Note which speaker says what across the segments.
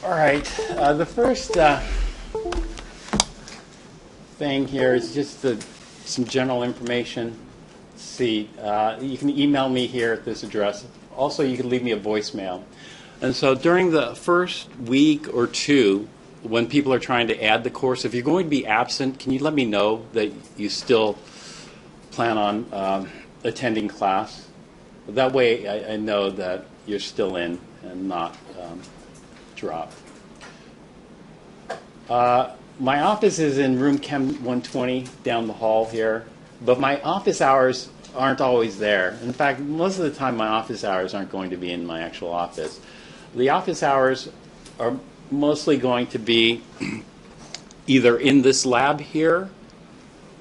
Speaker 1: All right, the first thing here is just some general information. Let's see, you can email me here at this address. Also, you can leave me a voicemail. And so during the first week or two, when people are trying to add the course, if you're going to be absent, can you let me know that you still plan on attending class? That way I know that you're still in and not drop. My office is in room Chem 120 down the hall here, but my office hours aren't always there. In fact, most of the time my office hours aren't going to be in my actual office. The office hours are mostly going to be either in this lab here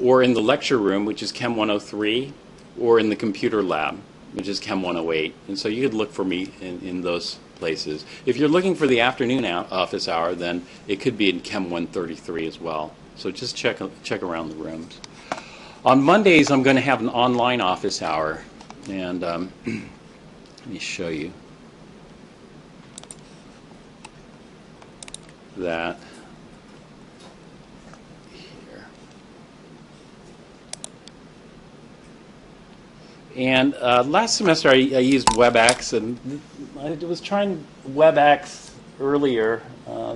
Speaker 1: or in the lecture room, which is Chem 103, or in the computer lab, which is Chem 108. And so you could look for me in those places. If you're looking for the afternoon office hour, then it could be in Chem 133 as well. So just check around the rooms. On Mondays, I'm going to have an online office hour. And let me show you that here. And last semester I used WebEx, and I was trying WebEx earlier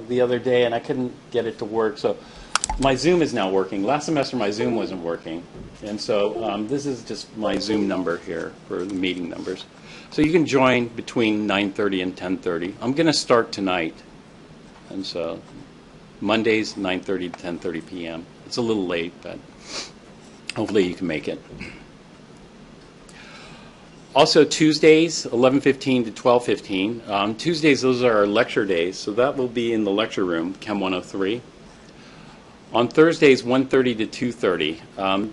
Speaker 1: the other day, and I couldn't get it to work. So my Zoom is now working. Last semester my Zoom wasn't working, and so this is just my Zoom number here for the meeting numbers. So you can join between 9:30 and 10:30. I'm going to start tonight, and so Mondays 9:30 to 10:30 p.m. It's a little late, but hopefully you can make it. Also Tuesdays, 11:15 to 12:15. Tuesdays, those are our lecture days, so that will be in the lecture room, Chem 103. On Thursdays, 1:30 to 2:30.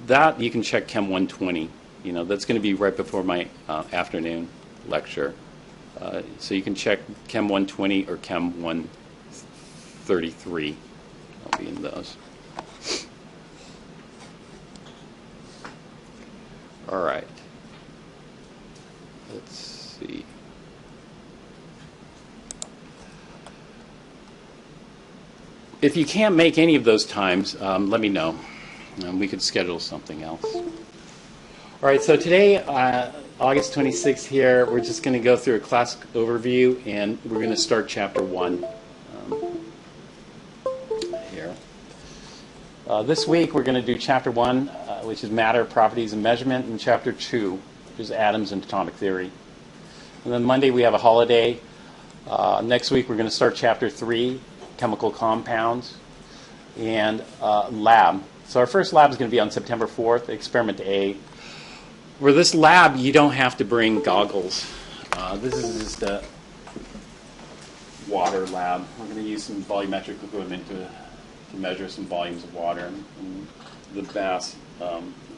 Speaker 1: That you can check Chem 120. You know, that's going to be right before my afternoon lecture. So you can check Chem 120 or Chem 133. I'll be in those. All right. Let's see. If you can't make any of those times, let me know. We could schedule something else. All right, so today, August 26th here, we're just going to go through a class overview, and we're going to start Chapter 1 here. This week, we're going to do Chapter 1, which is Matter, Properties, and Measurement, and Chapter 2, which is Atoms and Atomic Theory. And then Monday, we have a holiday. Next week, we're going to start Chapter 3, Chemical Compounds, and Lab. So our first lab is going to be on September 4th, Experiment A. For this lab, you don't have to bring goggles. This is just a water lab. We're going to use some volumetric equipment to measure some volumes of water and the mass,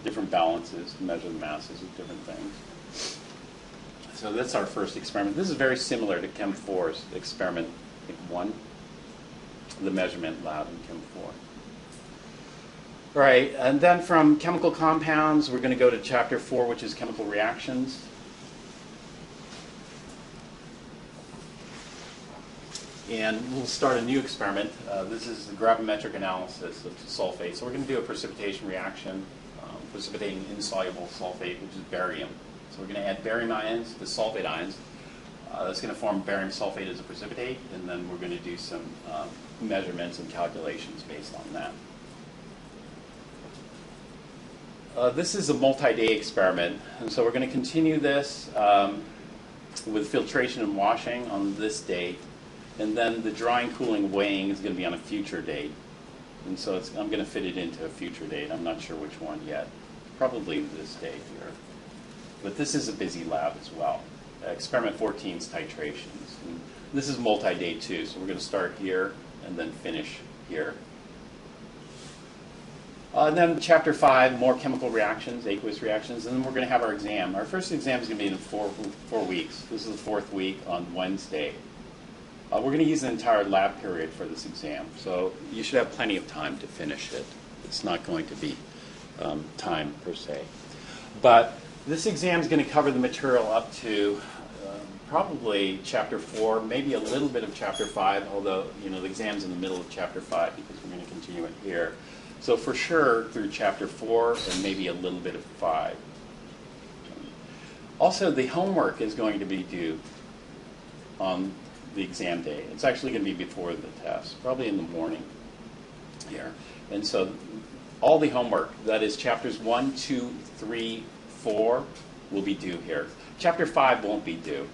Speaker 1: different balances, to measure the masses of different things. So that's our first experiment. This is very similar to Chem 4's experiment 1, the measurement lab in Chem 4. All right, and then from chemical compounds, we're going to go to Chapter 4, which is chemical reactions. And we'll start a new experiment. This is the gravimetric analysis of sulfate. So we're going to do a precipitation reaction, precipitating insoluble sulfate, which is barium. So we're going to add barium ions to sulfate ions. That's going to form barium sulfate as a precipitate, and then we're going to do some measurements and calculations based on that. This is a multi-day experiment, and so we're going to continue this with filtration and washing on this date, and then the drying, cooling, weighing is going to be on a future date. And so I'm going to fit it into a future date. I'm not sure which one yet. Probably this date here. But this is a busy lab as well. Experiment 14 is titrations. And this is multi-day too, so we're going to start here and then finish here. And then Chapter 5, more chemical reactions, aqueous reactions, and then we're going to have our exam. Our first exam is going to be in 4 weeks. This is the 4th week on Wednesday. We're going to use the entire lab period for this exam, so you should have plenty of time to finish it. It's not going to be time per se. But this exam is going to cover the material up to probably chapter 4, maybe a little bit of chapter 5, although the exam's in the middle of chapter 5 because we're going to continue it here. So for sure through chapter 4 and maybe a little bit of 5. Also, the homework is going to be due on the exam day. It's actually going to be before the test, probably in the morning here. And so all the homework, that is chapters 1, 2, 3, 4, will be due here. Chapter 5 won't be due,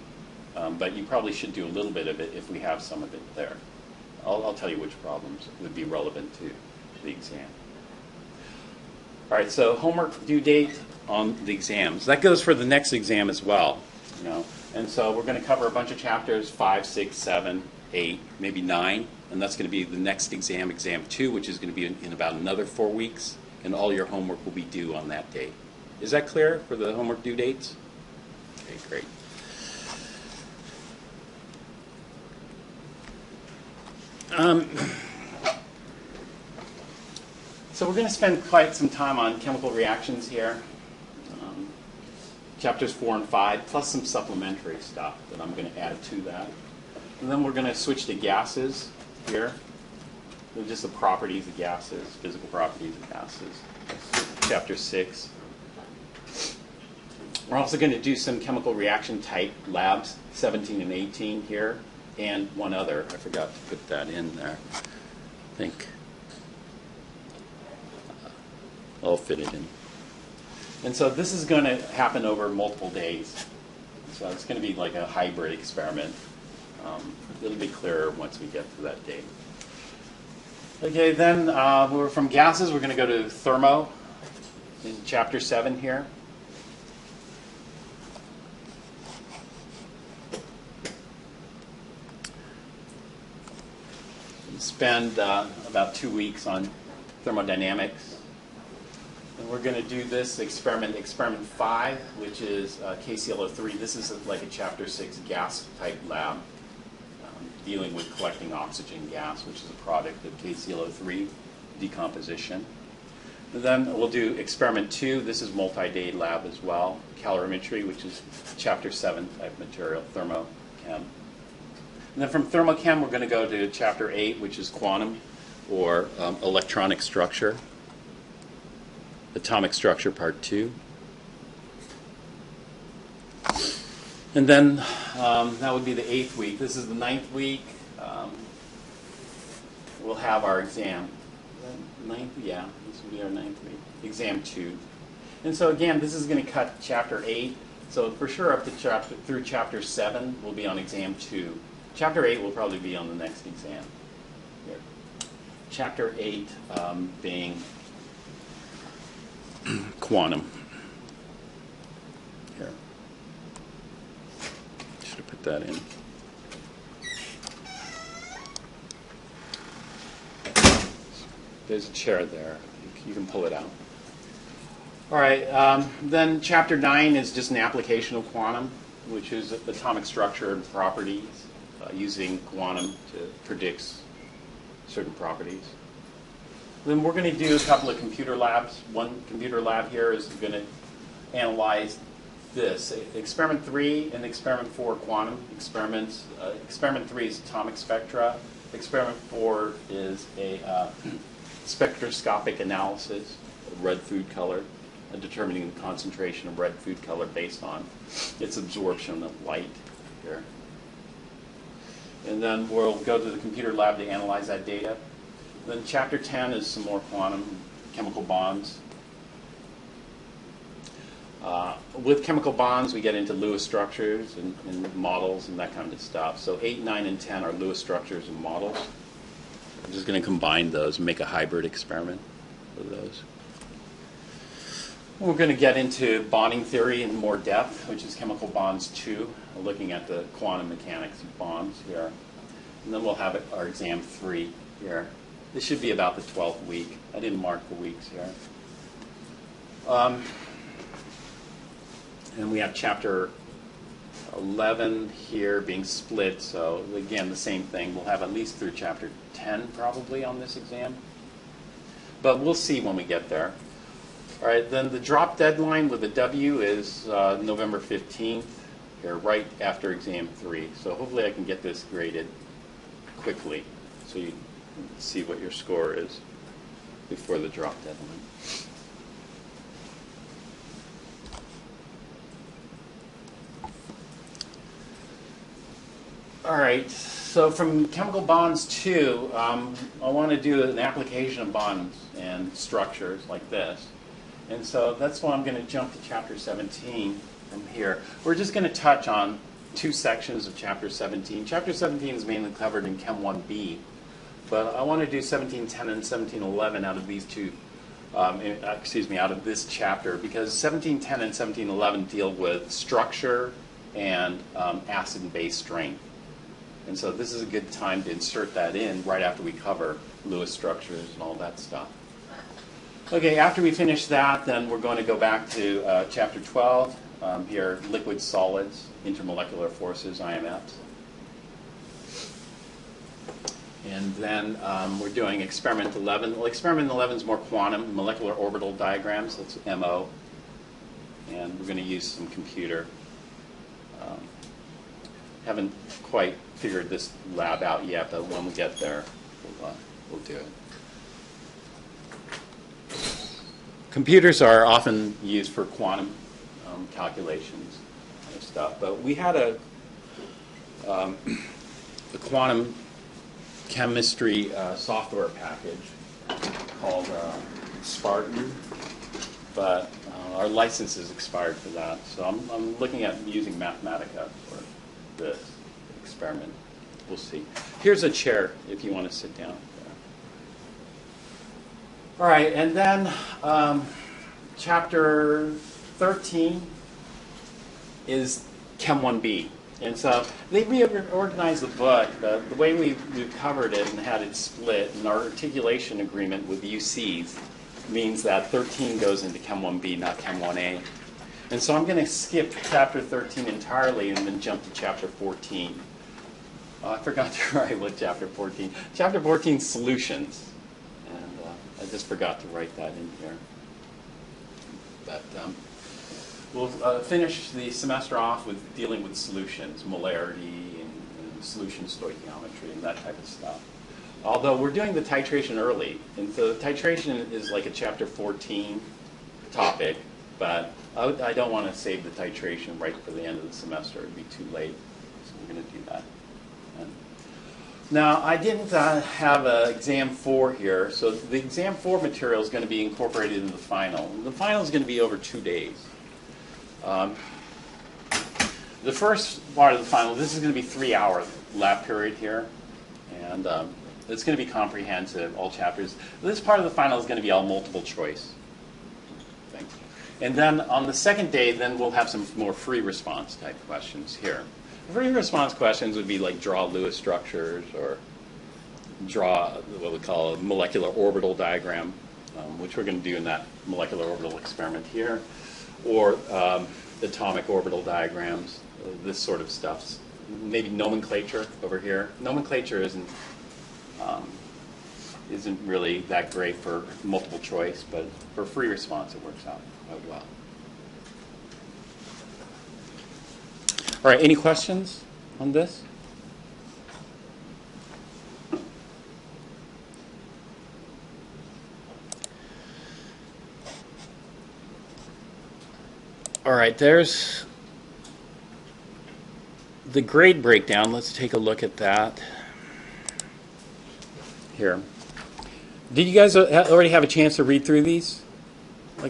Speaker 1: but you probably should do a little bit of it if we have some of it there. I'll tell you which problems would be relevant to the exam. All right, so homework due date on the exams. That goes for the next exam as well. And so we're going to cover a bunch of chapters, 5, 6, 7, 8, maybe 9, and that's going to be the next exam, exam 2, which is going to be in about another 4 weeks, and all your homework will be due on that date. Is that clear for the homework due dates? Okay, great. So we're going to spend quite some time on chemical reactions here. Chapters 4 and 5, plus some supplementary stuff that I'm going to add to that. And then we're going to switch to gases here. They're just the properties of gases, physical properties of gases. Chapter 6. We're also going to do some chemical reaction type labs, 17 and 18 here, and one other. I forgot to put that in there. I think I'll fit it in. And so this is going to happen over multiple days. So it's going to be like a hybrid experiment. It'll be clearer once we get to that date. Okay, then we're from gases. We're going to go to thermo in chapter 7 here. We spend about 2 weeks on thermodynamics. And we're going to do this experiment 5, which is KClO3. This is like a chapter 6 gas type lab dealing with collecting oxygen gas, which is a product of KClO3 decomposition. And then we'll do experiment 2. This is multi-day lab as well, calorimetry, which is chapter 7 type material, thermochem. And then from thermochem, we're going to go to chapter 8, which is quantum or electronic structure. Atomic structure, part 2. And then that would be the 8th week. This is the 9th week. We'll have our exam. 9th? Yeah, this will be our 9th week. Exam 2. And so again, this is going to cut chapter 8. So for sure up to through chapter 7, we'll be on exam 2. Chapter 8 will probably be on the next exam. Here. Chapter 8 being quantum. Here. Should have put that in. There's a chair there. You can pull it out. All right. Then chapter 9 is just an application of quantum, which is atomic structure and properties, using quantum to predict certain properties. Then we're going to do a couple of computer labs. One computer lab here is going to analyze this. Experiment 3 and experiment 4 quantum experiments. Experiment 3 is atomic spectra. Experiment 4 is a spectroscopic analysis of red food color, determining the concentration of red food color based on its absorption of light here. And then we'll go to the computer lab to analyze that data. Then chapter 10 is some more quantum chemical bonds. With chemical bonds, we get into Lewis structures and models and that kind of stuff. So 8, 9, and 10 are Lewis structures and models. I'm just going to combine those and make a hybrid experiment of those. We're going to get into bonding theory in more depth, which is chemical bonds 2, looking at the quantum mechanics of bonds here. And then we'll have our exam 3 here. This should be about the 12th week. I didn't mark the weeks here. And we have chapter 11 here being split. So again, the same thing. We'll have at least through chapter 10 probably on this exam. But we'll see when we get there. All right, then the drop deadline with the W is November 15th here right after exam 3. So hopefully I can get this graded quickly so you see what your score is before the drop deadline. All right, so from chemical bonds 2, I want to do an application of bonds and structures like this. And so that's why I'm going to jump to chapter 17 from here. We're just going to touch on 2 sections of chapter 17. Chapter 17 is mainly covered in Chem 1B, but I want to do 1710 and 1711 out of these two, out of this chapter, because 1710 and 1711 deal with structure and acid and base strength. And so this is a good time to insert that in right after we cover Lewis structures and all that stuff. Okay, after we finish that, then we're going to go back to chapter 12, here, liquid solids, intermolecular forces, IMFs. And then we're doing experiment 11. Well, experiment 11 is more quantum, molecular orbital diagrams, that's MO. And we're going to use some computer. Haven't quite figured this lab out yet, but when we get there, we'll do it. Computers are often used for quantum calculations and stuff, but we had a quantum chemistry software package called Spartan, but our license is expired for that, so I'm looking at using Mathematica for this experiment. We'll see. Here's a chair if you want to sit down. All right, and then chapter 13 is Chem 1B. And so they reorganized the book. The way we've covered it and had it split, and our articulation agreement with UCs means that 13 goes into Chem 1B, not Chem 1A. And so I'm going to skip chapter 13 entirely and then jump to chapter 14. I forgot to write what chapter 14. Chapter 14, solutions. And I just forgot to write that in here. But we'll finish the semester off with dealing with solutions, molarity and solution stoichiometry and that type of stuff. Although we're doing the titration early. And so titration is like a chapter 14 topic. But I don't want to save the titration right for the end of the semester. It would be too late. So we're going to do that. Now, I didn't have exam 4 here. So the exam 4 material is going to be incorporated into the final. The final is going to be over 2 days. The first part of the final, this is going to be 3-hour lab period here. And it's going to be comprehensive, all chapters. This part of the final is going to be all multiple choice. And then on the second day, then we'll have some more free response type questions here. Free response questions would be like draw Lewis structures or draw what we call a molecular orbital diagram, which we're going to do in that molecular orbital experiment here, or atomic orbital diagrams, this sort of stuff. Maybe nomenclature over here. Nomenclature isn't really that great for multiple choice, but for free response it works out quite well. All right, any questions on this? All right, there's the grade breakdown. Let's take a look at that here. Did you guys already have a chance to read through these?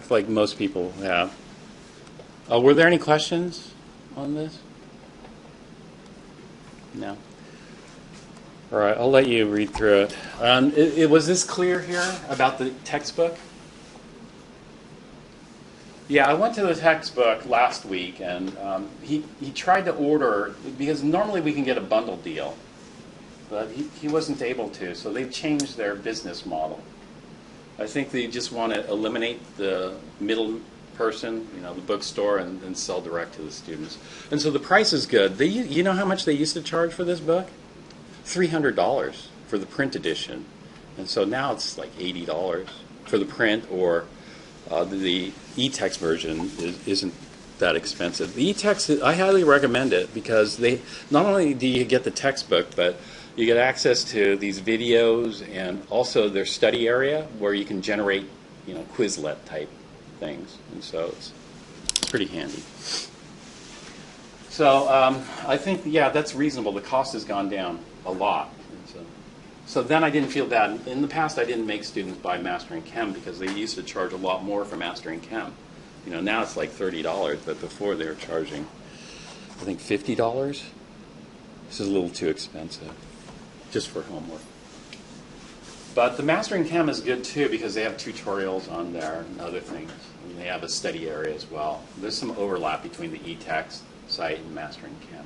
Speaker 1: Like most people have. Were there any questions on this? No. All right, I'll let you read through it. Was this clear here about the textbook? Yeah, I went to the textbook last week, and he tried to order, because normally we can get a bundle deal, but he wasn't able to, so they've changed their business model. I think they just want to eliminate the middle person, the bookstore, and sell direct to the students. And so the price is good. You know how much they used to charge for this book? $300 for the print edition. And so now it's like $80 for the print, or the e-text version isn't that expensive. The e-text, I highly recommend it because they not only do you get the textbook, but you get access to these videos and also their study area where you can generate, Quizlet type things, and so it's pretty handy. So I think, yeah, that's reasonable. The cost has gone down a lot. So then I didn't feel bad. In the past, I didn't make students buy Mastering Chem because they used to charge a lot more for Mastering Chem. Now it's like $30, but before they were charging, I think $50. This is a little too expensive, just for homework. But the Mastering Chem is good too because they have tutorials on there and other things. And they have a study area as well. There's some overlap between the e-text site and Mastering Chem.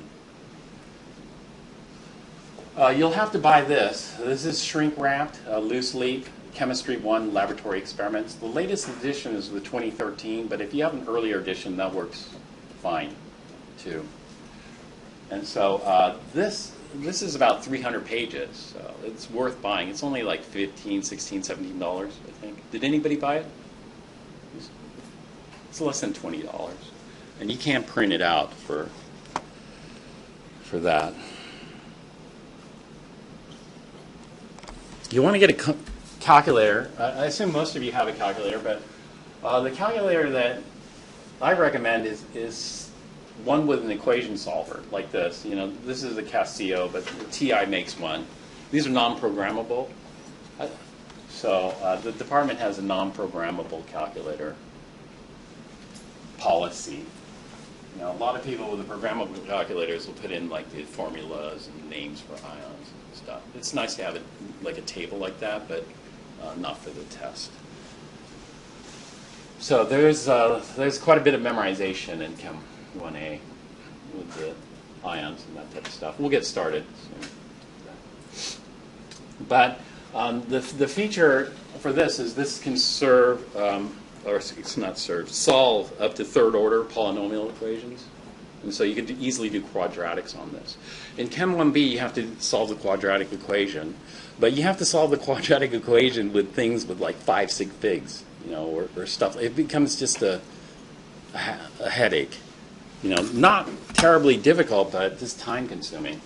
Speaker 1: You'll have to buy this. This is shrink-wrapped, loose leaf, Chemistry 1 Laboratory Experiments. The latest edition is the 2013, but if you have an earlier edition, that works fine, too. And so this is about 300 pages, so it's worth buying. It's only like $15, $16, $17, I think. Did anybody buy it? It's less than $20. And you can't print it out for that. You want to get a calculator. I assume most of you have a calculator, but the calculator that I recommend is one with an equation solver like this. This is a Casio, but the TI makes one. These are non-programmable. So the department has a non-programmable calculator policy. A lot of people with the programmable calculators will put in like the formulas and names for ions and stuff. It's nice to have it like a table like that, but not for the test. So there's quite a bit of memorization in Chem 1A with the ions and that type of stuff. We'll get started soon. But the feature for this is this can serve or it's not served, solve up to third order polynomial equations. And so you can easily do quadratics on this. In Chem 1B, you have to solve the quadratic equation, but you have to solve the quadratic equation with things with like 5 sig figs, or stuff. It becomes just a headache. Not terribly difficult, but just time consuming.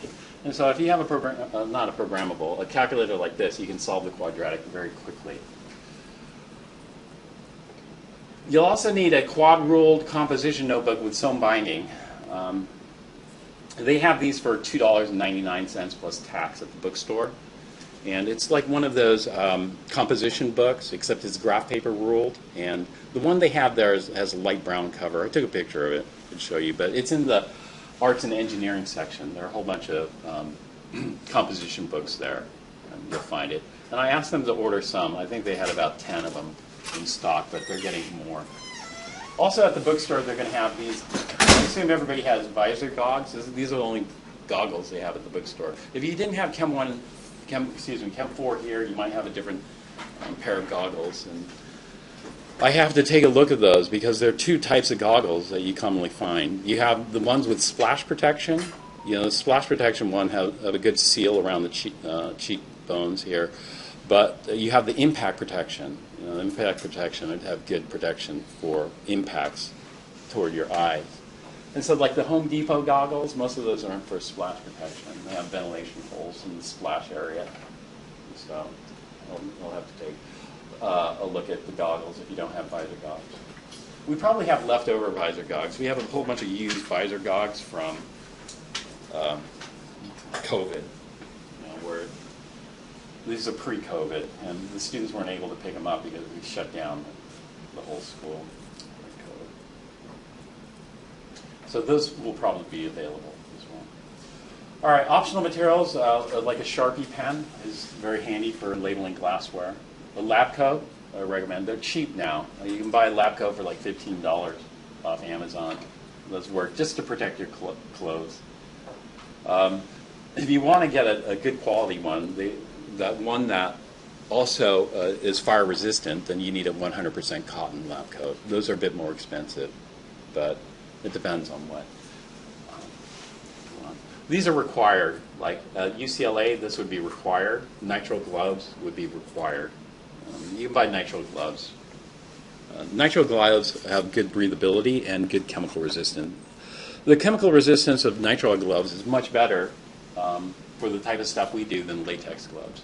Speaker 1: And so if you have a calculator like this, you can solve the quadratic very quickly. You'll also need a quad-ruled composition notebook with sewn binding. They have these for $2.99 plus tax at the bookstore. And it's like one of those composition books, except it's graph paper ruled. And the one they have there has a light brown cover. I took a picture of it to show you, but it's in the arts and engineering section. There are a whole bunch of composition books there, and you'll find it. And I asked them to order some. I think they had about 10 of them in stock, but they're getting more. Also at the bookstore, they're going to have these. I assume everybody has visor goggles. These are the only goggles they have at the bookstore. If you didn't have Chem 4 here, you might have a different pair of goggles. And I have to take a look at those because there are two types of goggles that you commonly find. You have the ones with splash protection. The splash protection one have a good seal around the cheekbones here. But you have the impact protection. The impact protection would have good protection for impacts toward your eyes. And so like the Home Depot goggles, most of those aren't for splash protection. They have ventilation holes in the splash area. So you'll have to take a look at the goggles if you don't have visor goggles. We probably have leftover visor goggles. We have a whole bunch of used visor goggles from COVID, where these are pre-COVID, and the students weren't able to pick them up because we shut down the whole school during COVID. So those will probably be available as well. All right, optional materials, like a Sharpie pen is very handy for labeling glassware. A lab coat, I recommend. They're cheap now. You can buy a lab coat for like $15 off Amazon. Those work just to protect your clothes. If you want to get a good quality one, that one that also is fire resistant, then you need a 100% cotton lab coat. Those are a bit more expensive, but it depends on what you want. These are required. Like at UCLA, this would be required. Nitrile gloves would be required. You can buy nitrile gloves Nitrile gloves have good breathability and good chemical resistance. The chemical resistance of nitrile gloves is much better for the type of stuff we do than latex gloves.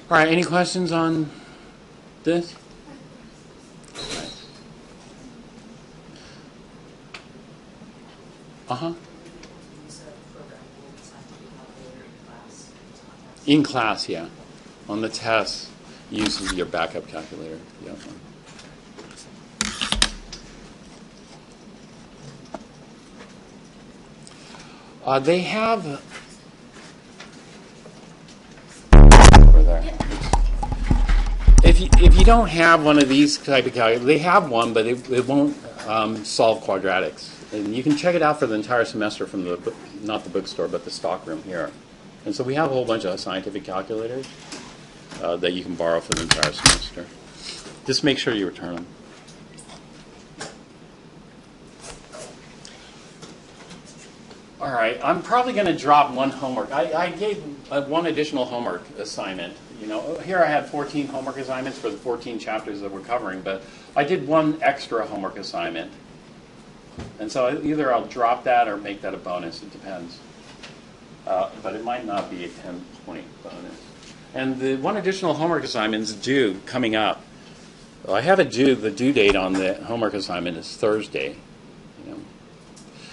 Speaker 1: All right, any questions on this? Right. Uh-huh. In class, yeah. On the test, use your backup calculator. Yeah. They have. Over there. If you don't have one of these type of calculators, they have one, but it won't solve quadratics. And you can check it out for the entire semester from the not the bookstore, but the stockroom here. And so we have a whole bunch of scientific calculators that you can borrow for the entire semester. Just make sure you return them. All right, I'm probably going to drop one homework. I gave one additional homework assignment. You know, here I had 14 homework assignments for the 14 chapters that we're covering, but I did one extra homework assignment. And so either I'll drop that or make that a bonus. It depends. But it might not be a 10-point bonus. And the one additional homework assignment is due coming up. Well, I have the due date on the homework assignment is Thursday. You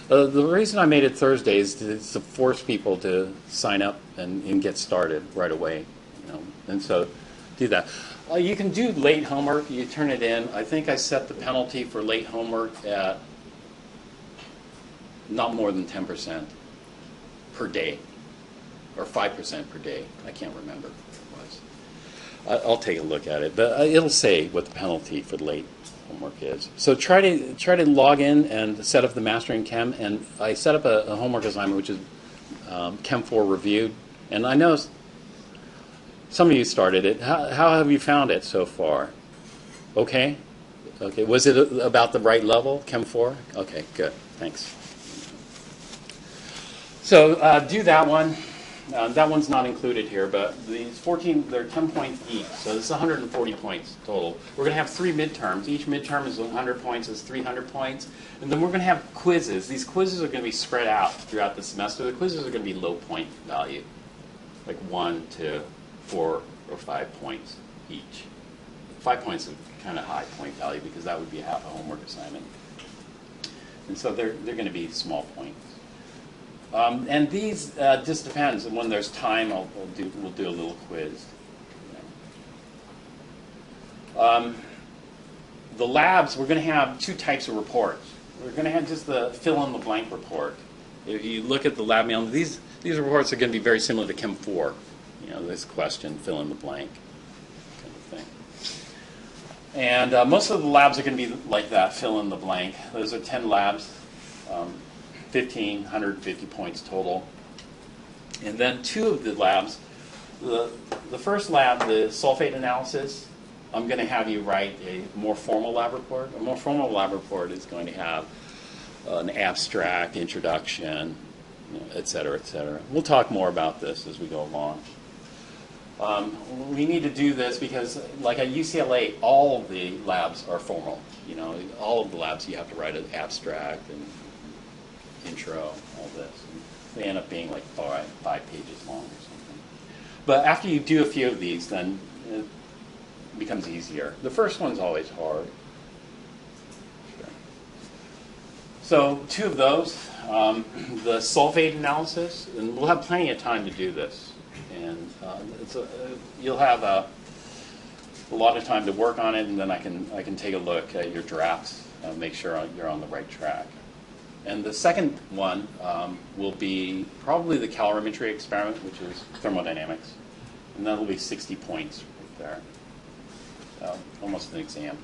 Speaker 1: know. The reason I made it Thursday is to force people to sign up and get started right away. You know. And so do that. You can do late homework. You turn it in. I think I set the penalty for late homework at not more than 10% per day, or 5% per day. I can't remember what it was. I'll take a look at it, but it'll say what the penalty for late homework is. So try to log in and set up the Mastering Chem, and I set up a homework assignment which is Chem 4 reviewed, and I know some of you started it. How have you found it so far? Okay? Okay. Was it about the right level, Chem 4? Okay, good. Thanks. So do that one. That one's not included here, but these 14, they're 10 points each, so this is 140 points total. We're going to have 3 midterms. Each midterm is 100 points, is 300 points. And then we're going to have quizzes. These quizzes are going to be spread out throughout the semester. The quizzes are going to be low point value, like 1 to 4 or 5 points each. 5 points is kind of high point value because that would be half a homework assignment. And so they're going to be small points. And these just depends. When there's time, we'll do a little quiz. The labs, we're going to have 2 types of reports. We're going to have just the fill-in-the-blank report. If you look at the lab mail, these reports are going to be very similar to Chem 4. You know, this question, fill-in-the-blank kind of thing. And most of the labs are going to be like that, fill-in-the-blank. Those are 10 labs. 1,550 points total. And then 2 of the labs, the first lab, the sulfate analysis, I'm going to have you write a more formal lab report. A more formal lab report is going to have an abstract, introduction, et cetera, et cetera. We'll talk more about this as we go along. We need to do this because, like at UCLA, all of the labs are formal. You know, all of the labs you have to write an abstract and intro, all this. And they end up being like 5 pages long or something. But after you do a few of these, then it becomes easier. The first one's always hard. Sure. So 2 of those, the sulfate analysis, and we'll have plenty of time to do this. And you'll have a lot of time to work on it, and then I can take a look at your drafts, make sure you're on the right track. And the second one will be probably the calorimetry experiment, which is thermodynamics. And that'll be 60 points right there, almost an exam.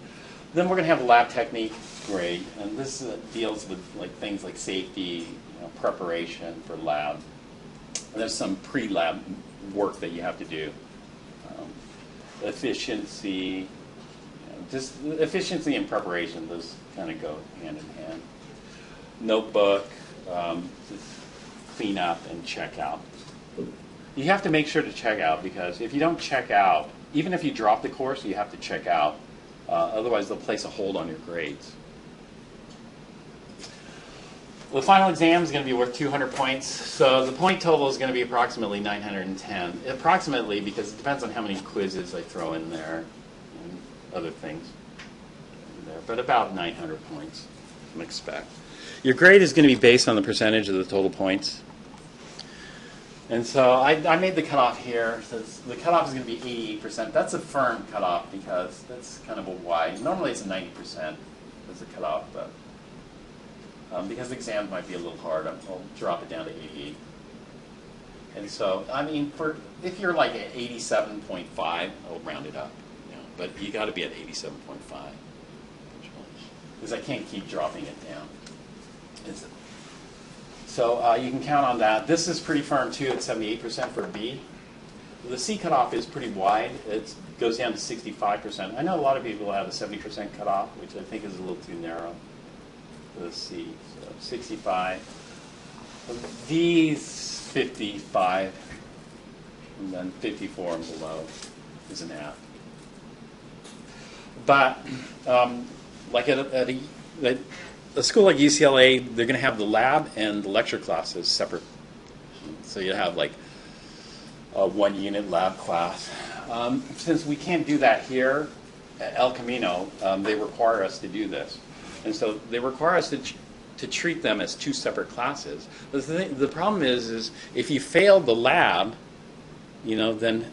Speaker 1: Then we're going to have a lab technique grade, and this deals with things like safety, preparation for lab. And there's some pre-lab work that you have to do. Efficiency, just efficiency and preparation, those kind of go hand in hand. Notebook, clean up, and check out. You have to make sure to check out because if you don't check out, even if you drop the course, you have to check out. Otherwise, they'll place a hold on your grades. The final exam is going to be worth 200 points. So the point total is going to be approximately 910. Approximately, because it depends on how many quizzes I throw in there and other things in there. But about 900 points, I expect. Your grade is going to be based on the percentage of the total points. And so I made the cutoff here. So the cutoff is going to be 88%. That's a firm cutoff because that's kind of a wide. Normally it's a 90% as a cutoff, but because the exam might be a little hard, I'll drop it down to 88. And so, I mean, if you're like at 87.5, I'll round it up. You know, but you got to be at 87.5 because I can't keep dropping it down. So you can count on that. This is pretty firm too at 78% for B. The C cutoff is pretty wide. It goes down to 65%. I know a lot of people have a 70% cutoff, which I think is a little too narrow for the C. So 65. D's 55. And then 54 and below is an F. But like at a school like UCLA, they're going to have the lab and the lecture classes separate. So you have like a 1-unit lab class. Since we can't do that here at El Camino, they require us to do this. And so they require us to treat them as 2 separate classes. But the problem is if you fail the lab, you know, then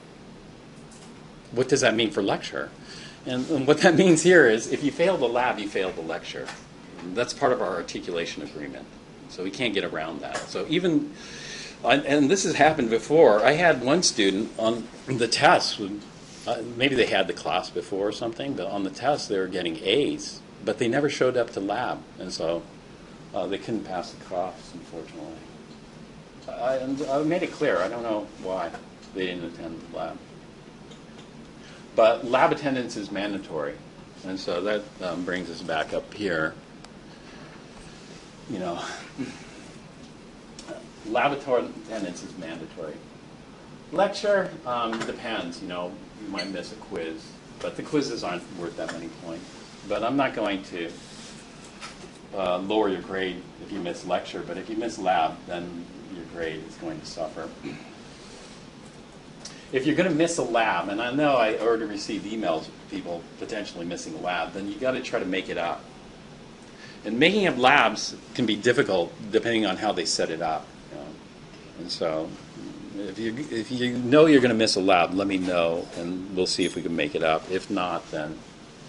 Speaker 1: what does that mean for lecture? And what that means here is if you fail the lab, you fail the lecture. That's part of our articulation agreement. So we can't get around that. So even, and this has happened before, I had one student on the test, maybe they had the class before or something, but on the test they were getting A's, but they never showed up to lab. And so they couldn't pass the class, unfortunately. I made it clear, I don't know why they didn't attend the lab. But lab attendance is mandatory. And so that brings us back up here. You know, laboratory attendance is mandatory. Lecture depends. You know, you might miss a quiz, but the quizzes aren't worth that many points. But I'm not going to lower your grade if you miss lecture, but if you miss lab, then your grade is going to suffer. If you're going to miss a lab, and I know I already received emails of people potentially missing a lab, then you got to try to make it up. And making up labs can be difficult depending on how they set it up. You know? And so if you know you're going to miss a lab, let me know, and we'll see if we can make it up. If not, then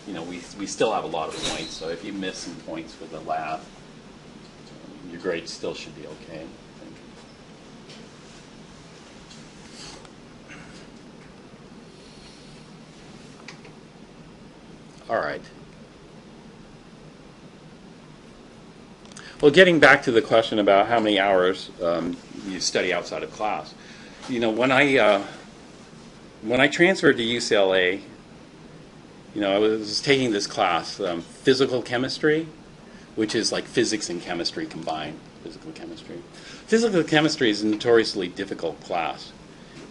Speaker 1: you know we still have a lot of points. So if you miss some points with the lab, your grade still should be okay. I think. All right. Well, getting back to the question about how many hours you study outside of class, you know, when I transferred to UCLA, you know, I was taking this class, physical chemistry, which is like physics and chemistry combined. Physical chemistry. Physical chemistry is a notoriously difficult class.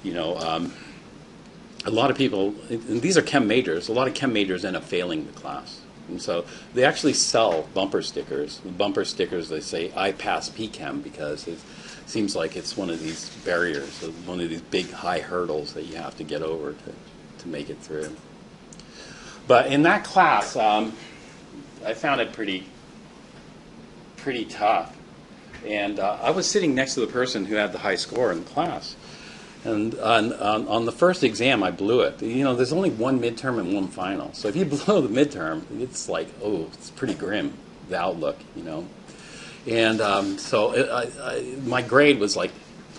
Speaker 1: You know, a lot of people, and these are chem majors. A lot of chem majors end up failing the class. And so they actually sell bumper stickers. The bumper stickers, they say, I pass P-Chem, because it seems like it's one of these barriers, one of these big high hurdles that you have to get over to make it through. But in that class, I found it pretty tough. And I was sitting next to the person who had the high score in the class. And on the first exam, I blew it. You know, there's only one midterm and one final. So if you blow the midterm, it's like, oh, it's pretty grim, the outlook, you know. And so my grade was like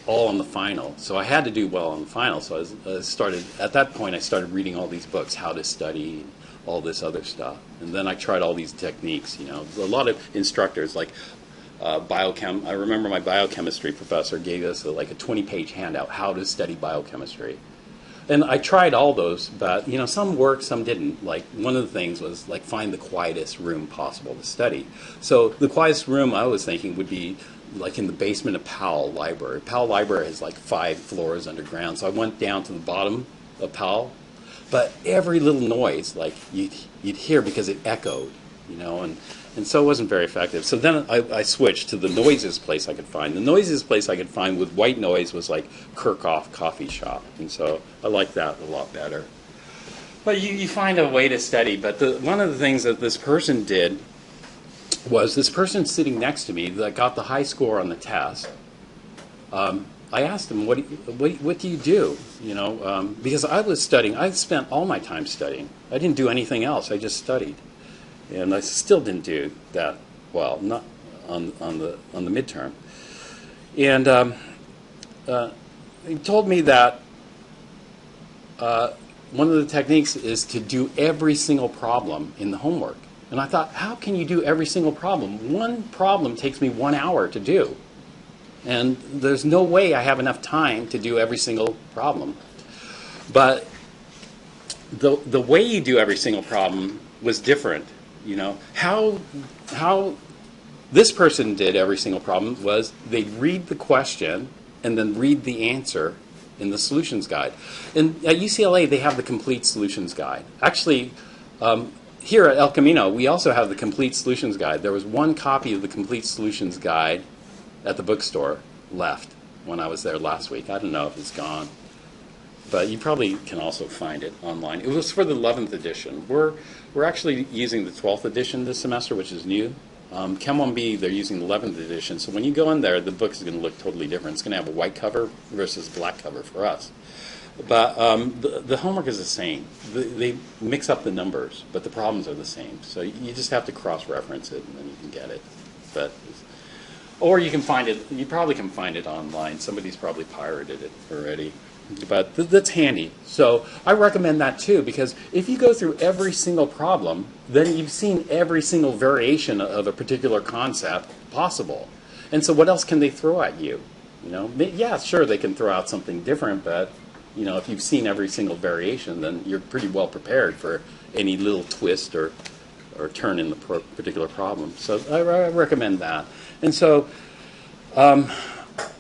Speaker 1: all on the final. So I had to do well on the final. So at that point, I started reading all these books, how to study, all this other stuff. And then I tried all these techniques, you know. A lot of instructors, like, biochem. I remember my biochemistry professor gave us like a 20-page handout, how to study biochemistry. And I tried all those, but you know, some worked, some didn't. Like one of the things was like find the quietest room possible to study. So the quietest room I was thinking would be like in the basement of Powell Library. Powell Library has like 5 floors underground. So I went down to the bottom of Powell. but every little noise, like you'd hear because it echoed, you know, and so it wasn't very effective. So then I switched to the noisiest place I could find. The noisiest place I could find with white noise was like Kirchhoff Coffee Shop, and so I liked that a lot better. But you find a way to study. But one of the things that this person did was this person sitting next to me that got the high score on the test. I asked him, what do you do? You know, because I was studying. I spent all my time studying. I didn't do anything else. I just studied, and I still didn't do that well. Not on the midterm. And he told me that one of the techniques is to do every single problem in the homework. And I thought, how can you do every single problem? One problem takes me 1 hour to do. And there's no way I have enough time to do every single problem. But the way you do every single problem was different. You know, how this person did every single problem was they'd read the question and then read the answer in the solutions guide. And at UCLA, they have the complete solutions guide. Actually, here at El Camino, we also have the complete solutions guide. There was one copy of the complete solutions guide at the bookstore left when I was there last week. I don't know if it's gone. But you probably can also find it online. It was for the 11th edition. We're actually using the 12th edition this semester, which is new. Chem 1B, they're using the 11th edition. So when you go in there, the book is going to look totally different. It's going to have a white cover versus black cover for us. But the homework is the same. They mix up the numbers, but the problems are the same. So you just have to cross-reference it, and then you can get it. Or you can find it. You probably can find it online. Somebody's probably pirated it already. But that's handy. So I recommend that too, because if you go through every single problem, then you've seen every single variation of a particular concept possible. And so what else can they throw at you? You know, yeah, sure, they can throw out something different, but you know, if you've seen every single variation, then you're pretty well prepared for any little twist or turn in the particular problem. So I recommend that. And so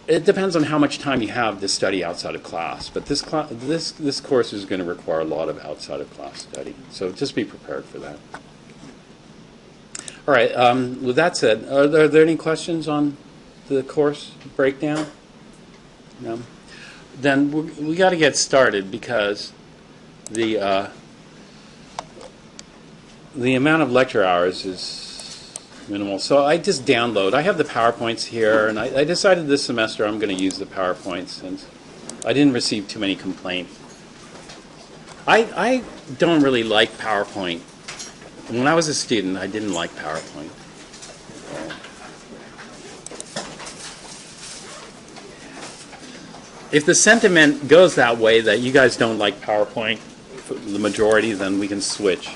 Speaker 1: it depends on how much time you have to study outside of class. But this course is going to require a lot of outside of class study. So just be prepared for that. All right. With that said, are there any questions on the course breakdown? No? Then we got to get started, because the amount of lecture hours is minimal. So I just download. I have the PowerPoints here, and I decided this semester I'm going to use the PowerPoints since I didn't receive too many complaints. I don't really like PowerPoint. When I was a student, I didn't like PowerPoint. If the sentiment goes that way, that you guys don't like PowerPoint, the majority, then we can switch.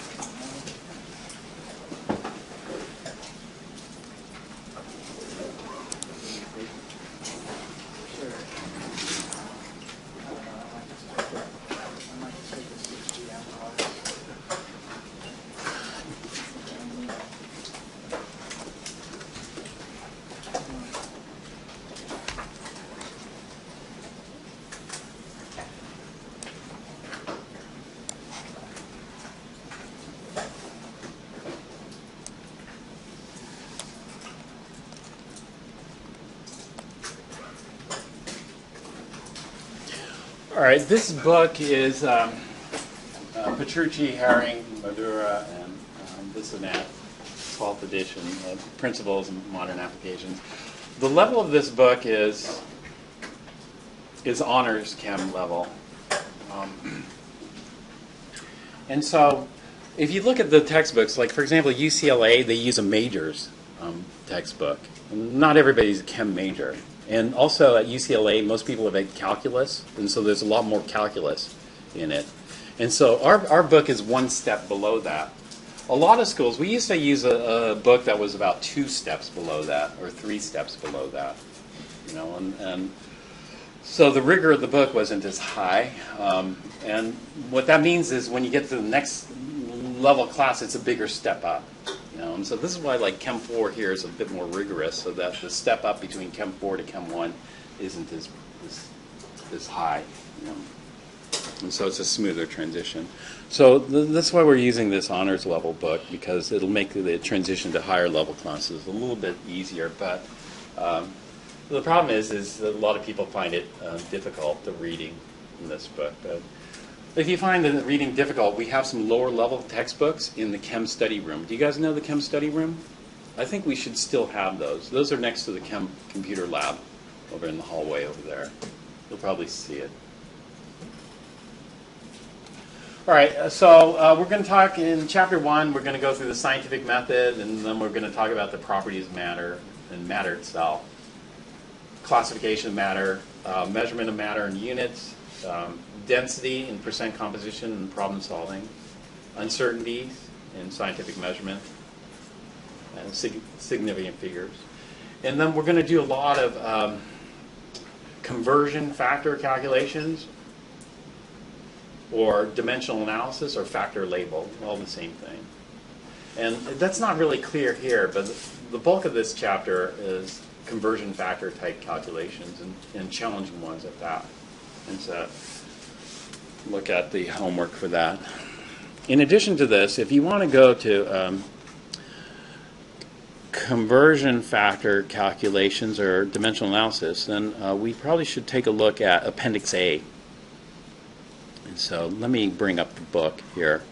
Speaker 1: All right, this book is Petrucci, Herring, Madura, and this and that, 12th edition, Principles and Modern Applications. The level of this book is honors chem level. And so if you look at the textbooks, like for example, UCLA, they use a majors textbook. Not everybody's a chem major. And also at UCLA, most people have had calculus, and so there's a lot more calculus in it. And so our book is one step below that. A lot of schools, we used to use a book that was about 2 steps below that, or 3 steps below that. You know, and so the rigor of the book wasn't as high. And what that means is when you get to the next level class, it's a bigger step up. You know, and so this is why like Chem 4 here is a bit more rigorous, so that the step up between Chem 4 to Chem 1 isn't as high. You know. And so it's a smoother transition. So that's why we're using this honors level book, because it'll make the transition to higher level classes a little bit easier. But the problem is that a lot of people find it difficult, the reading in this book. But if you find the reading difficult, we have some lower level textbooks in the Chem study room. Do you guys know the Chem study room? I think we should still have those. Those are next to the Chem computer lab over in the hallway over there. You'll probably see it. All right, so we're going to talk in Chapter 1, we're going to go through the scientific method, and then we're going to talk about the properties of matter and matter itself, classification of matter, measurement of matter in units, density in percent composition and problem solving, uncertainties in scientific measurement, and significant figures. And then we're going to do a lot of conversion factor calculations, or dimensional analysis, or factor label, all the same thing. And that's not really clear here, but the bulk of this chapter is conversion factor type calculations, and challenging ones at that. And so look at the homework for that. In addition to this, if you want to go to conversion factor calculations or dimensional analysis, then we probably should take a look at Appendix A. And so let me bring up the book here.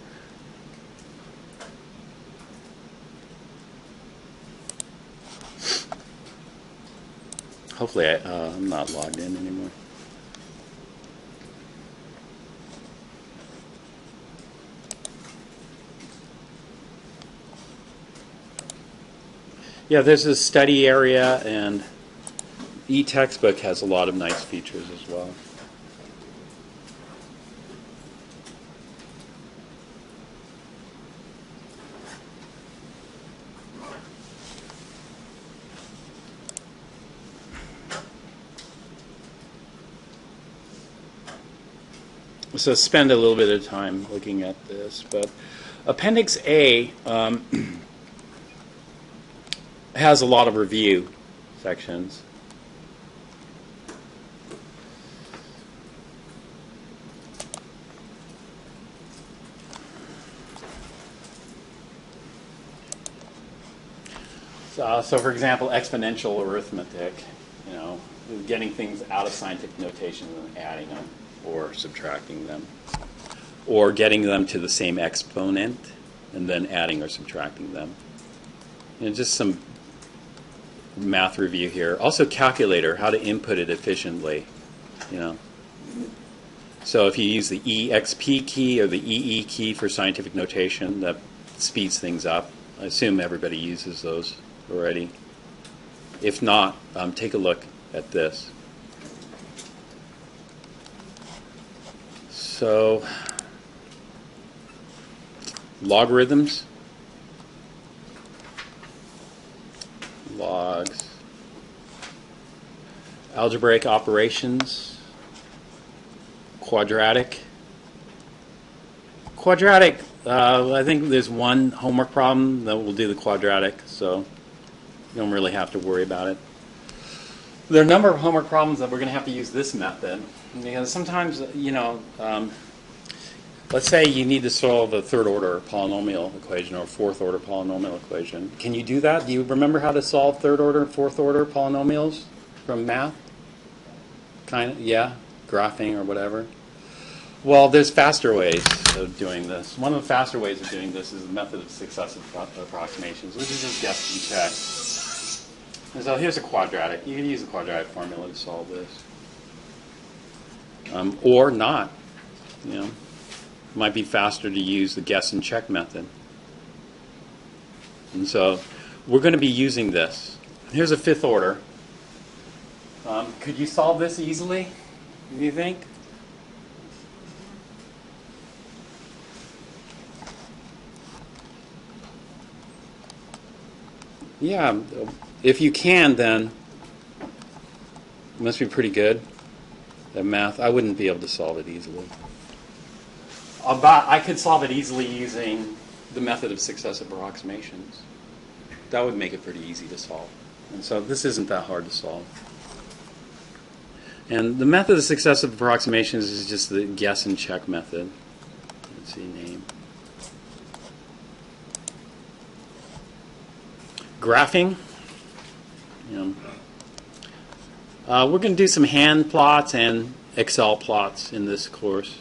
Speaker 1: Hopefully I'm not logged in anymore. Yeah, there's a study area, and e-textbook has a lot of nice features as well. So spend a little bit of time looking at this, but Appendix A has a lot of review sections. So for example, exponential arithmetic, getting things out of scientific notation and adding them, or subtracting them, or getting them to the same exponent and then adding or subtracting them. Just some math review here. Also calculator, how to input it efficiently. So if you use the EXP key or the EE key for scientific notation, that speeds things up. I assume everybody uses those already. If not, take a look at this. So, logarithms, logs, algebraic operations, quadratic. I think there's one homework problem that will do the quadratic, so you don't really have to worry about it. There are a number of homework problems that we're going to have to use this method. Because sometimes, let's say you need to solve a third-order polynomial equation or a fourth-order polynomial equation. Can you do that? Do you remember how to solve third-order and fourth-order polynomials from math? Kind of, yeah, graphing or whatever. Well, there's faster ways of doing this. One of the faster ways of doing this is the method of successive approximations, which is just guess and check. And so here's a quadratic. You can use the quadratic formula to solve this. Or not. It might be faster to use the guess and check method. And so we're going to be using this. Here's a fifth order. Could you solve this easily, do you think? Yeah, if you can, then it must be pretty good. That math, I wouldn't be able to solve it easily. I could solve it easily using the method of successive approximations. That would make it pretty easy to solve. And so this isn't that hard to solve. And the method of successive approximations is just the guess and check method. Let's see, name. Graphing. We're going to do some hand plots and Excel plots in this course.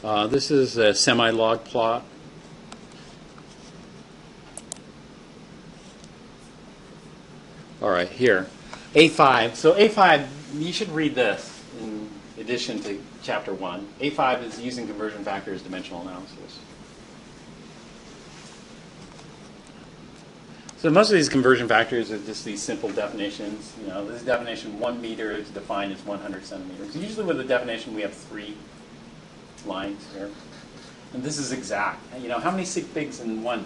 Speaker 1: This is a semi-log plot. All right, here. A5. So A5, you should read this in addition to Chapter 1. A5 is using conversion factors dimensional analysis. So most of these conversion factors are just these simple definitions. This definition, 1 meter is defined as 100 centimeters. Usually with the definition, we have 3 lines here. And this is exact. How many sig figs in 1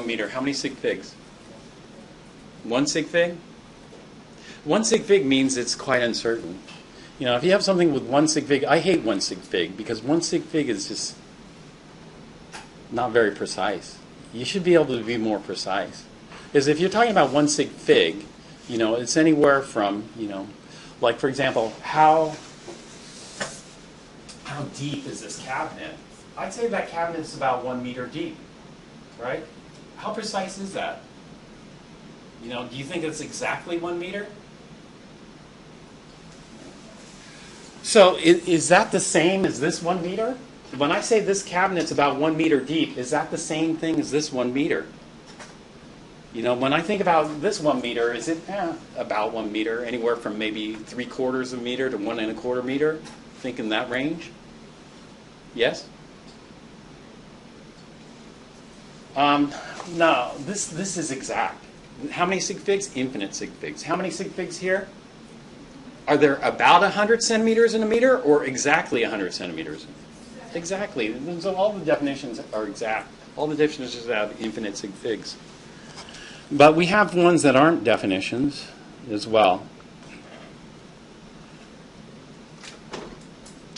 Speaker 1: meter? How many sig figs? 1 sig fig? 1 sig fig means it's quite uncertain. If you have something with 1 sig fig, I hate 1 sig fig because 1 sig fig is just not very precise. You should be able to be more precise. Because if you're talking about 1 sig fig, it's anywhere from, like for example, how deep is this cabinet? I'd say that cabinet is about 1 meter deep, right? How precise is that? Do you think it's exactly 1 meter? So is that the same as this 1 meter? When I say this cabinet's about 1 meter deep, is that the same thing as this 1 meter? When I think about this 1 meter, is it about 1 meter, anywhere from maybe 3/4 of a meter to 1 1/4 meter? Think in that range? Yes? No, this is exact. How many sig figs? Infinite sig figs. How many sig figs here? Are there about 100 centimeters in a meter or exactly 100 centimeters? Exactly. So all the definitions are exact. All the definitions have infinite sig figs. But we have ones that aren't definitions as well.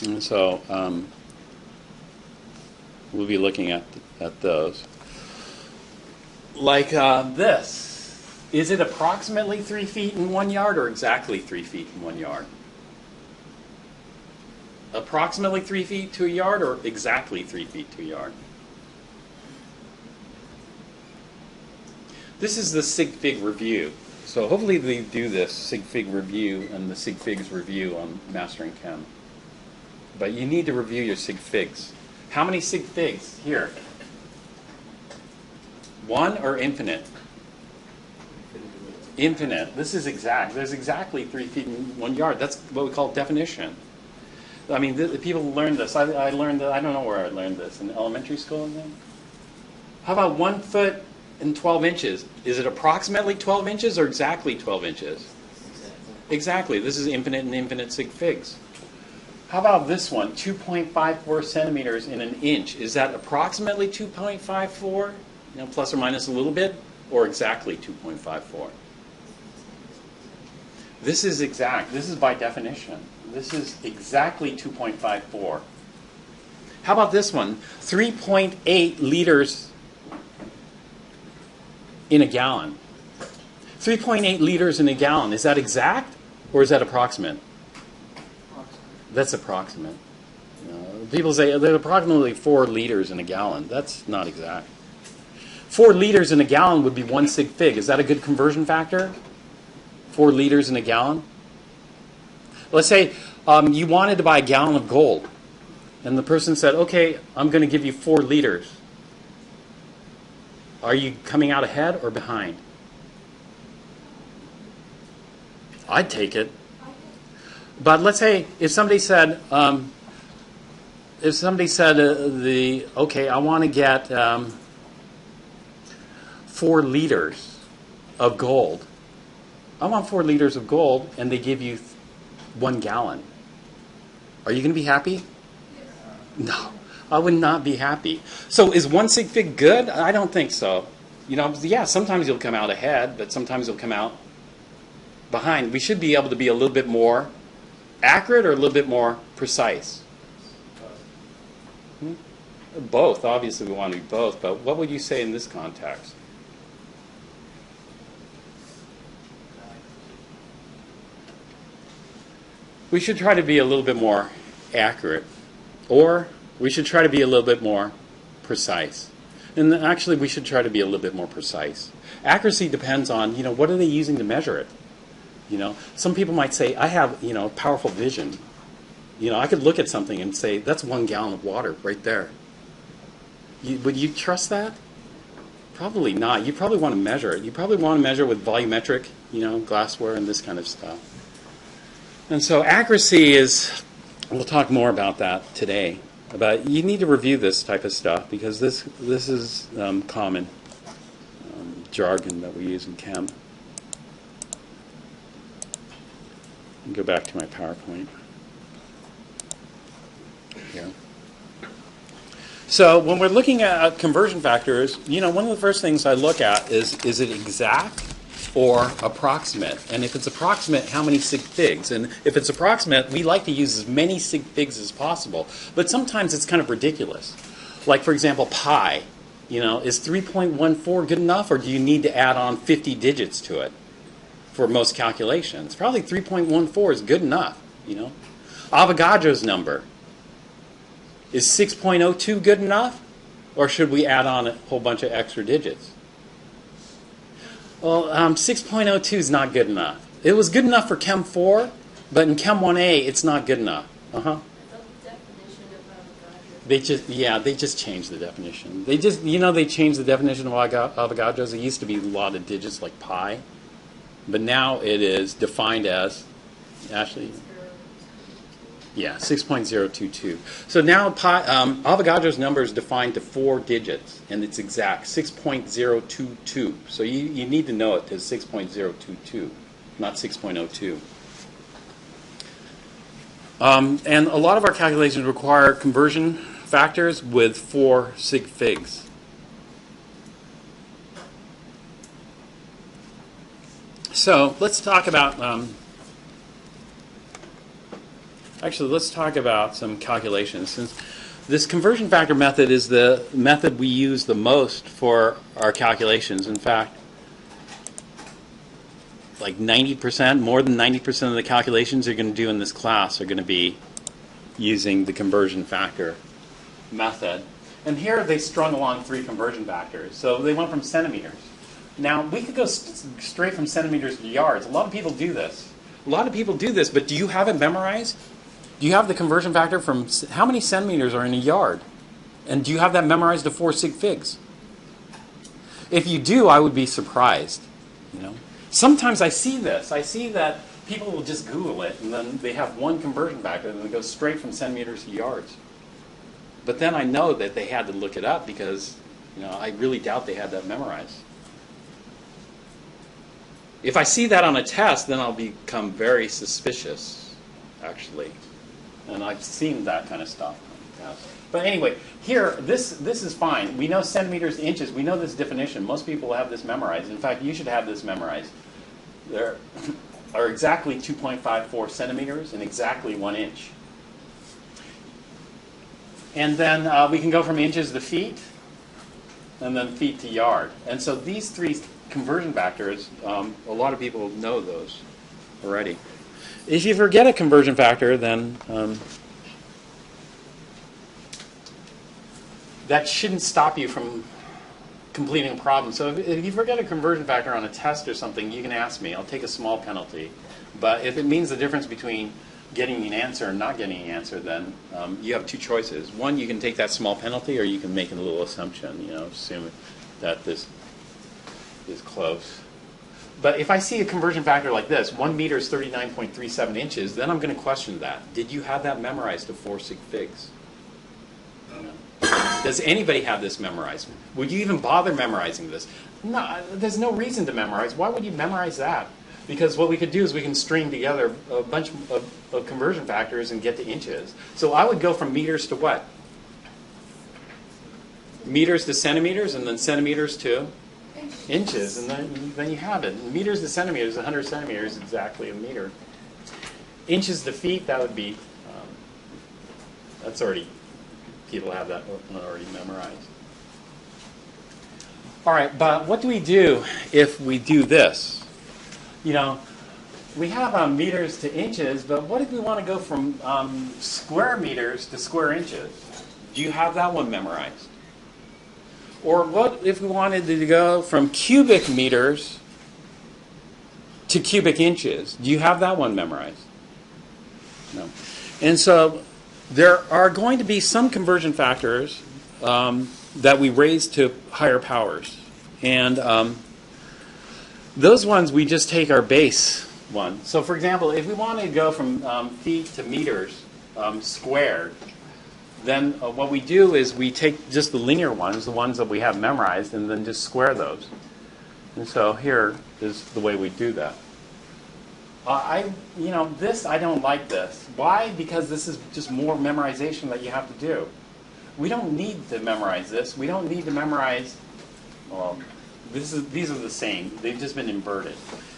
Speaker 1: And so we'll be looking at those. Like this. Is it approximately 3 feet in 1 yard or exactly 3 feet in 1 yard? Approximately 3 feet to a yard or exactly 3 feet to a yard? This is the sig fig review. So hopefully they do this sig fig review and the sig figs review on Mastering Chem. But you need to review your sig figs. How many sig figs here? 1 or infinite? Infinite. This is exact. There's exactly 3 feet in 1 yard. That's what we call definition. I mean, the people learn this. I learned that. I don't know where I learned this, in elementary school. How about 1 foot and 12 inches? Is it approximately 12 inches or exactly 12 inches? Exactly. This is infinite and infinite sig figs. How about this one? 2.54 centimeters in an inch. Is that approximately 2.54? Plus or minus a little bit, or exactly 2.54? This is exact. This is by definition. This is exactly 2.54. How about this one? 3.8 liters in a gallon. 3.8 liters in a gallon. Is that exact or is that approximate? That's approximate. People say there's approximately 4 liters in a gallon. That's not exact. 4 liters in a gallon would be 1 sig fig. Is that a good conversion factor? 4 liters in a gallon? Let's say you wanted to buy a gallon of gold. And the person said, okay, I'm going to give you 4 liters. Are you coming out ahead or behind? I'd take it. But let's say if somebody said, okay, I want to get 4 liters of gold. I want 4 liters of gold, and they give you 1 gallon. Are you going to be happy? No, I would not be happy. So is 1 sig fig good? I don't think so. Yeah, sometimes you'll come out ahead, but sometimes you'll come out behind. We should be able to be a little bit more accurate or a little bit more precise. Both. Obviously, we want to be both, but what would you say in this context? we should try to be a little bit more accurate, or we should try to be a little bit more precise. And actually, we should try to be a little bit more precise. Accuracy depends on, what are they using to measure it? Some people might say, I have, powerful vision. I could look at something and say, that's 1 gallon of water right there. Would you trust that? Probably not. You probably want to measure it. You probably want to measure with volumetric, glassware and this kind of stuff. And so accuracy is, we'll talk more about that today. But you need to review this type of stuff because this is common jargon that we use in Chem. Go back to my PowerPoint here. So when we're looking at conversion factors, one of the first things I look at is it exact or approximate? And if it's approximate, how many sig figs? And if it's approximate, we like to use as many sig figs as possible. But sometimes it's kind of ridiculous. Like, for example, pi. Is 3.14 good enough, or do you need to add on 50 digits to it for most calculations? Probably 3.14 is good enough, Avogadro's number. Is 6.02 good enough, or should we add on a whole bunch of extra digits? Well, 6.02 is not good enough. It was good enough for Chem 4, but in Chem 1A, it's not good enough. They just changed the definition. They changed the definition of Avogadro's. It used to be a lot of digits like pi, but now it is defined as, actually, 6.022. So now Avogadro's number is defined to 4 digits, and it's exact, 6.022. So you need to know it as 6.022, not 6.02. And a lot of our calculations require conversion factors with 4 sig figs. So let's talk about let's talk about some calculations. Since this conversion factor method is the method we use the most for our calculations. In fact, like 90%, more than 90% of the calculations you're going to do in this class are going to be using the conversion factor method. And here they strung along 3 conversion factors. So they went from centimeters. Now, we could go straight from centimeters to yards. A lot of people do this. But do you have it memorized? Do you have the conversion factor from how many centimeters are in a yard? And do you have that memorized to 4 sig figs? If you do, I would be surprised. Sometimes I see this. I see that people will just Google it, and then they have one conversion factor, and it goes straight from centimeters to yards. But then I know that they had to look it up because, I really doubt they had that memorized. If I see that on a test, then I'll become very suspicious, actually. And I've seen that kind of stuff. But anyway, here, this is fine. We know centimeters to inches. We know this definition. Most people have this memorized. In fact, you should have this memorized. There are exactly 2.54 centimeters and exactly 1 inch. And then we can go from inches to feet, and then feet to yard. And so these 3 conversion factors, a lot of people know those already. If you forget a conversion factor, then that shouldn't stop you from completing a problem. So if you forget a conversion factor on a test or something, you can ask me. I'll take a small penalty. But if it means the difference between getting an answer and not getting an answer, then you have 2 choices. One, you can take that small penalty, or you can make a little assumption, assume that this is close. But if I see a conversion factor like this, 1 meter is 39.37 inches, then I'm going to question that. Did you have that memorized to 4 sig figs? Does anybody have this memorized? Would you even bother memorizing this? No, there's no reason to memorize. Why would you memorize that? Because what we could do is we can string together a bunch of conversion factors and get to inches. So I would go from meters to what? Meters to centimeters, and then centimeters to inches, and then you have it. Meters to centimeters, 100 centimeters is exactly a meter. Inches to feet, that would be, that's already, people have that already memorized. All right, but what do we do if we do this? we have meters to inches, but what if we want to go from square meters to square inches? Do you have that one memorized? Or what if we wanted to go from cubic meters to cubic inches? Do you have that one memorized? No. And so there are going to be some conversion factors that we raise to higher powers. And those ones, we just take our base one. So for example, if we want to go from feet to meters squared, then what we do is we take just the linear ones, the ones that we have memorized, and then just square those. And so here is the way we do that. This, I don't like this. Why? Because this is just more memorization that you have to do. We don't need to memorize this. We don't need to memorize, well, these are the same. They've just been inverted.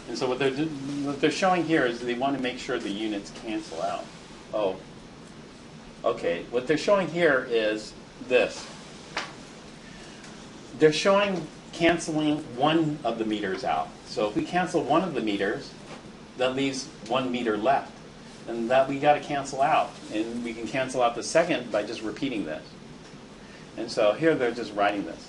Speaker 1: And so what they're showing here is they want to make sure the units cancel out. Oh, okay. What they're showing here is this. They're showing canceling one of the meters out. So if we cancel one of the meters, that leaves 1 meter left. And that we got to cancel out. And we can cancel out the second by just repeating this. And so here they're just writing this.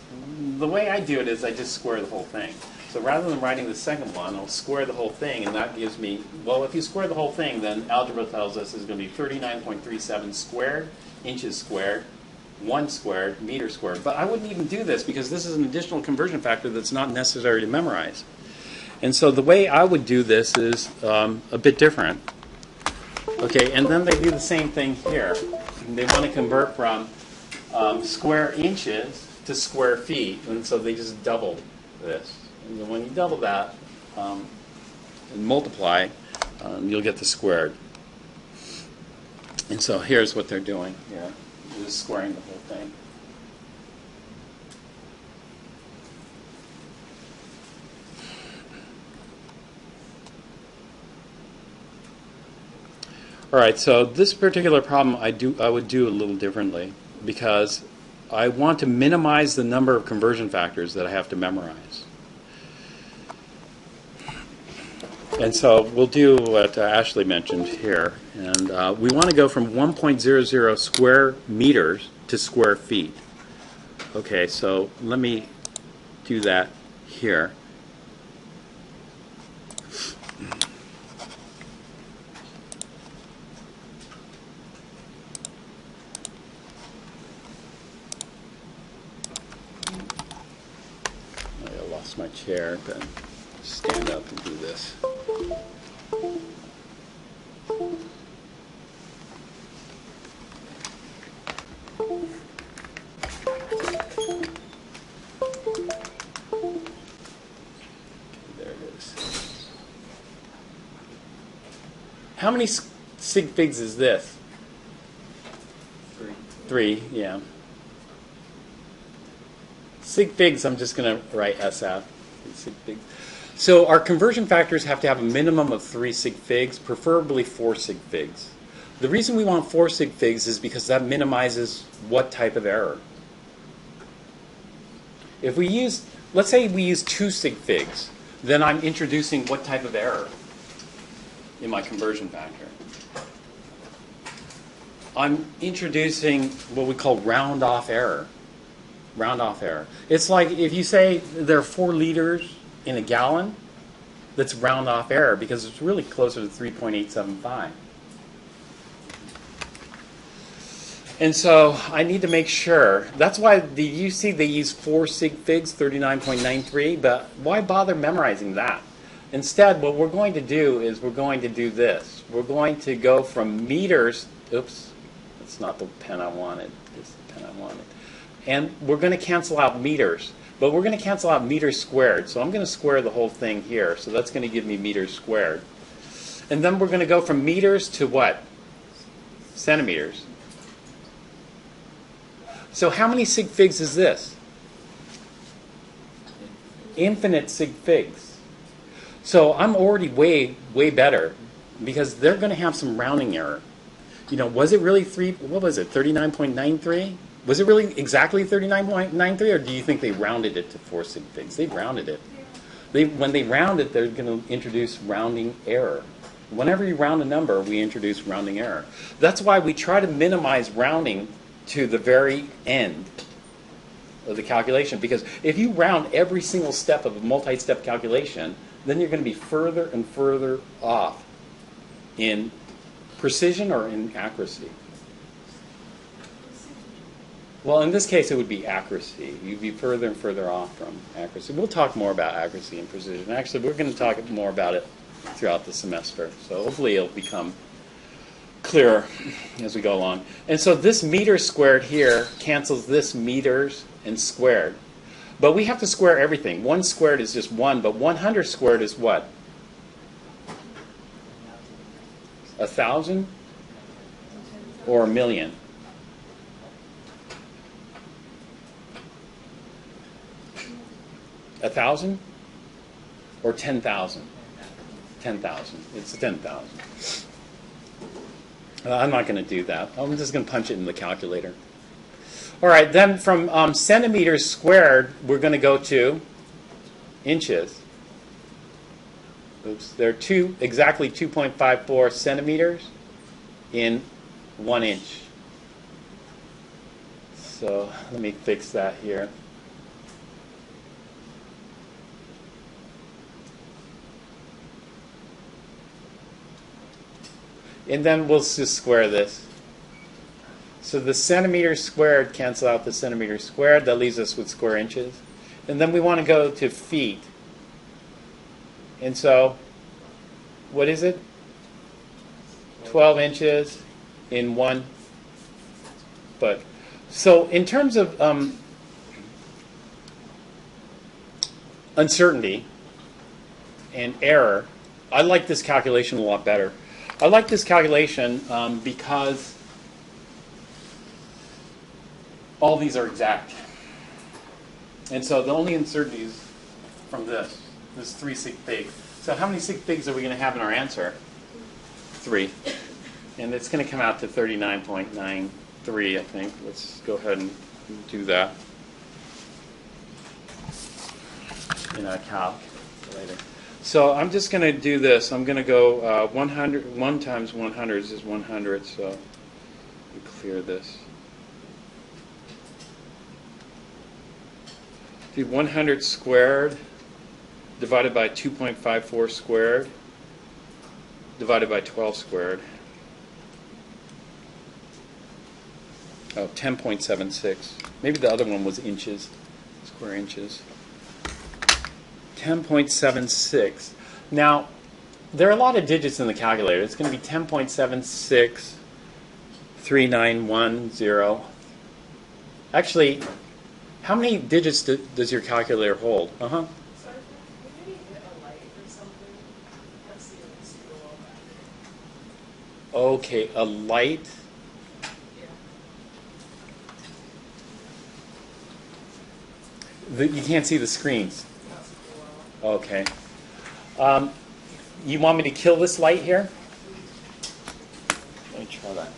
Speaker 1: The way I do it is I just square the whole thing. So rather than writing the second one, I'll square the whole thing, and that gives me, well, if you square the whole thing, then algebra tells us it's going to be 39.37 squared, inches squared, 1 squared, meter squared. But I wouldn't even do this because this is an additional conversion factor that's not necessary to memorize. And so the way I would do this is a bit different. Okay, and then they do the same thing here. They want to convert from square inches to square feet, and so they just double this. And then when you double that and multiply, you'll get the squared. And so here's what they're doing here. They're just squaring the whole thing. All right, so this particular problem I would do a little differently because I want to minimize the number of conversion factors that I have to memorize. And so we'll do what Ashley mentioned here. And we want to go from 1.00 square meters to square feet. Okay, so let me do that here. I lost my chair, but stand up and do this. There it is. How many sig figs is this?
Speaker 2: 3.
Speaker 1: 3, yeah. Sig figs, I'm just going to write SF. Sig figs. So our conversion factors have to have a minimum of 3 sig figs, preferably 4 sig figs. The reason we want 4 sig figs is because that minimizes what type of error. If we use, let's say we use 2 sig figs, then I'm introducing what type of error in my conversion factor? I'm introducing what we call round-off error. Round-off error. It's like if you say there are 4 liters in a gallon, that's round-off error because it's really closer to 3.875. And so I need to make sure. That's why you see they use 4 sig figs, 39.93, but why bother memorizing that? Instead, what we're going to do is we're going to do this. We're going to go from meters, oops, that's not the pen I wanted. This is the pen I wanted. And we're going to cancel out meters. But we're going to cancel out meters squared. So I'm going to square the whole thing here. So that's going to give me meters squared. And then we're going to go from meters to what? Centimeters. So how many sig figs is this? Infinite sig figs. So I'm already way, way better because they're going to have some rounding error. You know, was it really 39.93? Was it really exactly 39.93, or do you think they rounded it to 4 sig figs? They rounded it. When they round it, they're going to introduce rounding error. Whenever you round a number, we introduce rounding error. That's why we try to minimize rounding to the very end of the calculation, because if you round every single step of a multi-step calculation, then you're going to be further and further off in precision or in accuracy. Well, in this case, it would be accuracy. You'd be further and further off from accuracy. We'll talk more about accuracy and precision. Actually, we're going to talk more about it throughout the semester. So hopefully it'll become clearer as we go along. And so this meter squared here cancels this meters and squared. But we have to square everything. 1 squared is just 1, but 100 squared is what? 1,000 or 1,000,000? A 1,000 or 10,000? 10,000. It's 10,000. I'm not going to do that. I'm just going to punch it in the calculator. All right, then from centimeters squared, we're going to go to inches. Oops, they're exactly 2.54 centimeters in 1 inch. So let me fix that here. And then we'll just square this. So the centimeters squared cancel out the centimeters squared. That leaves us with square inches. And then we want to go to feet. And so, what is it? 12 inches in 1 foot. So in terms of uncertainty and error, I like this calculation a lot better. I like this calculation because all these are exact. And so the only uncertainty is from this 3 sig fig. So how many sig figs are we going to have in our answer? 3. And it's going to come out to 39.93, I think. Let's go ahead and do that in our calculator. So I'm just going to do this. I'm going to go 100. 1 times 100 is 100. So let me clear this. Do 100 squared divided by 2.54 squared divided by 12 squared. Oh, 10.76. Maybe the other one was inches, square inches. 10.76. Now, there are a lot of digits in the calculator. It's going to be 10.763910. Actually, how many digits does your calculator hold?
Speaker 3: Sorry, would you hit a light or something? Let's see if it's below that.
Speaker 1: Okay, a light. You can't see the screens. Okay. You want me to kill this light here? Let me try that.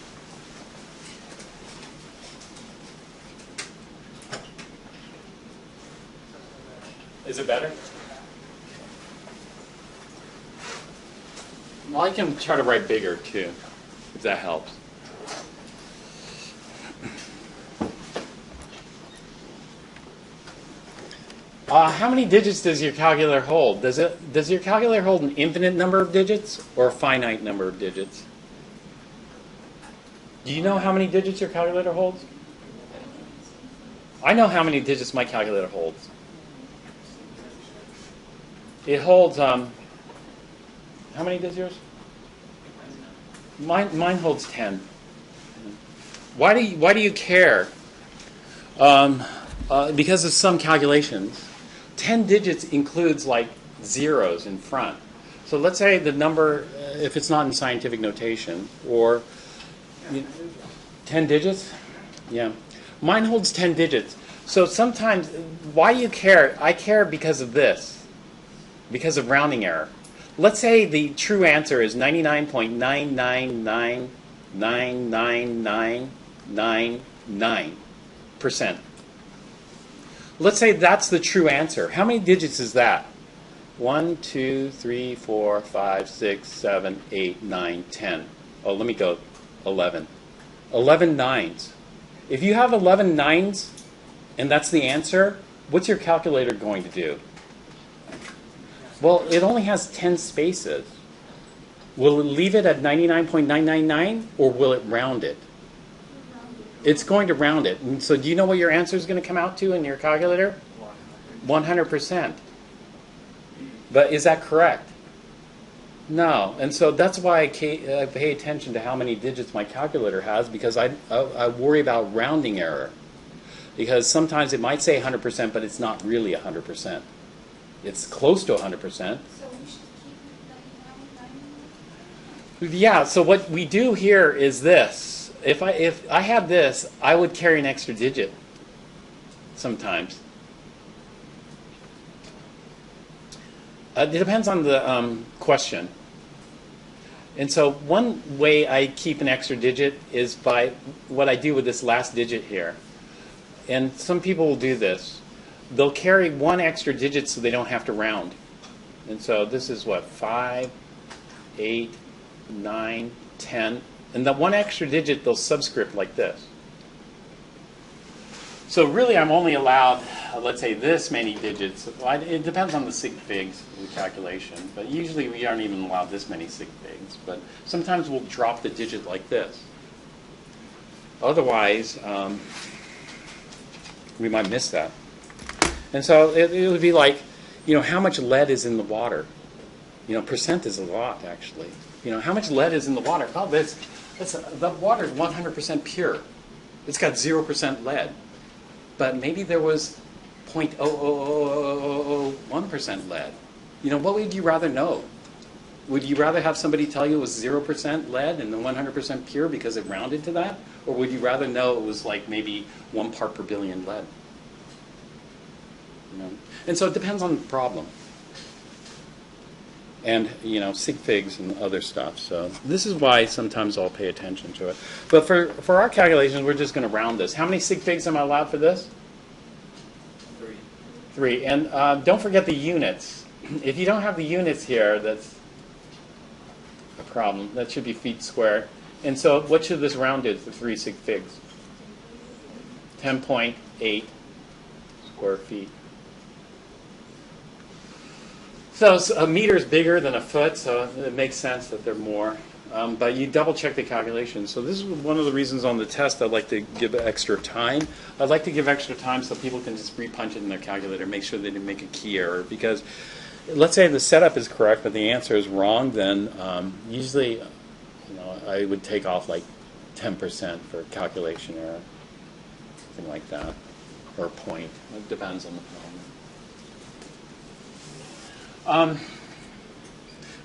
Speaker 1: Is it better? Well, I can try to write bigger too, if that helps. How many digits does your calculator hold? Does your calculator hold an infinite number of digits or a finite number of digits? Do you know how many digits your calculator holds? I know how many digits my calculator holds. It holds, how many does yours? Mine holds 10. Why do you care? Because of some calculations. 10 digits includes like zeros in front. So let's say the number, if it's not in scientific notation, or 10 digits? Yeah. Mine holds 10 digits. So sometimes, why do you care? I care because of this, because of rounding error. Let's say the true answer is 99.9999999%. Let's say that's the true answer. How many digits is that? 1, 2, 3, 4, 5, 6, 7, 8, 9, 10. Oh, let me go 11. 11 nines. If you have 11 nines and that's the answer, what's your calculator going to do? Well, it only has 10 spaces. Will it leave it at 99.999 or will it round it? It's going to round it. And so do you know what your answer is going to come out to in your calculator? 100%. But is that correct? No. And so that's why I pay attention to how many digits my calculator has, because I worry about rounding error. Because sometimes it might say 100%, but it's not really 100%. It's close to 100%.
Speaker 4: So we should keep it
Speaker 1: Yeah, so what we do here is this. If I had this, I would carry an extra digit sometimes. It depends on the question. And so one way I keep an extra digit is by what I do with this last digit here. And some people will do this. They'll carry one extra digit so they don't have to round. And so this is what, 5, 8, 9, 10. And the one extra digit they'll subscript like this. So really I'm only allowed, let's say, this many digits. It depends on the sig figs calculation, but usually we aren't even allowed this many sig figs. But sometimes we'll drop the digit like this. Otherwise, we might miss that. And so it would be like, how much lead is in the water? Percent is a lot, actually. How much lead is in the water? Oh, the water is 100% pure. It's got 0% lead. But maybe there was 0.00001% lead. What would you rather know? Would you rather have somebody tell you it was 0% lead and then 100% pure because it rounded to that? Or would you rather know it was like maybe 1 part per billion lead? And so it depends on the problem. And, sig figs and other stuff. So this is why sometimes I'll pay attention to it. But for our calculations, we're just going to round this. How many sig figs am I allowed for this?
Speaker 2: 3.
Speaker 1: 3. And don't forget the units. If you don't have the units here, that's a problem. That should be feet squared. And so what should this round to for 3 sig figs? 10.8 square feet. So a meter is bigger than a foot, so it makes sense that they're more. But you double check the calculations. So this is one of the reasons on the test I'd like to give extra time. I'd like to give extra time so people can just repunch it in their calculator, make sure they didn't make a key error. Because let's say the setup is correct, but the answer is wrong, then usually I would take off like 10% for calculation error, something like that, or a point. It depends on the problem.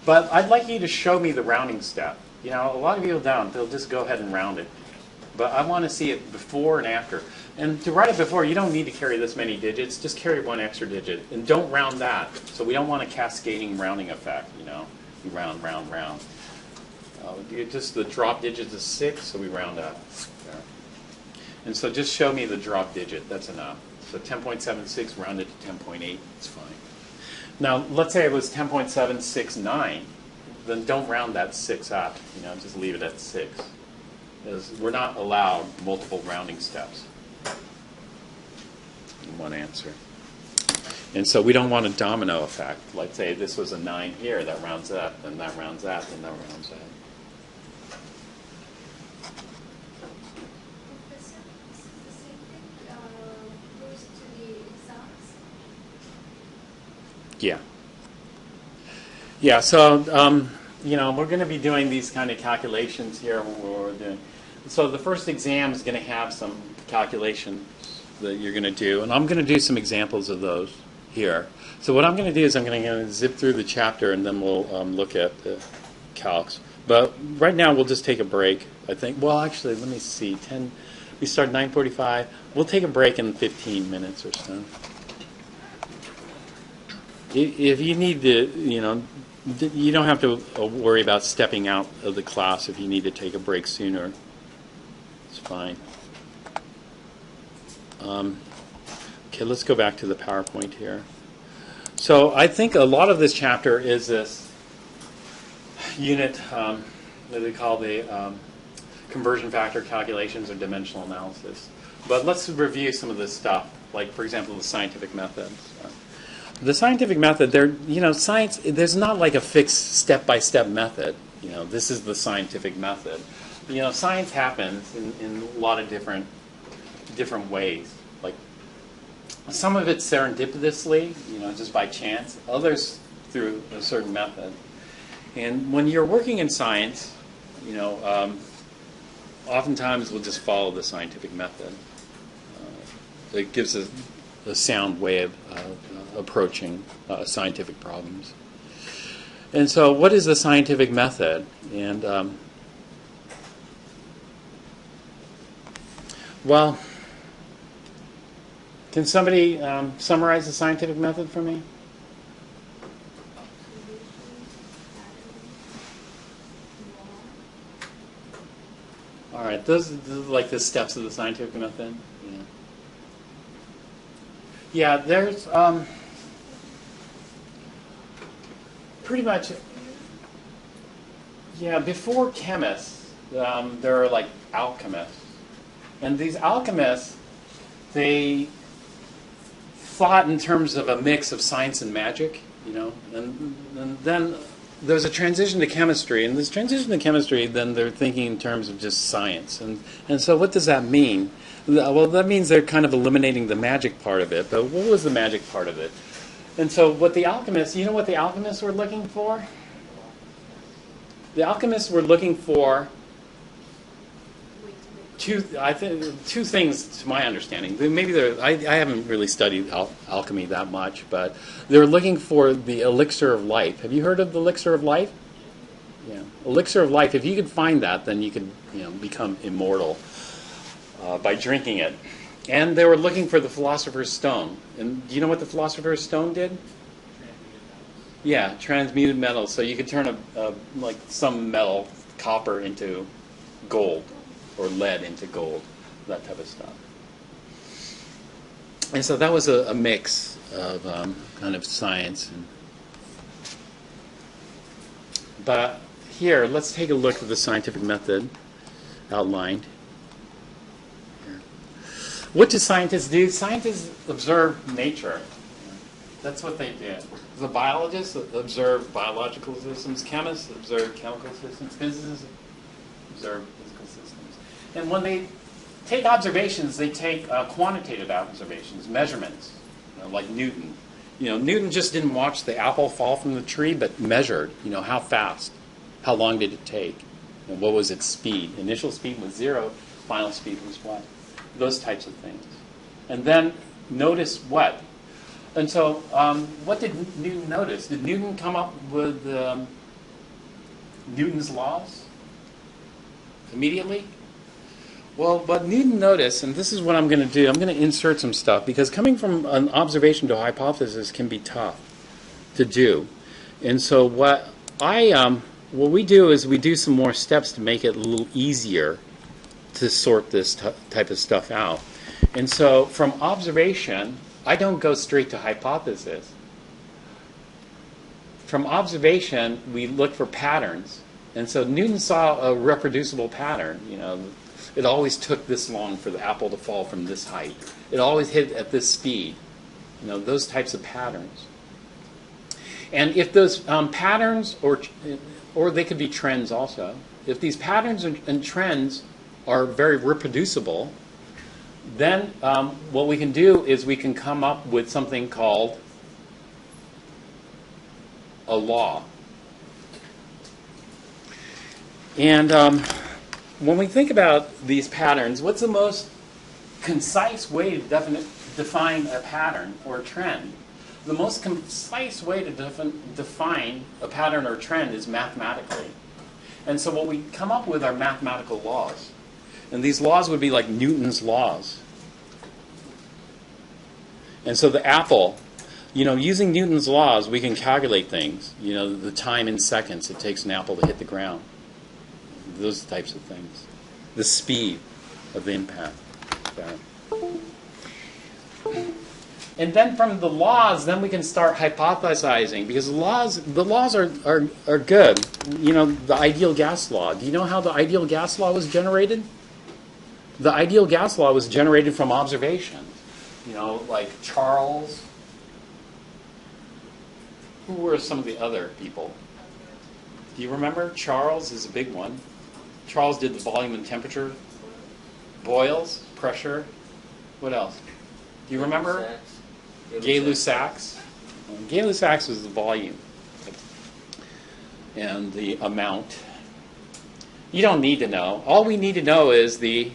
Speaker 1: But I'd like you to show me the rounding step. A lot of people don't. They'll just go ahead and round it. But I want to see it before and after. And to write it before, you don't need to carry this many digits. Just carry one extra digit. And don't round that. So we don't want a cascading rounding effect. You round, round, round. Just the drop digit is 6, so we round up. There. And so just show me the drop digit. That's enough. So 10.76 rounded to 10.8. It's fine. Now, let's say it was 10.769. Then don't round that 6 up. Just leave it at 6. Because we're not allowed multiple rounding steps in one answer. And so we don't want a domino effect. Let's say this was a 9 here. That rounds up. Then that rounds up. Then that rounds up.
Speaker 4: Professor, is the same thing goes to the exams?
Speaker 1: Yeah. Yeah, so, we're going to be doing these kind of calculations here when we're doing. So the first exam is going to have some calculations that you're going to do, and I'm going to do some examples of those here. So what I'm going to do is I'm going to zip through the chapter, and then we'll look at the calcs. But right now we'll just take a break, I think. Well, actually, let me see. We start 9:45. We'll take a break in 15 minutes or so. If you need to, you don't have to worry about stepping out of the class if you need to take a break sooner. It's fine. Okay, let's go back to the PowerPoint here. So I think a lot of this chapter is this unit that they call the conversion factor calculations or dimensional analysis. But let's review some of this stuff, like, for example, the scientific methods. The scientific method, science, there's not like a fixed step-by-step method. This is the scientific method. Science happens in a lot of different ways. Like, some of it serendipitously, just by chance. Others through a certain method. And when you're working in science, oftentimes we'll just follow the scientific method. It gives a sound way of approaching scientific problems. And so what is the scientific method? And, well, can somebody summarize the scientific method for me? All right, those are like the steps of the scientific method. Yeah, there's pretty much. Yeah, before chemists, there are like alchemists, and these alchemists, they thought in terms of a mix of science and magic, and then there's a transition to chemistry, and this transition to chemistry, then they're thinking in terms of just science. And so what does that mean? Well, that means they're kind of eliminating the magic part of it, but what was the magic part of it? And so what the alchemists, what the alchemists were looking for? The alchemists were looking for two things, to my understanding. Maybe I haven't really studied alchemy that much, but they were looking for the elixir of life. Have you heard of the elixir of life? Yeah, elixir of life. If you could find that, then you could become immortal by drinking it. And they were looking for the philosopher's stone. And do you know what the philosopher's stone did? Yeah, transmuted metals. So you could turn like some metal, copper, into gold. Or lead into gold, that type of stuff. And so that was a mix of kind of science. But here, let's take a look at the scientific method outlined. Here. What do scientists do? Scientists observe nature. That's what they do. The biologists observe biological systems. Chemists observe chemical systems. Physicists observe physical systems. And when they take observations, they take quantitative observations, measurements, like Newton. Newton just didn't watch the apple fall from the tree, but measured, how fast, how long did it take, and what was its speed. Initial speed was 0, final speed was what? Those types of things. And then notice what? And so what did Newton notice? Did Newton come up with Newton's laws immediately? Well, what Newton noticed, and this is what I'm going to do, I'm going to insert some stuff, because coming from an observation to a hypothesis can be tough to do. And so what we do is we do some more steps to make it a little easier to sort this type of stuff out. And so from observation, I don't go straight to hypothesis. From observation, we look for patterns. And so Newton saw a reproducible pattern, It always took this long for the apple to fall from this height. It always hit at this speed. Those types of patterns. And if those patterns, or they could be trends also, if these patterns and trends are very reproducible, then what we can do is we can come up with something called a law. And when we think about these patterns, what's the most concise way to define a pattern or a trend? The most concise way to define a pattern or trend is mathematically. And so what we come up with are mathematical laws. And these laws would be like Newton's laws. And so the apple, using Newton's laws, we can calculate things. The time in seconds it takes an apple to hit the ground. Those types of things. The speed of the impact. And then from the laws, then we can start hypothesizing, because the laws are good. You know, the ideal gas law. Do you know how the ideal gas law was generated? The ideal gas law was generated from observation. You know, like Charles. Who were some of the other people? Do you remember? Charles is a big one. Charles did the volume and temperature. Boyles, pressure. What else? Do you remember? Gay-Lussac's. Gay-Lussac's was the volume and the amount. You don't need to know. All we need to know is the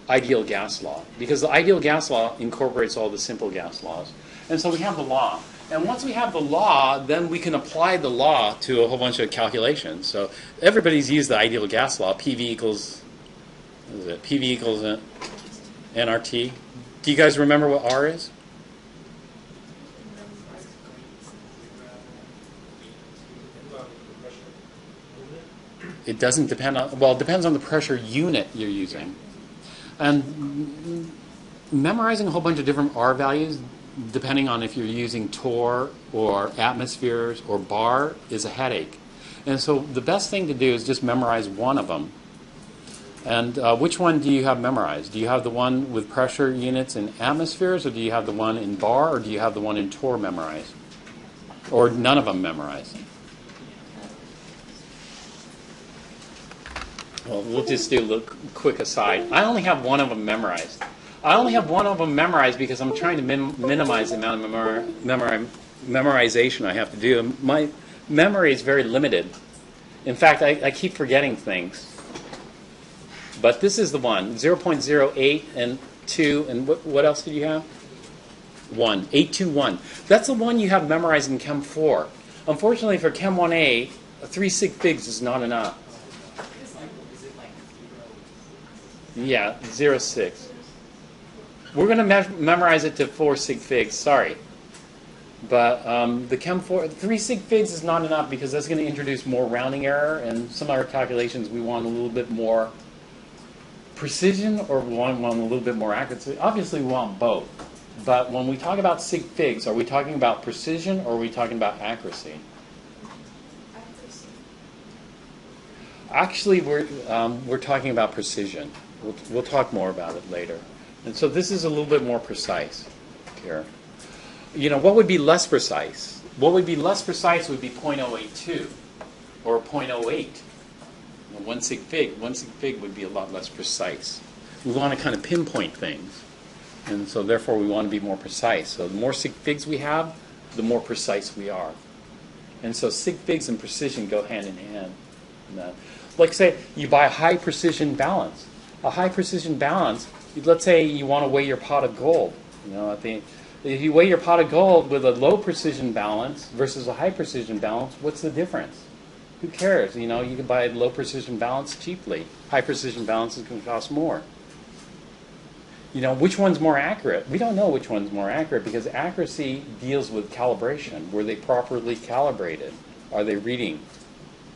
Speaker 1: ideal gas law, because the ideal gas law incorporates all the simple gas laws. And so we have the law. And once we have the law, then we can apply the law to a whole bunch of calculations. So everybody's used the ideal gas law. PV equals, what is it? PV equals nRT. Do you guys remember what R is? It doesn't depend on, well, it depends on the pressure unit you're using. And memorizing a whole bunch of different R values, depending on if you're using torr or atmospheres or bar, is a headache. And so the best thing to do is just memorize one of them. And which one do you have memorized? Do you have the one with pressure units in atmospheres, or do you have the one in bar, or do you have the one in torr memorized? Or none of them memorized? Well, we'll just do a little quick aside. I only have one of them memorized. I only have one of them memorized because I'm trying to minimize the amount of memorization I have to do. My memory is very limited. In fact, I keep forgetting things. But this is the one, 0.08 and 2, and what else did you have? 1, 821. That's the one you have memorized in Chem 4. Unfortunately for Chem 1A, 3 sig figs is not enough. Yeah, 0.6. We're going to memorize it to 4 sig figs, sorry. But the Chem 4, 3 sig figs is not enough because that's going to introduce more rounding error, and some of our calculations we want a little bit more precision, or we want a little bit more accuracy. Obviously we want both. But when we talk about sig figs, are we talking about precision or are we talking about accuracy? Actually, we're talking about precision. We'll talk more about it later. And so this is a little bit more precise here. You know, what would be less precise? What would be less precise would be 0.082 or 0.08. 1 sig fig. 1 sig fig would be a lot less precise. We want to kind of pinpoint things. And so therefore we want to be more precise. So the more sig figs we have, the more precise we are. And so sig figs and precision go hand in hand. Like say you buy a high precision balance. A high precision balance, let's say you want to weigh your pot of gold. You know, if you weigh your pot of gold with a low precision balance versus a high precision balance, what's the difference? Who cares? You know, you can buy a low precision balance cheaply. High precision balance is going to cost more. You know, which one's more accurate? We don't know which one's more accurate because accuracy deals with calibration. Were they properly calibrated? Are they reading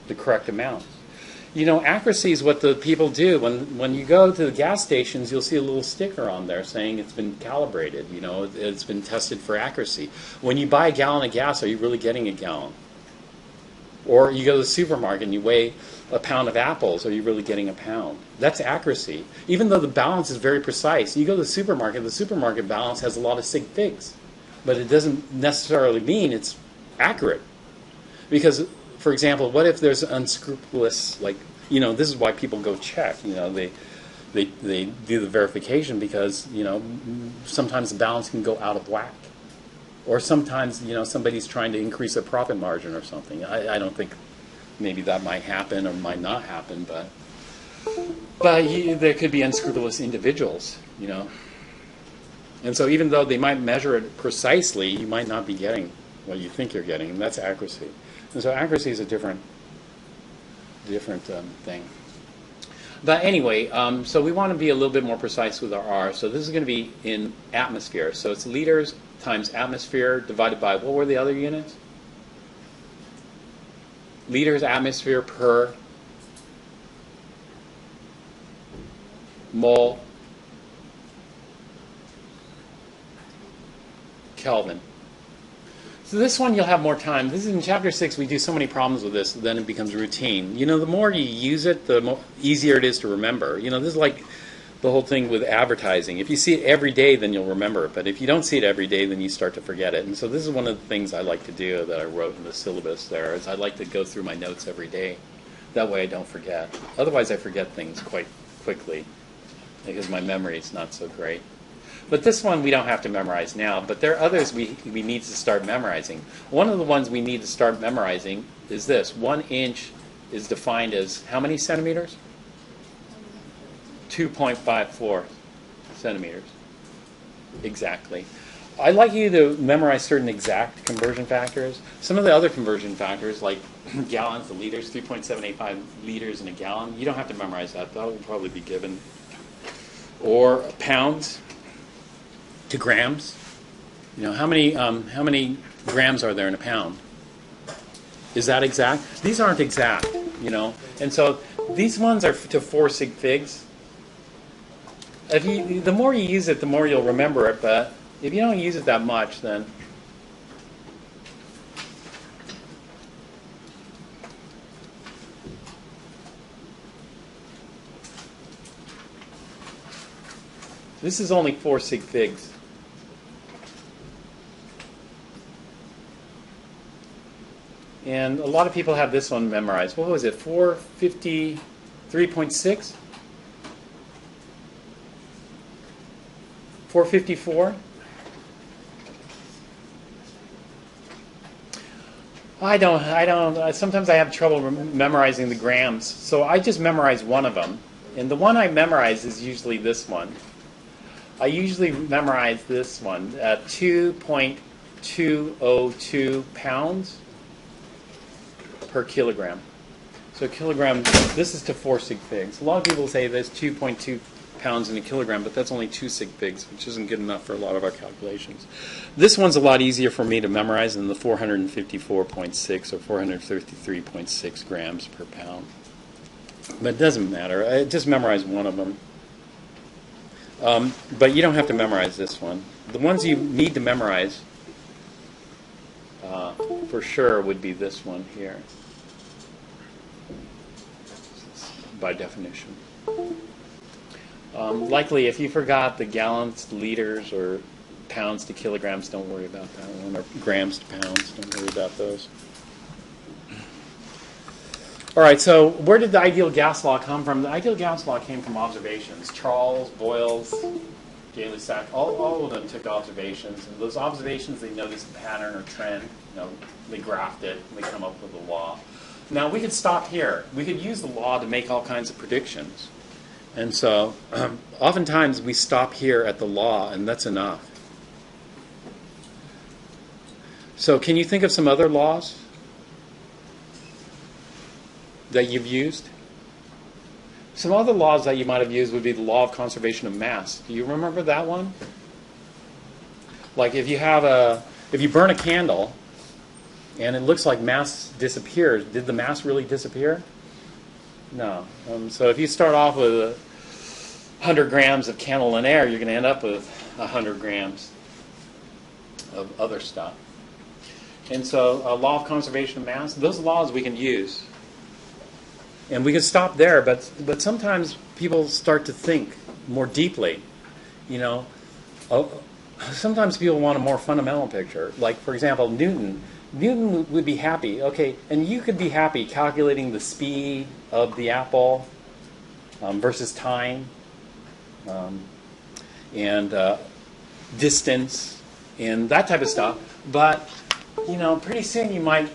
Speaker 1: the correct amounts? You know, accuracy is what the people do. When you go to the gas stations, you'll see a little sticker on there saying it's been calibrated. You know, it's been tested for accuracy. When you buy a gallon of gas, are you really getting a gallon? Or you go to the supermarket and you weigh a pound of apples, are you really getting a pound? That's accuracy. Even though the balance is very precise, you go to the supermarket balance has a lot of sig figs. But it doesn't necessarily mean it's accurate. Because, for example, what if there's unscrupulous, like, you know, this is why people go check. You know, they do the verification because, you know, sometimes the balance can go out of whack. Or sometimes, you know, somebody's trying to increase a profit margin or something. I don't think maybe that might happen or might not happen, but there could be unscrupulous individuals, you know. And so even though they might measure it precisely, you might not be getting what you think you're getting, and that's accuracy. And so accuracy is a different thing. But anyway, so we want to be a little bit more precise with our R. So this is going to be in atmosphere. So it's liters times atmosphere divided by, what were the other units? Liters atmosphere per mole Kelvin. So this one you'll have more time. This is in chapter 6. We do so many problems with this, then it becomes routine. You know, the more you use it, the easier it is to remember. You know, this is like the whole thing with advertising. If you see it every day, then you'll remember it. But if you don't see it every day, then you start to forget it. And so this is one of the things I like to do that I wrote in the syllabus there, is I like to go through my notes every day. That way I don't forget. Otherwise I forget things quite quickly because my memory is not so great. But this one we don't have to memorize now, but there are others we need to start memorizing. One of the ones we need to start memorizing is this. 1 inch is defined as how many centimeters? 2.54 centimeters. Exactly. I'd like you to memorize certain exact conversion factors. Some of the other conversion factors, like gallons to liters, 3.785 liters in a gallon, you don't have to memorize that. That will probably be given. Or pounds to grams. You know, how many grams are there in a pound? Is that exact? These aren't exact, you know. And so these ones are to 4 sig figs. The more you use it, the more you'll remember it. But if you don't use it that much, then this is only 4 sig figs. And a lot of people have this one memorized. What was it? 453.6? 454? I don't, sometimes I have trouble memorizing the grams. So I just memorize one of them. And the one I memorize is usually this one. I usually memorize this one at 2.202 pounds per kilogram. So kilogram, this is to 4 sig figs. A lot of people say there's 2.2 pounds in a kilogram, but that's only 2 sig figs, which isn't good enough for a lot of our calculations. This one's a lot easier for me to memorize than the 454.6 or 433.6 grams per pound. But it doesn't matter. I just memorize one of them. But you don't have to memorize this one. The ones you need to memorize for sure would be this one here, by definition. Likely, if you forgot the gallons to liters or pounds to kilograms, don't worry about that one, or grams to pounds, don't worry about those. All right, so where did the ideal gas law come from? The ideal gas law came from observations. Charles, Boyles, Gay-Lussac, all of them took observations. And those observations, they noticed a pattern or trend. You know, they graphed it, and they come up with a law. Now, we could stop here. We could use the law to make all kinds of predictions. And so, oftentimes, we stop here at the law, and that's enough. So, can you think of some other laws that you've used? Some other laws that you might have used would be the law of conservation of mass. Do you remember that one? Like if you burn a candle and it looks like mass disappears, did the mass really disappear? No. So if you start off with 100 grams of candle in air, you're going to end up with 100 grams of other stuff. And so law of conservation of mass, those laws we can use. And we can stop there, but sometimes people start to think more deeply. You know, sometimes people want a more fundamental picture. Like, for example, Newton would be happy. Okay, and you could be happy calculating the speed of the apple versus time and distance and that type of stuff. But, you know, pretty soon you might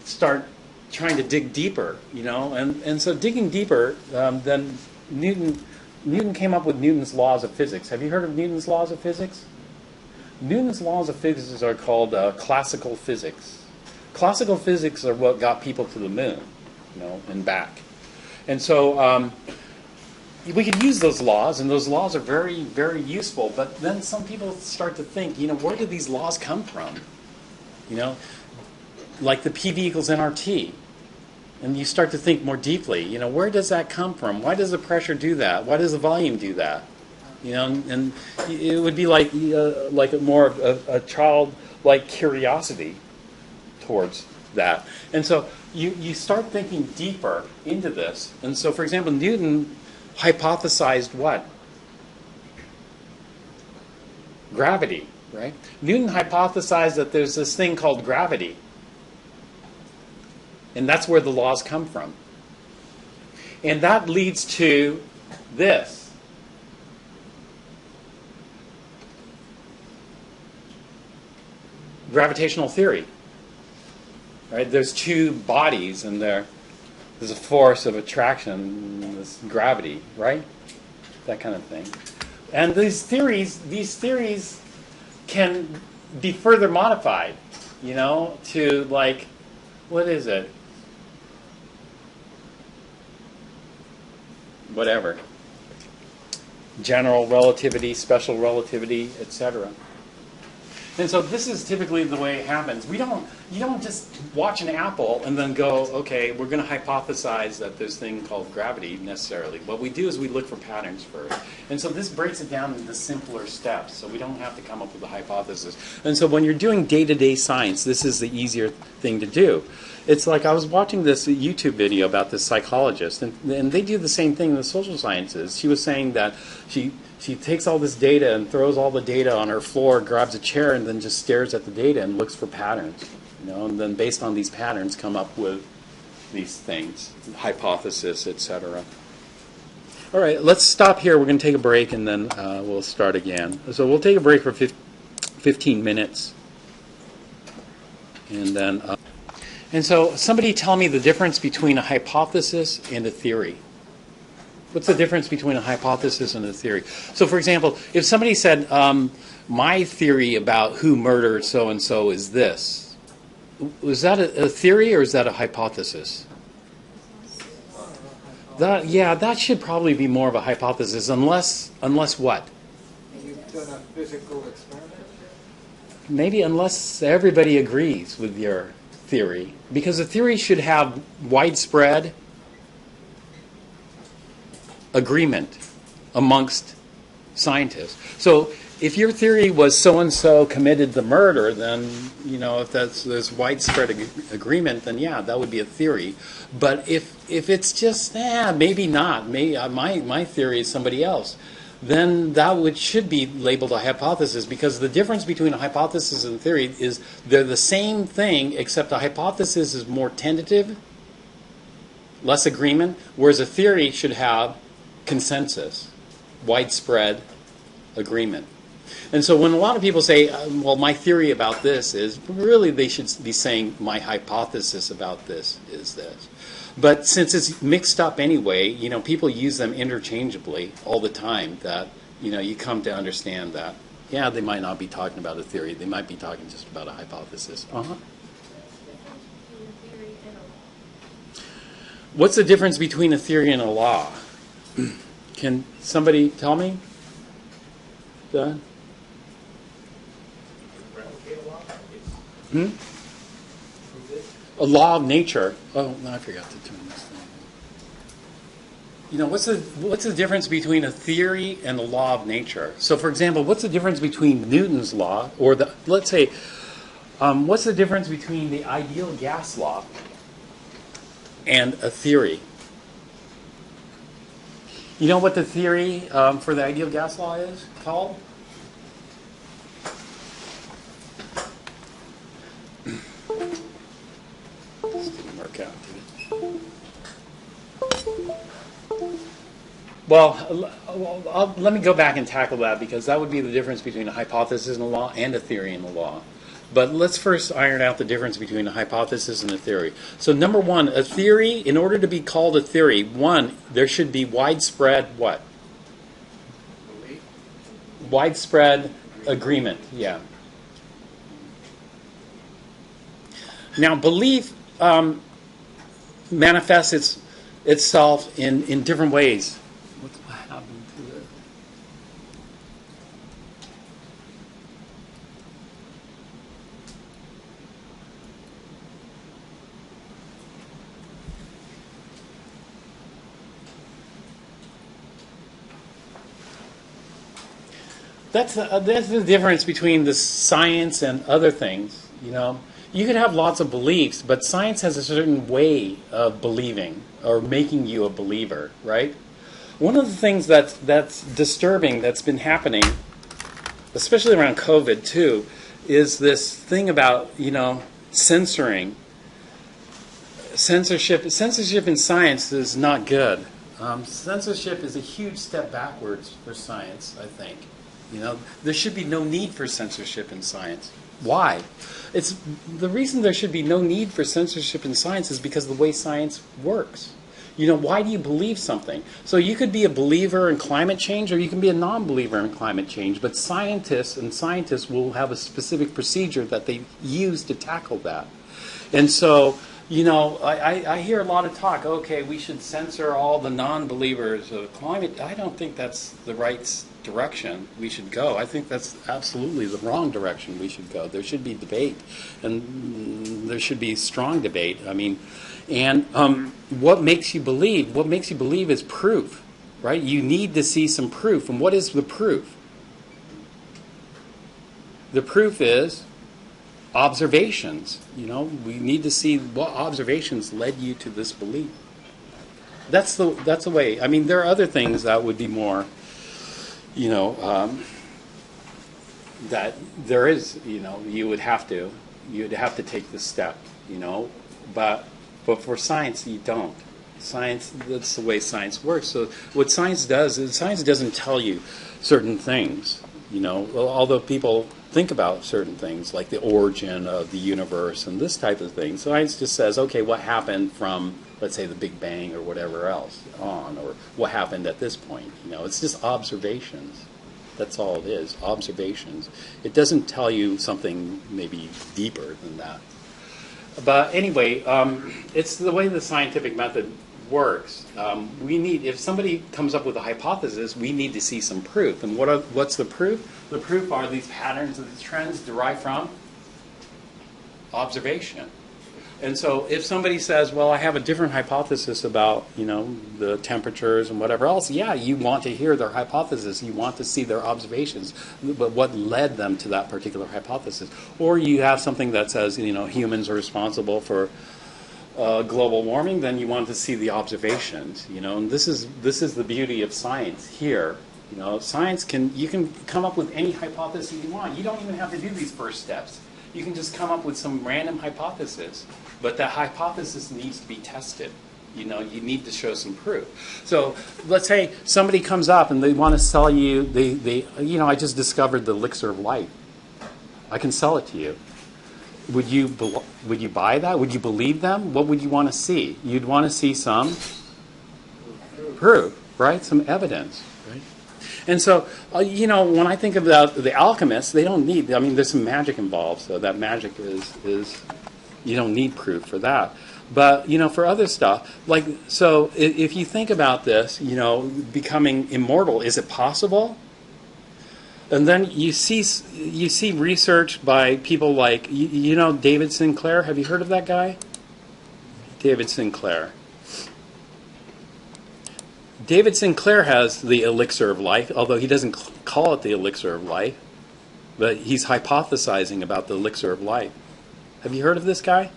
Speaker 1: start trying to dig deeper, you know, and so digging deeper, then Newton came up with Newton's laws of physics. Have you heard of Newton's laws of physics? Newton's laws of physics are called classical physics. Classical physics are what got people to the moon, you know, and back. And so we could use those laws, and those laws are very, very useful. But then some people start to think, you know, where did these laws come from? You know, like the PV equals nRT. And you start to think more deeply, you know, where does that come from? Why does the pressure do that? Why does the volume do that? You know, and it would be like more of a childlike curiosity towards that. And so you start thinking deeper into this. And so, for example, Newton hypothesized what? Gravity, right? Newton hypothesized that there's this thing called gravity. And that's where the laws come from. And that leads to this. Gravitational theory. Right? There's two bodies and there's a force of attraction, this gravity, right? That kind of thing. And these theories can be further modified, you know, to like, what is it? Whatever. General relativity, special relativity, etc. And so this is typically the way it happens. You don't just watch an apple and then go, okay, we're going to hypothesize that there's a thing called gravity necessarily. What we do is we look for patterns first. And so this breaks it down into simpler steps, so we don't have to come up with a hypothesis. And so when you're doing day-to-day science, this is the easier thing to do. It's like I was watching this YouTube video about this psychologist, and they do the same thing in the social sciences. She was saying that she takes all this data and throws all the data on her floor, grabs a chair, and then just stares at the data and looks for patterns. You know, and then based on these patterns, come up with these things, hypothesis, etc. All right, let's stop here. We're going to take a break, and then we'll start again. So we'll take a break for 15 minutes, and then. And so, somebody tell me the difference between a hypothesis and a theory. What's the difference between a hypothesis and a theory? So, for example, if somebody said, my theory about who murdered so-and-so is this, was that a theory or is that a hypothesis? That should probably be more of a hypothesis, unless what?
Speaker 2: You've done a physical experiment?
Speaker 1: Maybe unless everybody agrees with your theory. Because a theory should have widespread agreement amongst scientists. So if your theory was so-and-so committed the murder, then, you know, if there's widespread agreement, then yeah, that would be a theory. But if it's just, maybe not, maybe my theory is somebody else, then that should be labeled a hypothesis, because the difference between a hypothesis and a theory is they're the same thing, except a hypothesis is more tentative, less agreement, whereas a theory should have consensus, widespread agreement. And so when a lot of people say, well, my theory about this is, really they should be saying my hypothesis about this is this. But since it's mixed up anyway, you know, people use them interchangeably all the time, that, you know, you come to understand that, yeah, they might not be talking about a theory. They might be talking just about a hypothesis. What's the difference between a theory and a law? Can somebody tell me? Done? A law of nature. Oh, no, I forgot to turn this thing. You know, what's the difference between a theory and a law of nature? So, for example, what's the difference between Newton's law, or let's say, what's the difference between the ideal gas law and a theory? You know what the theory for the ideal gas law is called? This didn't work out, did it? Well, let me go back and tackle that, because that would be the difference between a hypothesis and a law and a theory and a law. But let's first iron out the difference between a hypothesis and a theory. So number one, a theory, in order to be called a theory, one, there should be widespread what? Widespread agreement, yeah. Now, belief manifests itself in different ways. What happened to it? That's the difference between the science and other things. You could have lots of beliefs, but science has a certain way of believing or making you a believer, right? One of the things that's disturbing that's been happening, especially around COVID too, is this thing about censoring. Censorship in science is not good. Censorship is a huge step backwards for science, I think. There should be no need for censorship in science. Why? It's the reason there should be no need for censorship in science is because of the way science works. Why do you believe something? So you could be a believer in climate change or you can be a non-believer in climate change, but scientists will have a specific procedure that they use to tackle that. And so, I hear a lot of talk, okay, we should censor all the non-believers of climate. I don't think that's the right direction we should go. I think that's absolutely the wrong direction we should go. There should be debate, and there should be strong debate. What makes you believe? What makes you believe is proof, right? You need to see some proof. And what is the proof? The proof is observations. We need to see what observations led you to this belief. That's the way. There are other things that would be more, that there is, you'd have to take this step, but for science you don't. Science, that's the way science works. So what science does is science doesn't tell you certain things, although people think about certain things like the origin of the universe and this type of thing. Science just says, okay, what happened from, let's say, the Big Bang or whatever else on, or what happened at this point. It's just observations. That's all it is, observations. It doesn't tell you something maybe deeper than that. But anyway, it's the way the scientific method works. If somebody comes up with a hypothesis, we need to see some proof. And what's the proof? The proof are these patterns and these trends derived from observation. And so if somebody says, well, I have a different hypothesis about, the temperatures and whatever else, yeah, you want to hear their hypothesis. You want to see their observations, but what led them to that particular hypothesis. Or you have something that says, humans are responsible for global warming, then you want to see the observations, and this is the beauty of science here. Science you can come up with any hypothesis you want. You don't even have to do these first steps. You can just come up with some random hypothesis, but that hypothesis needs to be tested. You need to show some proof. So let's say somebody comes up and they want to sell you, I just discovered the elixir of light. I can sell it to you. Would you buy that? Would you believe them? What would you want to see? You'd want to see some proof, right? Some evidence, right? And so, when I think about the alchemists, they don't need, there's some magic involved, so that magic is you don't need proof for that. But, for other stuff, if you think about this, becoming immortal, is it possible? And then you see research by people like, David Sinclair. Have you heard of that guy? David Sinclair. David Sinclair has the elixir of life, although he doesn't call it the elixir of life, but he's hypothesizing about the elixir of life. Have you heard of this guy?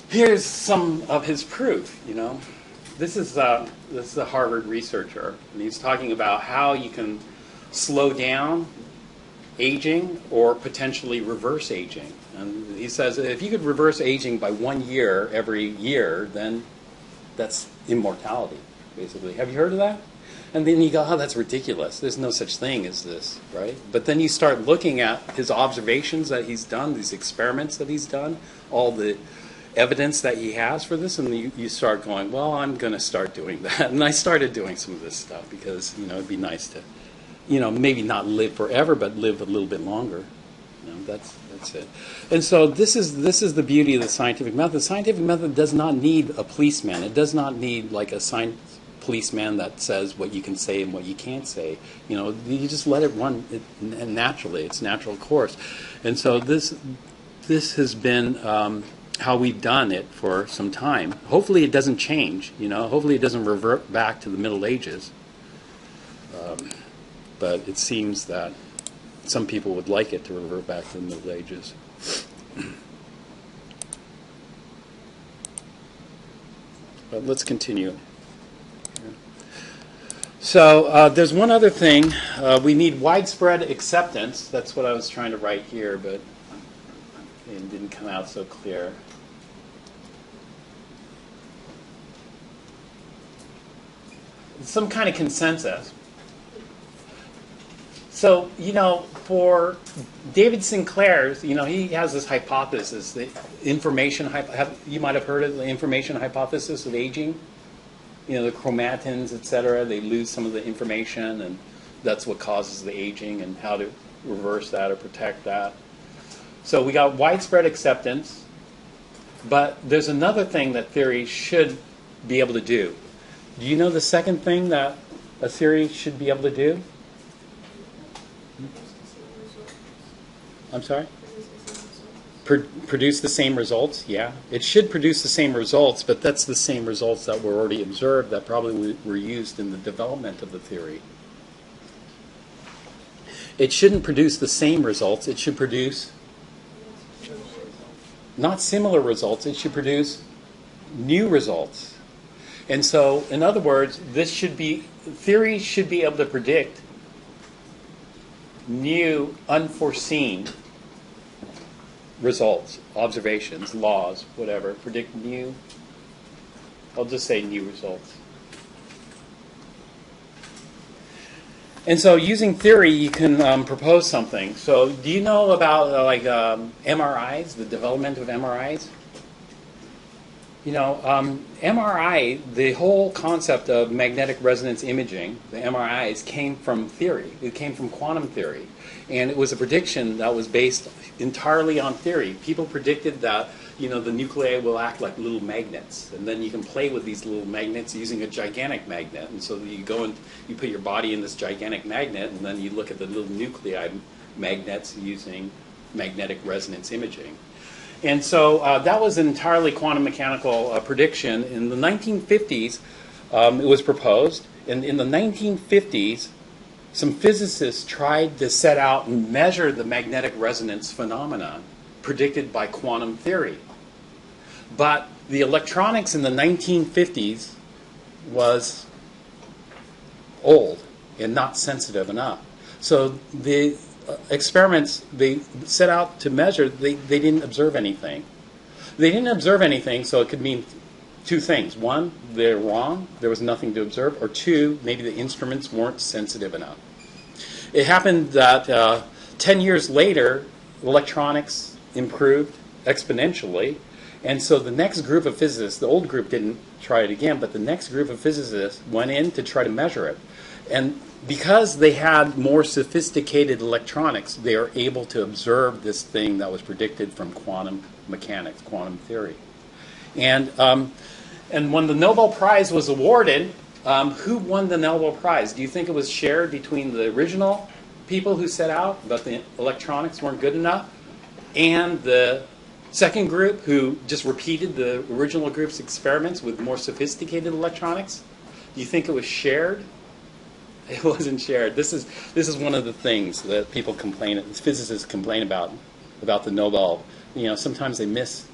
Speaker 1: Here's some of his proof, This is a Harvard researcher, and he's talking about how you can slow down aging or potentially reverse aging. And he says if you could reverse aging by 1 year every year, then that's immortality, basically. Have you heard of that? And then you go, oh, that's ridiculous. There's no such thing as this, right? But then you start looking at his observations that he's done, these experiments that he's done, all the evidence that he has for this, and you start going, well, I'm going to start doing that. And I started doing some of this stuff because, it'd be nice to, maybe not live forever, but live a little bit longer. That's it. And so this is the beauty of the scientific method. The scientific method does not need a policeman. It does not need like a science policeman that says what you can say and what you can't say. You just let it run naturally. It's natural course. And so this has been how we've done it for some time. Hopefully it doesn't change. Hopefully it doesn't revert back to the Middle Ages. But it seems that some people would like it to revert back to the Middle Ages. But let's continue. So there's one other thing. We need widespread acceptance. That's what I was trying to write here, but it didn't come out so clear. Some kind of consensus. So, for David Sinclair's, he has this hypothesis, the information, you might have heard of the information hypothesis of aging. The chromatins, et cetera, they lose some of the information, and that's what causes the aging, and how to reverse that or protect that. So we got widespread acceptance, but there's another thing that theory should be able to do. Do you know the second thing that a theory should be able to do? I'm sorry? Produce the same results? Yeah. It should produce the same results, but that's the same results that were already observed that probably were used in the development of the theory. It shouldn't produce the same results. It should produce not similar results. It should produce new results. And so, in other words, theory should be able to predict new, unforeseen results, observations, laws, whatever. Predict new, I'll just say new results. And so using theory, you can propose something. So do you know about MRIs, the development of MRIs? MRI, the whole concept of magnetic resonance imaging, the MRIs, came from theory. It came from quantum theory. And it was a prediction that was based entirely on theory. People predicted that, the nuclei will act like little magnets. And then you can play with these little magnets using a gigantic magnet. And so you go and you put your body in this gigantic magnet, and then you look at the little nuclei magnets using magnetic resonance imaging. And so that was an entirely quantum mechanical prediction. In the 1950s, it was proposed. And in the 1950s, some physicists tried to set out and measure the magnetic resonance phenomenon predicted by quantum theory. But the electronics in the 1950s was old and not sensitive enough. So the experiments they set out to measure, they didn't observe anything. They didn't observe anything, so it could mean two things. One, they're wrong, there was nothing to observe. Or two, maybe the instruments weren't sensitive enough. It happened that 10 years later, electronics improved exponentially. And so the next group of physicists, the old group didn't try it again, but the next group of physicists went in to try to measure it. And because they had more sophisticated electronics, they are able to observe this thing that was predicted from quantum mechanics, quantum theory. And when the Nobel Prize was awarded, who won the Nobel Prize? Do you think it was shared between the original people who set out, but the electronics weren't good enough, and the second group who just repeated the original group's experiments with more sophisticated electronics? Do you think it was shared? It wasn't shared. This is one of the things that people complain, physicists complain about the Nobel. Sometimes they miss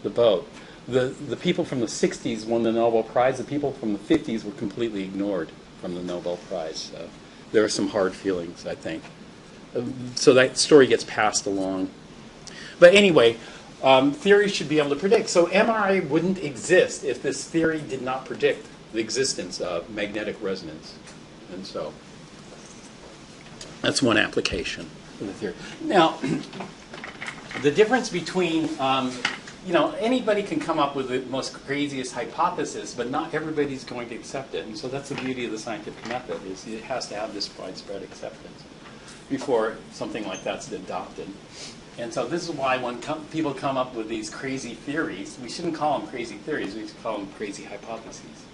Speaker 1: the boat. The people from the 60s won the Nobel Prize. The people from the 50s were completely ignored from the Nobel Prize. So there are some hard feelings, I think. So that story gets passed along. But anyway, theory should be able to predict. So MRI wouldn't exist if this theory did not predict the existence of magnetic resonance. And so that's one application of the theory. Now, the difference between, anybody can come up with the most craziest hypothesis, but not everybody's going to accept it. And so that's the beauty of the scientific method, is it has to have this widespread acceptance before something like that's adopted. And so this is why when people come up with these crazy theories, we shouldn't call them crazy theories, we should call them crazy hypotheses,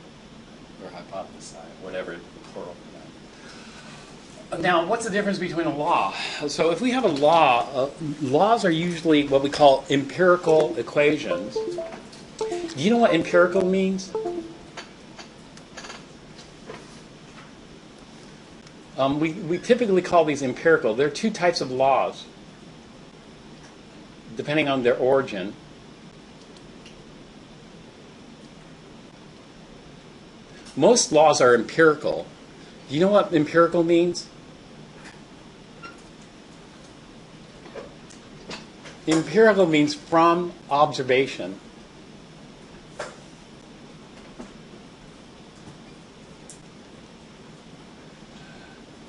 Speaker 1: or hypothesi, whatever the plural. Now, what's the difference between a law? So if we have a law, laws are usually what we call empirical equations. Do you know what empirical means? We typically call these empirical. There are two types of laws, depending on their origin. Most laws are empirical. Do you know what empirical means? Empirical means from observation.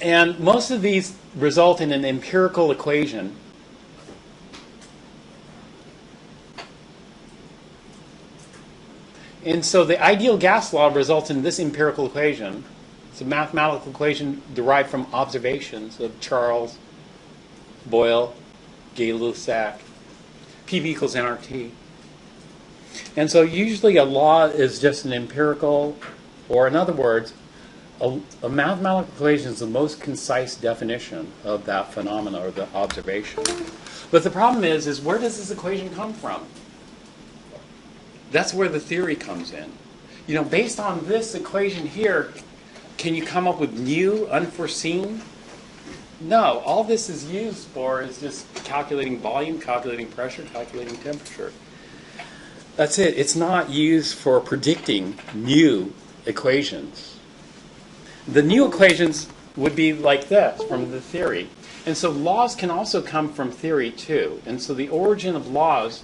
Speaker 1: And most of these result in an empirical equation. And so the ideal gas law results in this empirical equation. It's a mathematical equation derived from observations of Charles, Boyle, Gay-Lussac. PV equals nRT. And so usually a law is just an empirical, or in other words, a mathematical equation is the most concise definition of that phenomena or the observation. But the problem is where does this equation come from? That's where the theory comes in. You know, based on this equation here, can you come up with new, unforeseen? No, all this is used for is just calculating volume, calculating pressure, calculating temperature. That's it. It's not used for predicting new equations. The new equations would be like this from the theory. And so laws can also come from theory too. And so the origin of laws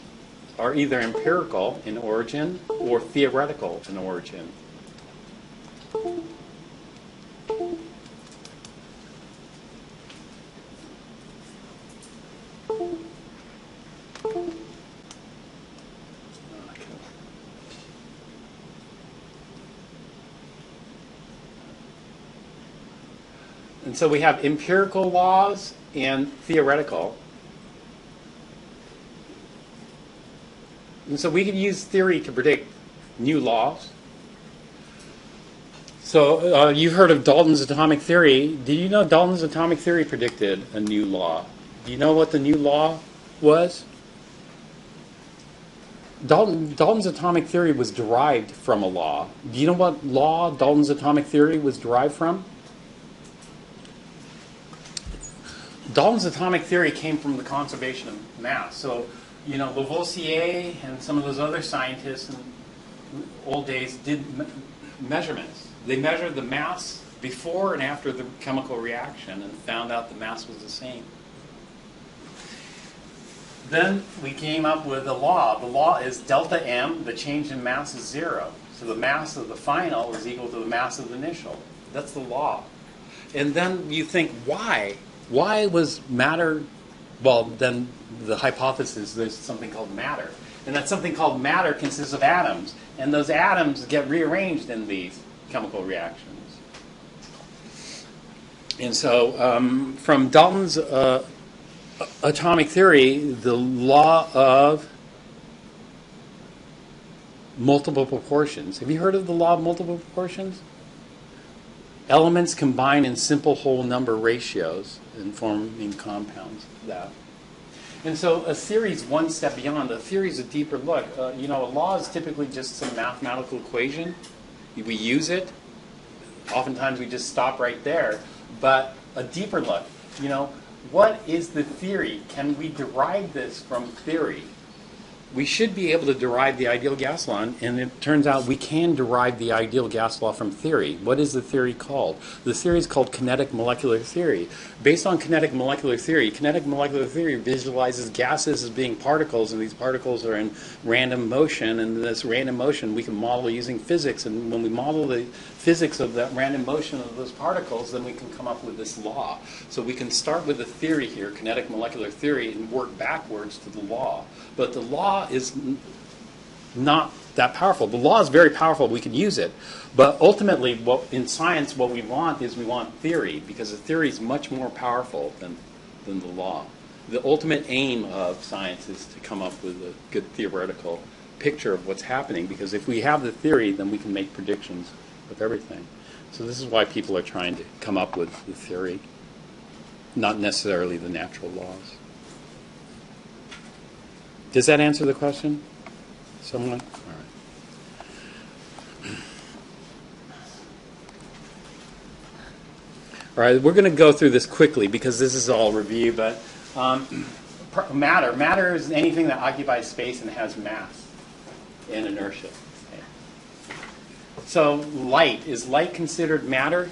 Speaker 1: are either empirical in origin or theoretical in origin. And so we have empirical laws and theoretical. And so we can use theory to predict new laws. So you've heard of Dalton's atomic theory. Did you know Dalton's atomic theory predicted a new law? Do you know what the new law was? Dalton's atomic theory was derived from a law. Do you know what law Dalton's atomic theory was derived from? Dalton's atomic theory came from the conservation of mass. So, you know, Lavoisier and some of those other scientists in old days did measurements. They measured the mass before and after the chemical reaction and found out the mass was the same. Then we came up with a law. The law is delta M, the change in mass is 0. So the mass of the final is equal to the mass of the initial. That's the law. And then you think, why? Why was matter, well, then the hypothesis, there's something called matter. And that something called matter consists of atoms. And those atoms get rearranged in these chemical reactions. And so from Dalton's atomic theory, the law of multiple proportions. Have you heard of the law of multiple proportions? Elements combine in simple whole number ratios and forming compounds of that. And so a theory is one step beyond. A theory is a deeper look. You know, a law is typically just some mathematical equation. We use it. Oftentimes we just stop right there. But a deeper look, you know, what is the theory? Can we derive this from theory? We should be able to derive the ideal gas law, and it turns out we can derive the ideal gas law from theory. What is the theory called? The theory is called kinetic molecular theory. Based on kinetic molecular theory visualizes gases as being particles, and these particles are in random motion, and this random motion we can model using physics, and when we model the physics of that random motion of those particles, then we can come up with this law. So we can start with the theory here, kinetic molecular theory, and work backwards to the law. But the law is not that powerful. The law is very powerful. We can use it. But ultimately, in science, what we want is we want theory, because the theory is much more powerful than the law. The ultimate aim of science is to come up with a good theoretical picture of what's happening, because if we have the theory, then we can make predictions with everything. So this is why people are trying to come up with the theory, not necessarily the natural laws. Does that answer the question? Someone? All right. All right, we're going to go through this quickly because this is all review, but matter is anything that occupies space and has mass and inertia. Okay. So is light considered matter?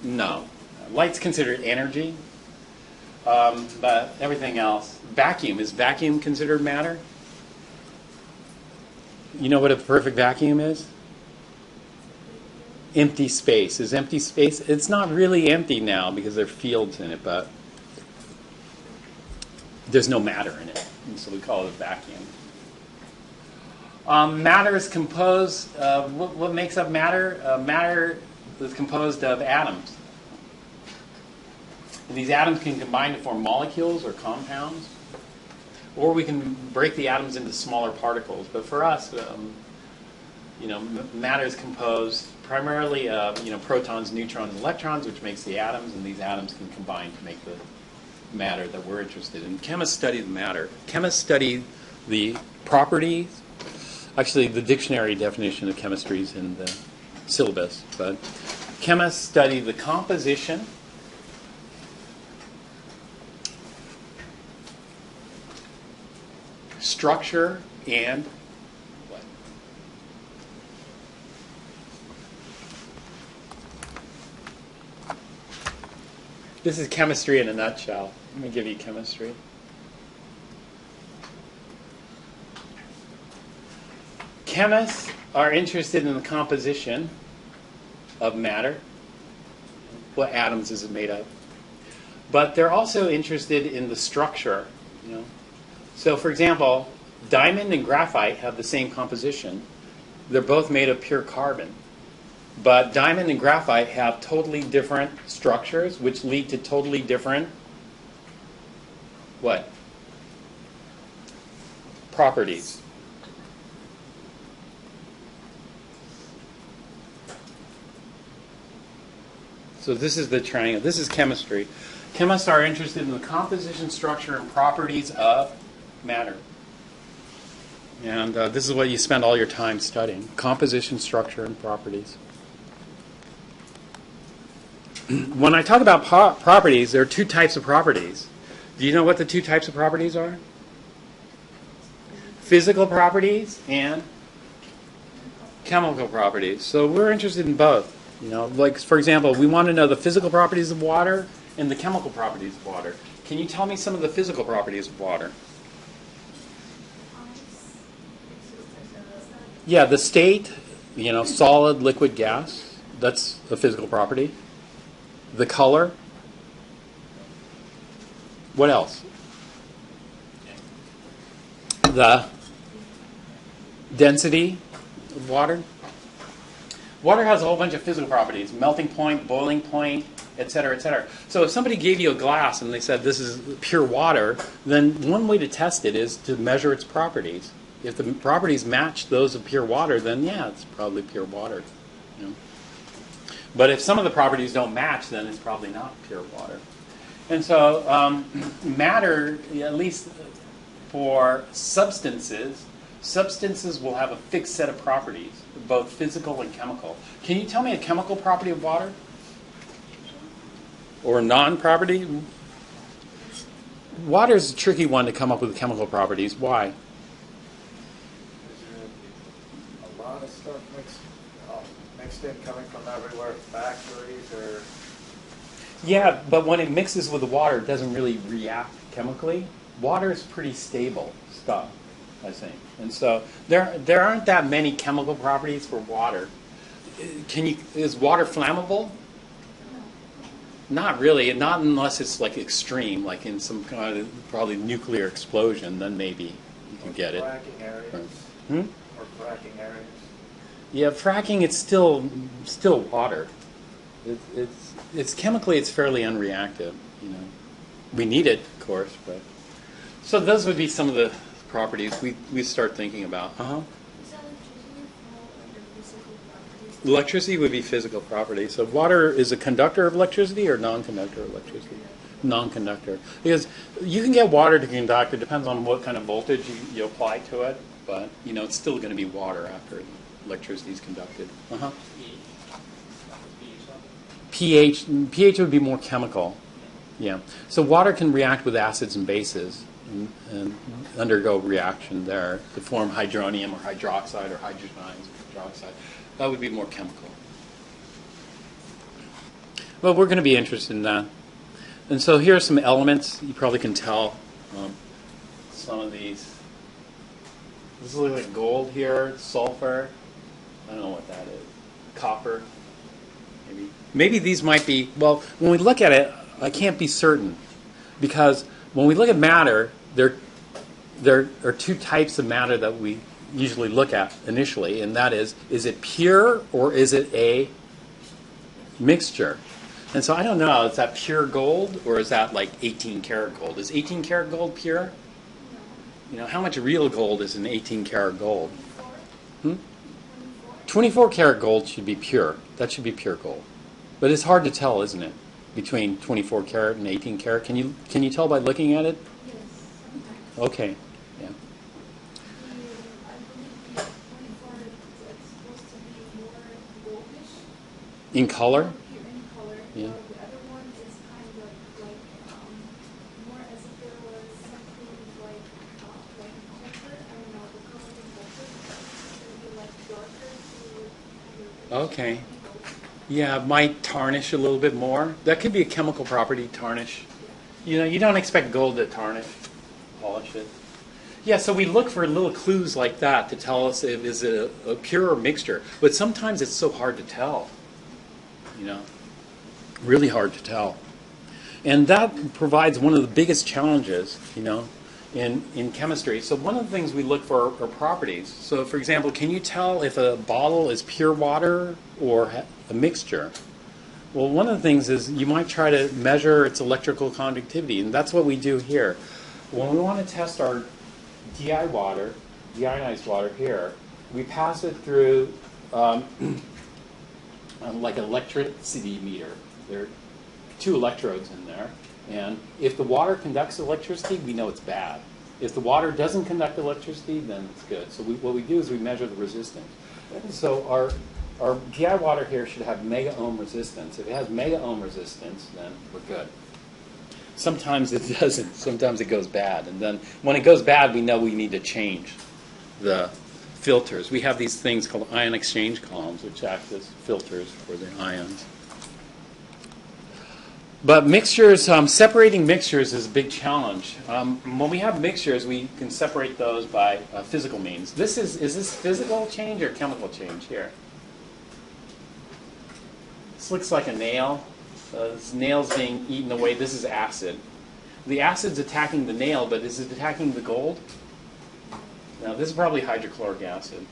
Speaker 1: No. Light's considered energy, but everything else. Is vacuum considered matter? You know what a perfect vacuum is? Empty space. Is empty space? It's not really empty now because there are fields in it, but there's no matter in it, and so we call it a vacuum. Matter is composed. What makes up matter? Matter is composed of atoms. And these atoms can combine to form molecules or compounds, or we can break the atoms into smaller particles. But for us, matter is composed primarily of protons, neutrons, and electrons, which makes the atoms, and these atoms can combine to make the matter that we're interested in. Chemists study the matter. Chemists study the properties. Actually, the dictionary definition of chemistry is in the syllabus, but chemists study the composition, structure, and what? This is chemistry in a nutshell. Let me give you chemistry. Chemists are interested in the composition of matter. What atoms is it made of? But they're also interested in the structure. So, for example, diamond and graphite have the same composition. They're both made of pure carbon. But diamond and graphite have totally different structures, which lead to totally different what? Properties. So this is the triangle. This is chemistry. Chemists are interested in the composition, structure, and properties of matter. And this is what you spend all your time studying: composition, structure, and properties. When I talk about properties, there are two types of properties. Do you know what the two types of properties are? Physical properties and chemical properties. So we're interested in both. Like, for example, we want to know the physical properties of water and the chemical properties of water. Can you tell me some of the physical properties of water? Yeah, the state, solid, liquid, gas. That's a physical property. The color. What else? The density of water. Water has a whole bunch of physical properties: melting point, boiling point, et cetera, et cetera. So if somebody gave you a glass and they said this is pure water, then one way to test it is to measure its properties. If the properties match those of pure water, then yeah, it's probably pure water. But if some of the properties don't match, then it's probably not pure water. And so matter, at least for substances will have a fixed set of properties, both physical and chemical. Can you tell me a chemical property of water? Or a non-property? Water is a tricky one to come up with chemical properties. Why?
Speaker 2: A lot of stuff mixed in, coming from everywhere, factories or...
Speaker 1: Yeah, but when it mixes with the water, it doesn't really react chemically. Water is pretty stable stuff, I think. And so there aren't that many chemical properties for water. Is water flammable? Not really, not unless it's like extreme, like in some kind of probably nuclear explosion, then maybe you can get it.
Speaker 2: Fracking areas. Or fracking areas.
Speaker 1: Yeah, fracking, it's still water. It's chemically, it's fairly unreactive. We need it, of course, but so those would be some of the properties we start thinking about.
Speaker 4: Does electricity fall under physical properties?
Speaker 1: Electricity would be physical property. So water is a conductor of electricity or non-conductor of electricity? Non-conductor. Because you can get water to conduct. It depends on what kind of voltage you apply to it. But, it's still going to be water after electricity is conducted. pH would be more chemical. Yeah. So water can react with acids and bases and undergo reaction there to form hydronium or hydroxide or hydrogen ions or hydroxide. That would be more chemical. Well, we're going to be interested in that. And so here are some elements. You probably can tell some of these. This looks like gold here, sulfur. I don't know what that is. Copper. Maybe these might be, well, when we look at it, I can't be certain. Because when we look at matter, there are two types of matter that we usually look at initially, and that is it pure or is it a mixture? And so I don't know, is that pure gold or is that like 18 karat gold? Is 18 karat gold pure? You know, how much real gold is in 18 karat gold? 24 karat gold should be pure. That should be pure gold. But it's hard to tell, isn't it, between 24 karat and 18 karat? Can you tell by looking at it?
Speaker 4: Yes, sometimes.
Speaker 1: Okay. Yeah.
Speaker 4: I believe the 24 is supposed to be more goldish.
Speaker 1: In color?
Speaker 4: Pure in color.
Speaker 1: Yeah.
Speaker 4: The other one is kind of like more as if there was something like copper. I don't know, the color of copper. It's going to be like darker to kind of.
Speaker 1: Okay. Yeah, it might tarnish a little bit more. That could be a chemical property, tarnish. You know, you don't expect gold to tarnish, polish it. Yeah, so we look for little clues like that to tell us if is it a pure mixture. But sometimes it's so hard to tell. You know, really hard to tell. And that provides one of the biggest challenges, you know, in chemistry. So one of the things we look for are properties. So for example, can you tell if a bottle is pure water or a mixture? Well, one of the things is you might try to measure its electrical conductivity, and that's what we do here. When we want to test our DI water, deionized water here, we pass it through like an electricity meter. There are two electrodes in there, and if the water conducts electricity, we know it's bad. If the water doesn't conduct electricity, then it's good. So what we do is we measure the resistance. So our DI water here should have mega ohm resistance. If it has mega ohm resistance, then we're good. Sometimes it doesn't. Sometimes it goes bad. And then when it goes bad, we know we need to change the filters. We have these things called ion exchange columns, which act as filters for the ions. But mixtures, separating mixtures is a big challenge. When we have mixtures, we can separate those by physical means. Is this physical change or chemical change here? This looks like a nail. This nail's being eaten away. This is acid. The acid's attacking the nail, but is it attacking the gold? Now, this is probably hydrochloric acid.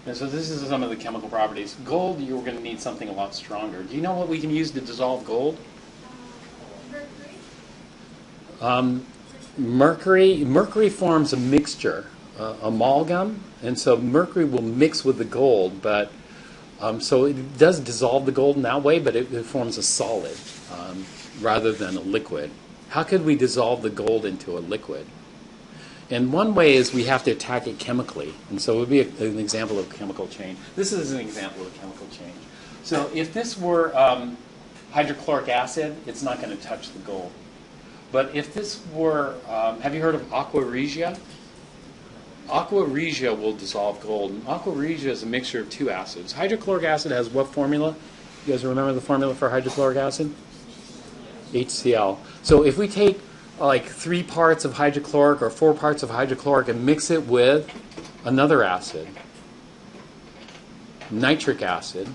Speaker 1: And so this is some of the chemical properties. Gold, you're going to need something a lot stronger. Do you know what we can use to dissolve gold? Mercury forms a mixture, amalgam, and so mercury will mix with the gold, but so it does dissolve the gold in that way, but it forms a solid rather than a liquid. How could we dissolve the gold into a liquid? And one way is we have to attack it chemically, and so it would be an example of chemical change. This is an example of chemical change. So if this were hydrochloric acid, it's not going to touch the gold. But if this were, have you heard of aqua regia? Aqua regia will dissolve gold. And aqua regia is a mixture of two acids. Hydrochloric acid has what formula? You guys remember the formula for hydrochloric acid? HCl. So if we take like 3 parts of hydrochloric or 4 parts of hydrochloric and mix it with another acid, nitric acid.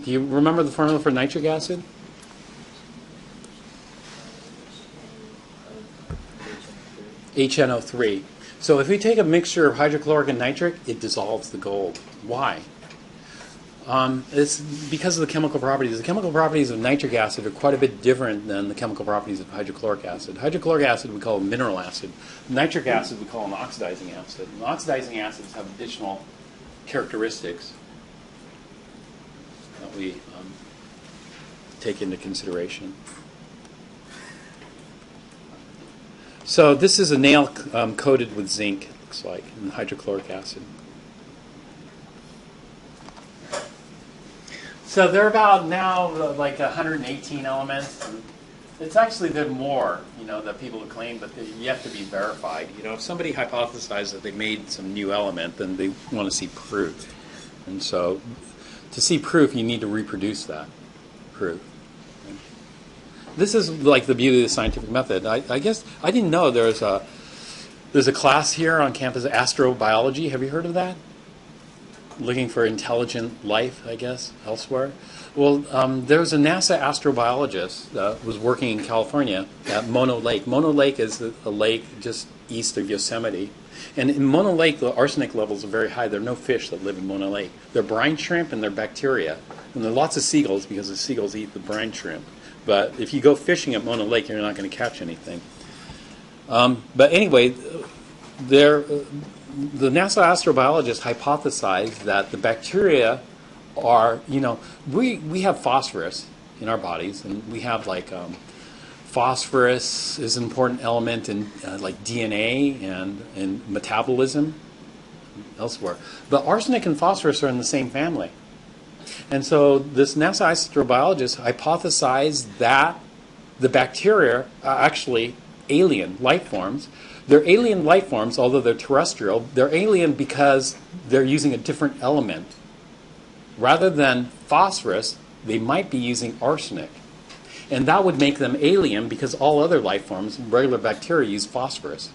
Speaker 1: Do you remember the formula for nitric acid? HNO3. So if we take a mixture of hydrochloric and nitric, it dissolves the gold. Why? It's because of the chemical properties. The chemical properties of nitric acid are quite a bit different than the chemical properties of hydrochloric acid. Hydrochloric acid we call a mineral acid. Nitric acid we call an oxidizing acid. And oxidizing acids have additional characteristics that we take into consideration. So this is a nail coated with zinc, it looks like, and hydrochloric acid. So they're about now like 118 elements. It's actually been more, that people have claimed, but you have to be verified. If somebody hypothesized that they made some new element, then they want to see proof. And so to see proof, you need to reproduce that proof. This is like the beauty of the scientific method. I guess I didn't know there's a class here on campus, astrobiology. Have you heard of that? Looking for intelligent life, I guess, elsewhere. Well, there was a NASA astrobiologist that was working in California at Mono Lake. Mono Lake is a lake just east of Yosemite. And in Mono Lake, the arsenic levels are very high. There are no fish that live in Mono Lake. They're brine shrimp and they're bacteria. And there are lots of seagulls because the seagulls eat the brine shrimp. But if you go fishing at Mono Lake, you're not going to catch anything. But anyway, the NASA astrobiologist hypothesized that the bacteria are, we have phosphorus in our bodies, and we have phosphorus is an important element in like DNA and metabolism elsewhere. But arsenic and phosphorus are in the same family. And so this NASA astrobiologist hypothesized that the bacteria are actually alien life forms. They're alien life forms, although they're terrestrial. They're alien because they're using a different element. Rather than phosphorus, they might be using arsenic. And that would make them alien because all other life forms, regular bacteria, use phosphorus,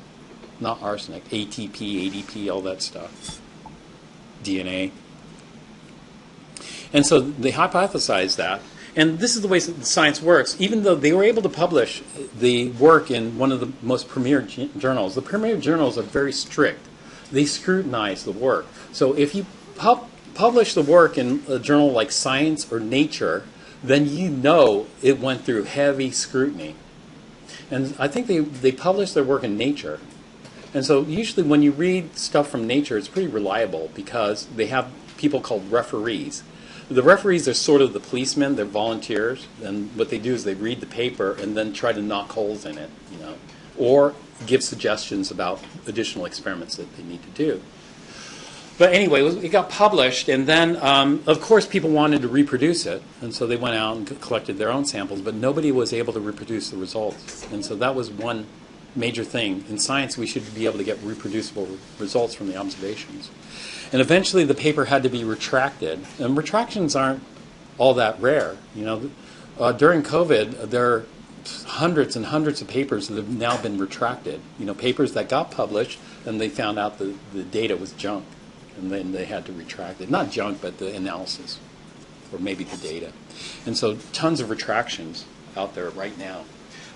Speaker 1: not arsenic. ATP, ADP, all that stuff. DNA. And so they hypothesized that. And this is the way science works. Even though they were able to publish the work in one of the most premier journals, the premier journals are very strict. They scrutinize the work. So if you publish the work in a journal like Science or Nature, then it went through heavy scrutiny. And I think they published their work in Nature. And so usually when you read stuff from Nature, it's pretty reliable because they have people called referees. The referees are sort of the policemen. They're volunteers. And what they do is they read the paper and then try to knock holes in it, or give suggestions about additional experiments that they need to do. But anyway, it got published, and then, of course, people wanted to reproduce it, and so they went out and collected their own samples, but nobody was able to reproduce the results. And so that was one major thing. In science, we should be able to get reproducible results from the observations. And eventually, the paper had to be retracted, and retractions aren't all that rare. During COVID, there are hundreds and hundreds of papers that have now been retracted. Papers that got published, and they found out the data was junk. And then they had to retract it. Not junk, but the analysis, or maybe the data. And so tons of retractions out there right now.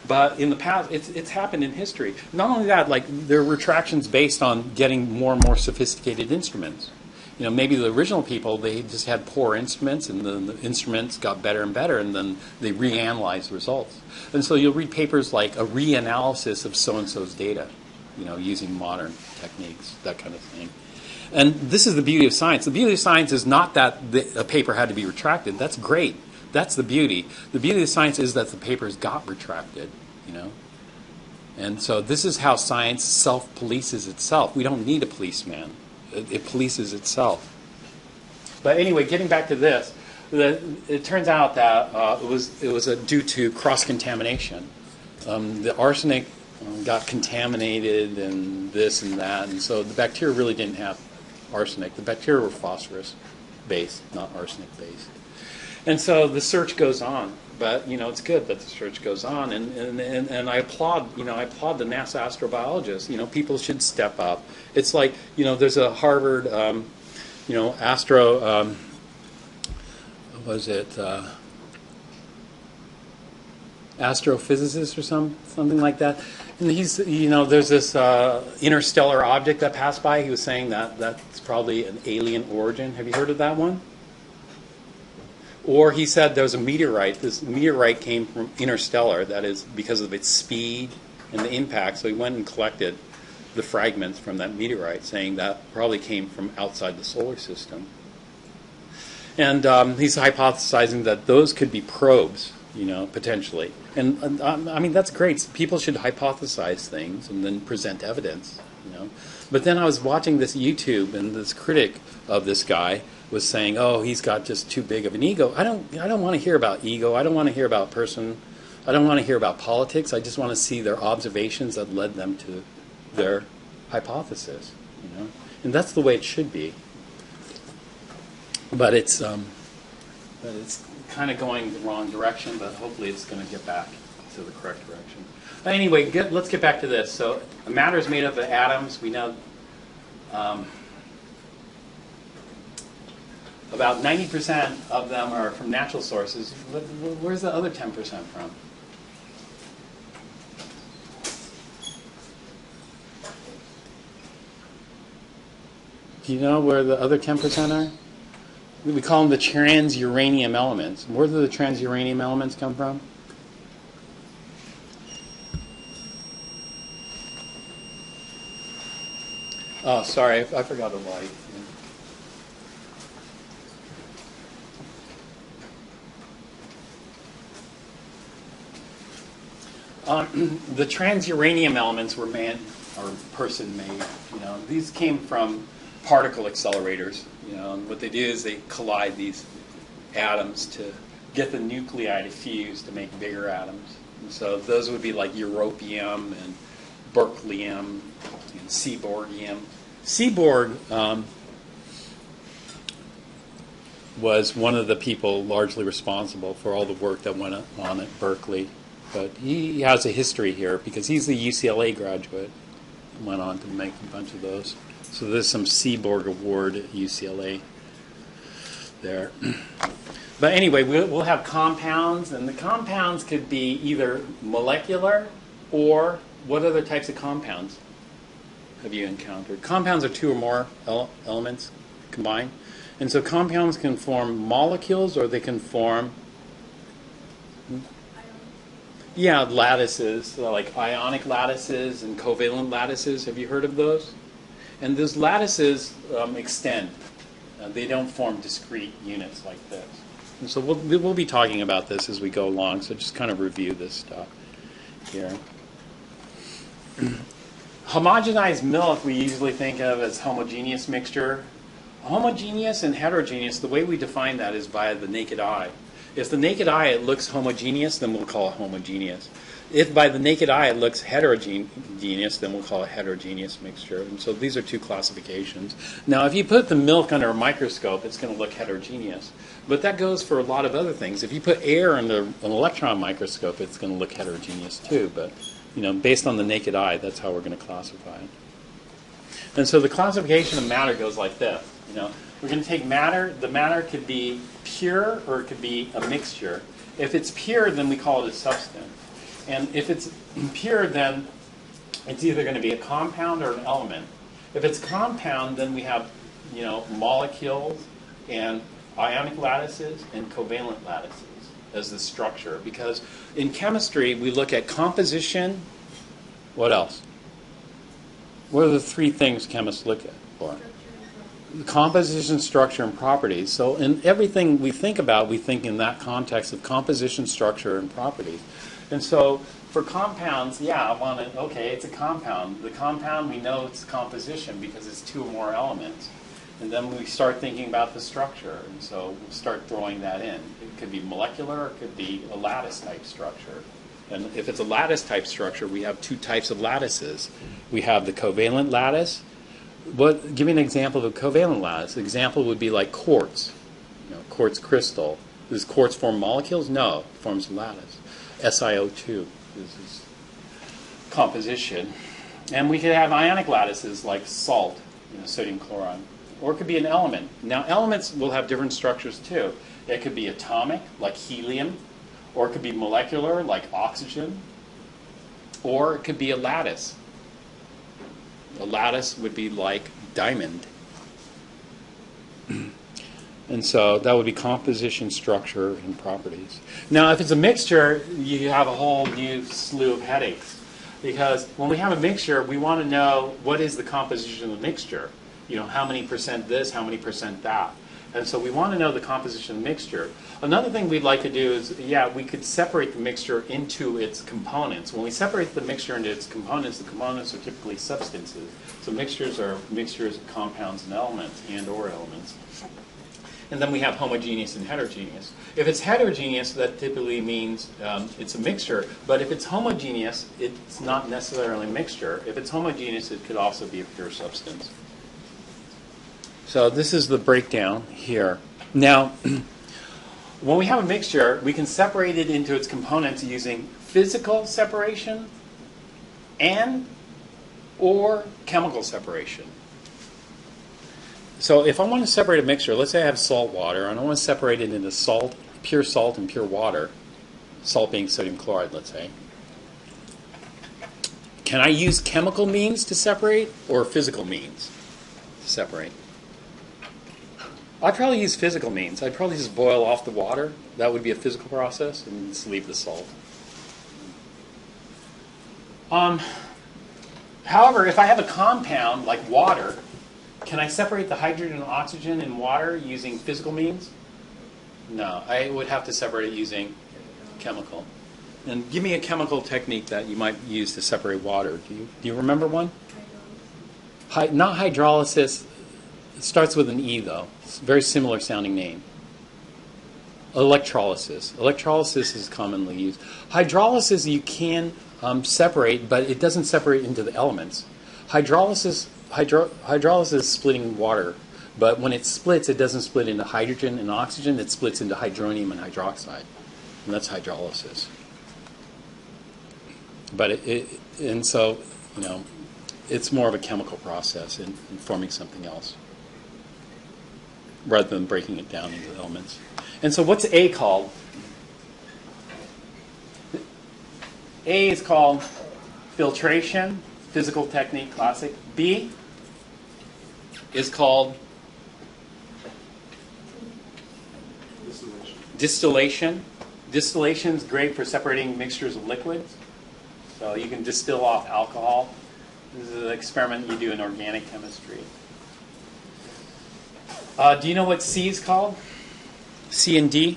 Speaker 1: But in the past, it's happened in history. Not only that, there are retractions based on getting more and more sophisticated instruments. Maybe the original people, they just had poor instruments, and then the instruments got better and better, and then they reanalyzed the results. And so you'll read papers like a reanalysis of so-and-so's data, using modern techniques, that kind of thing. And this is the beauty of science. The beauty of science is not that a paper had to be retracted. That's great. That's the beauty. The beauty of science is that the papers got retracted, And so this is how science self-polices itself. We don't need a policeman. It polices itself. But anyway, getting back to this, it turns out that it was due to cross-contamination. The arsenic got contaminated and this and that, and so the bacteria really didn't have arsenic. The bacteria were phosphorus-based, not arsenic-based. And so the search goes on. But it's good that the search goes on, and I applaud the NASA astrobiologists. People should step up. It's like there's a Harvard astrophysicist or something like that. And he's there's this interstellar object that passed by. He was saying that that's probably an alien origin. Have you heard of that one? Or he said there was a meteorite. This meteorite came from interstellar. That is because of its speed and the impact. So he went and collected the fragments from that meteorite, saying that probably came from outside the solar system. And he's hypothesizing that those could be probes, potentially. And I mean, that's great. People should hypothesize things and then present evidence, But then I was watching this YouTube, and this critic of this guy was saying, "Oh, he's got just too big of an ego." I don't want to hear about ego. I don't want to hear about person. I don't want to hear about politics. I just want to see their observations that led them to their hypothesis. And that's the way it should be. But it's kind of going the wrong direction. But hopefully, it's going to get back to the correct direction. But anyway, let's get back to this. So matter is made up of atoms. We know about 90% of them are from natural sources. Where's the other 10% from? Do you know where the other 10% are? We call them the transuranium elements. Where do the transuranium elements come from? Oh, sorry, I forgot the light. The transuranium elements were person-made. These came from particle accelerators. And what they do is they collide these atoms to get the nuclei to fuse to make bigger atoms. And so those would be like europium and berkelium and seaborgium. Seaborg was one of the people largely responsible for all the work that went on at Berkeley. But he has a history here because he's the UCLA graduate. Went on to make a bunch of those. So there's some Seaborg Award at UCLA there. But anyway, we'll have compounds, and the compounds could be either molecular or what other types of compounds have you encountered? Compounds are two or more elements combined. And so compounds can form molecules or they can form lattices, like ionic lattices and covalent lattices. Have you heard of those? And those lattices extend. They don't form discrete units like this. And so we'll be talking about this as we go along, so just kind of review this stuff here. Homogenized milk we usually think of as homogeneous mixture. Homogeneous and heterogeneous, the way we define that is via the naked eye. If the naked eye it looks homogeneous, then we'll call it homogeneous. If by the naked eye it looks heterogeneous, then we'll call it heterogeneous mixture. And so these are two classifications. Now, if you put the milk under a microscope, it's going to look heterogeneous. But that goes for a lot of other things. If you put air under an electron microscope, it's going to look heterogeneous too. But based on the naked eye, that's how we're going to classify it. And so the classification of matter goes like this. We're going to take matter. The matter could be pure or it could be a mixture. If it's pure, then we call it a substance. And if it's pure, then it's either going to be a compound or an element. If it's compound, then we have, molecules and ionic lattices and covalent lattices as the structure. Because in chemistry, we look at composition. What else? What are the three things chemists look at for? Composition, structure, and properties. So in everything we think about, we think in that context of composition, structure, and properties. And so for compounds, it's a compound. The compound, we know it's composition because it's two or more elements. And then we start thinking about the structure. And so we'll start throwing that in. It could be molecular, it could be a lattice-type structure. And if it's a lattice-type structure, we have two types of lattices. We have the covalent lattice. Give me an example of a covalent lattice. An example would be like quartz. Quartz crystal. Does quartz form molecules? No, it forms a lattice. SiO2 is composition. And we could have ionic lattices like salt, sodium chloride. Or it could be an element. Now, elements will have different structures too. It could be atomic, like helium. Or it could be molecular, like oxygen. Or it could be a lattice. A lattice would be like diamond. And so that would be composition, structure, and properties. Now, if it's a mixture, you have a whole new slew of headaches. Because when we have a mixture, we want to know what is the composition of the mixture. How many percent this, how many percent that. And so we want to know the composition of the mixture. Another thing we'd like to do is, we could separate the mixture into its components. When we separate the mixture into its components, the components are typically substances. So mixtures are mixtures of compounds and elements, and/or elements. And then we have homogeneous and heterogeneous. If it's heterogeneous, that typically means it's a mixture. But if it's homogeneous, it's not necessarily a mixture. If it's homogeneous, it could also be a pure substance. So this is the breakdown here. Now, when we have a mixture, we can separate it into its components using physical separation and or chemical separation. So if I want to separate a mixture, let's say I have salt water, and I want to separate it into salt, pure salt and pure water, salt being sodium chloride, let's say. Can I use chemical means to separate or physical means to separate? I'd probably use physical means. I'd probably just boil off the water. That would be a physical process, and just leave the salt. However, if I have a compound like water, can I separate the hydrogen and oxygen in water using physical means? No, I would have to separate it using chemical. And give me a chemical technique that you might use to separate water. Do you remember one? Not hydrolysis. It starts with an E, though. It's a very similar sounding name. Electrolysis. Electrolysis is commonly used. Hydrolysis you can separate, but it doesn't separate into the elements. Hydrolysis is splitting water, but when it splits, it doesn't split into hydrogen and oxygen. It splits into hydronium and hydroxide, and that's hydrolysis. But so it's more of a chemical process in forming something else, rather than breaking it down into elements. And so what's A called? A is called filtration, physical technique, classic. B is called distillation. Distillation is great for separating mixtures of liquids. So you can distill off alcohol. This is an experiment you do in organic chemistry. Do you know what C is called? C and D?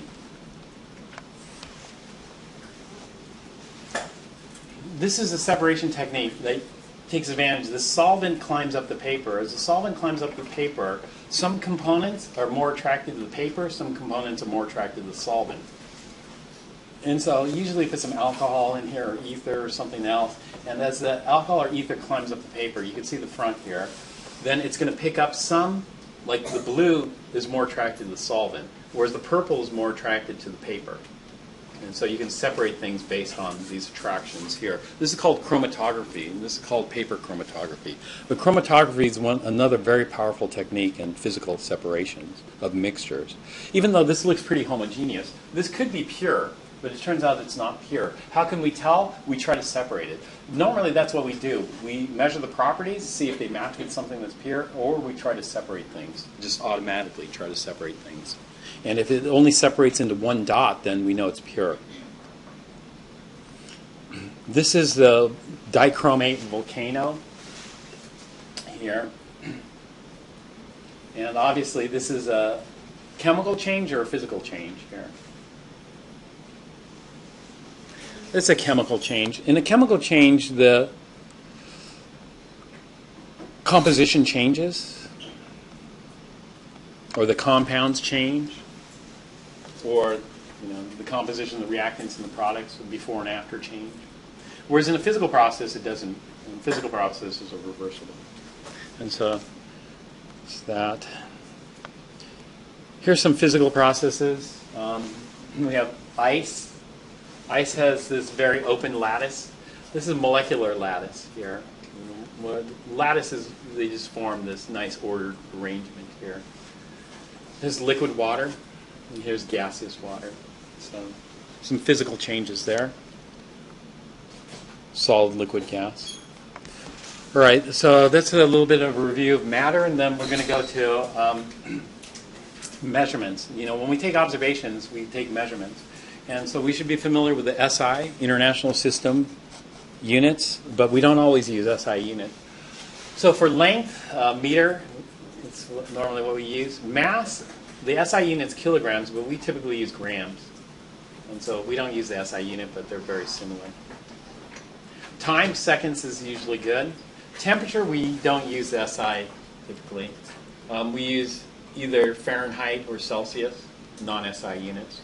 Speaker 1: This is a separation technique that takes advantage. The solvent climbs up the paper. As the solvent climbs up the paper, some components are more attracted to the paper, some components are more attracted to the solvent. And so usually if it's some alcohol in here or ether or something else, and as the alcohol or ether climbs up the paper, you can see the front here, then it's going to pick up some, like the blue is more attracted to the solvent, whereas the purple is more attracted to the paper. And so you can separate things based on these attractions here. This is called chromatography, and this is called paper chromatography. But chromatography is another very powerful technique in physical separations of mixtures. Even though this looks pretty homogeneous, this could be pure, but it turns out it's not pure. How can we tell? We try to separate it. Normally that's what we do. We measure the properties, see if they match with something that's pure, or we try to separate things, just automatically try to separate things. And if it only separates into one dot, then we know it's pure. This is the dichromate volcano here. And obviously this is a chemical change or a physical change here. It's a chemical change. In a chemical change, the composition changes, or the compounds change, or the composition of the reactants and the products before and after change. Whereas in a physical process, it doesn't. In physical processes are reversible. And so it's that. Here's some physical processes. We have ice. Ice has this very open lattice. This is molecular lattice here. Lattices, they just form this nice ordered arrangement here. There's liquid water, and here's gaseous water. So some physical changes there. Solid, liquid, gas. All right, so that's a little bit of a review of matter, and then we're going to go to measurements. When we take observations, we take measurements. And so we should be familiar with the SI, International System units, but we don't always use SI unit. So for length, meter, it's normally what we use. Mass, the SI unit's kilograms, but we typically use grams. And so we don't use the SI unit, but they're very similar. Time, seconds is usually good. Temperature, we don't use the SI typically. We use either Fahrenheit or Celsius, non-SI units.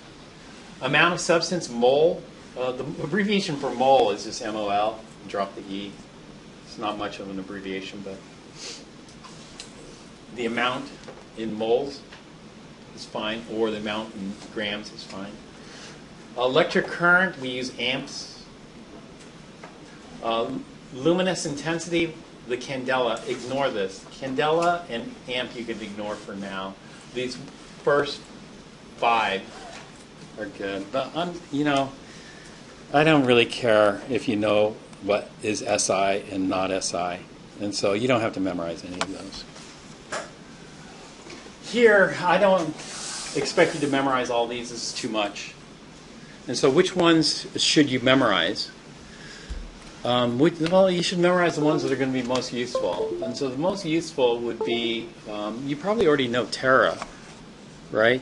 Speaker 1: Amount of substance, mole. The abbreviation for mole is just MOL. Drop the E. It's not much of an abbreviation, but the amount in moles is fine, or the amount in grams is fine. Electric current, we use amps. Luminous intensity, the candela. Ignore this. Candela and amp you could ignore for now. These first 5 are good, but I don't really care if you know what is SI and not SI, and so you don't have to memorize any of those. Here, I don't expect you to memorize all these. This is too much. And so which ones should you memorize? Well, you should memorize the ones that are going to be most useful. And so the most useful would be, you probably already know tera, right?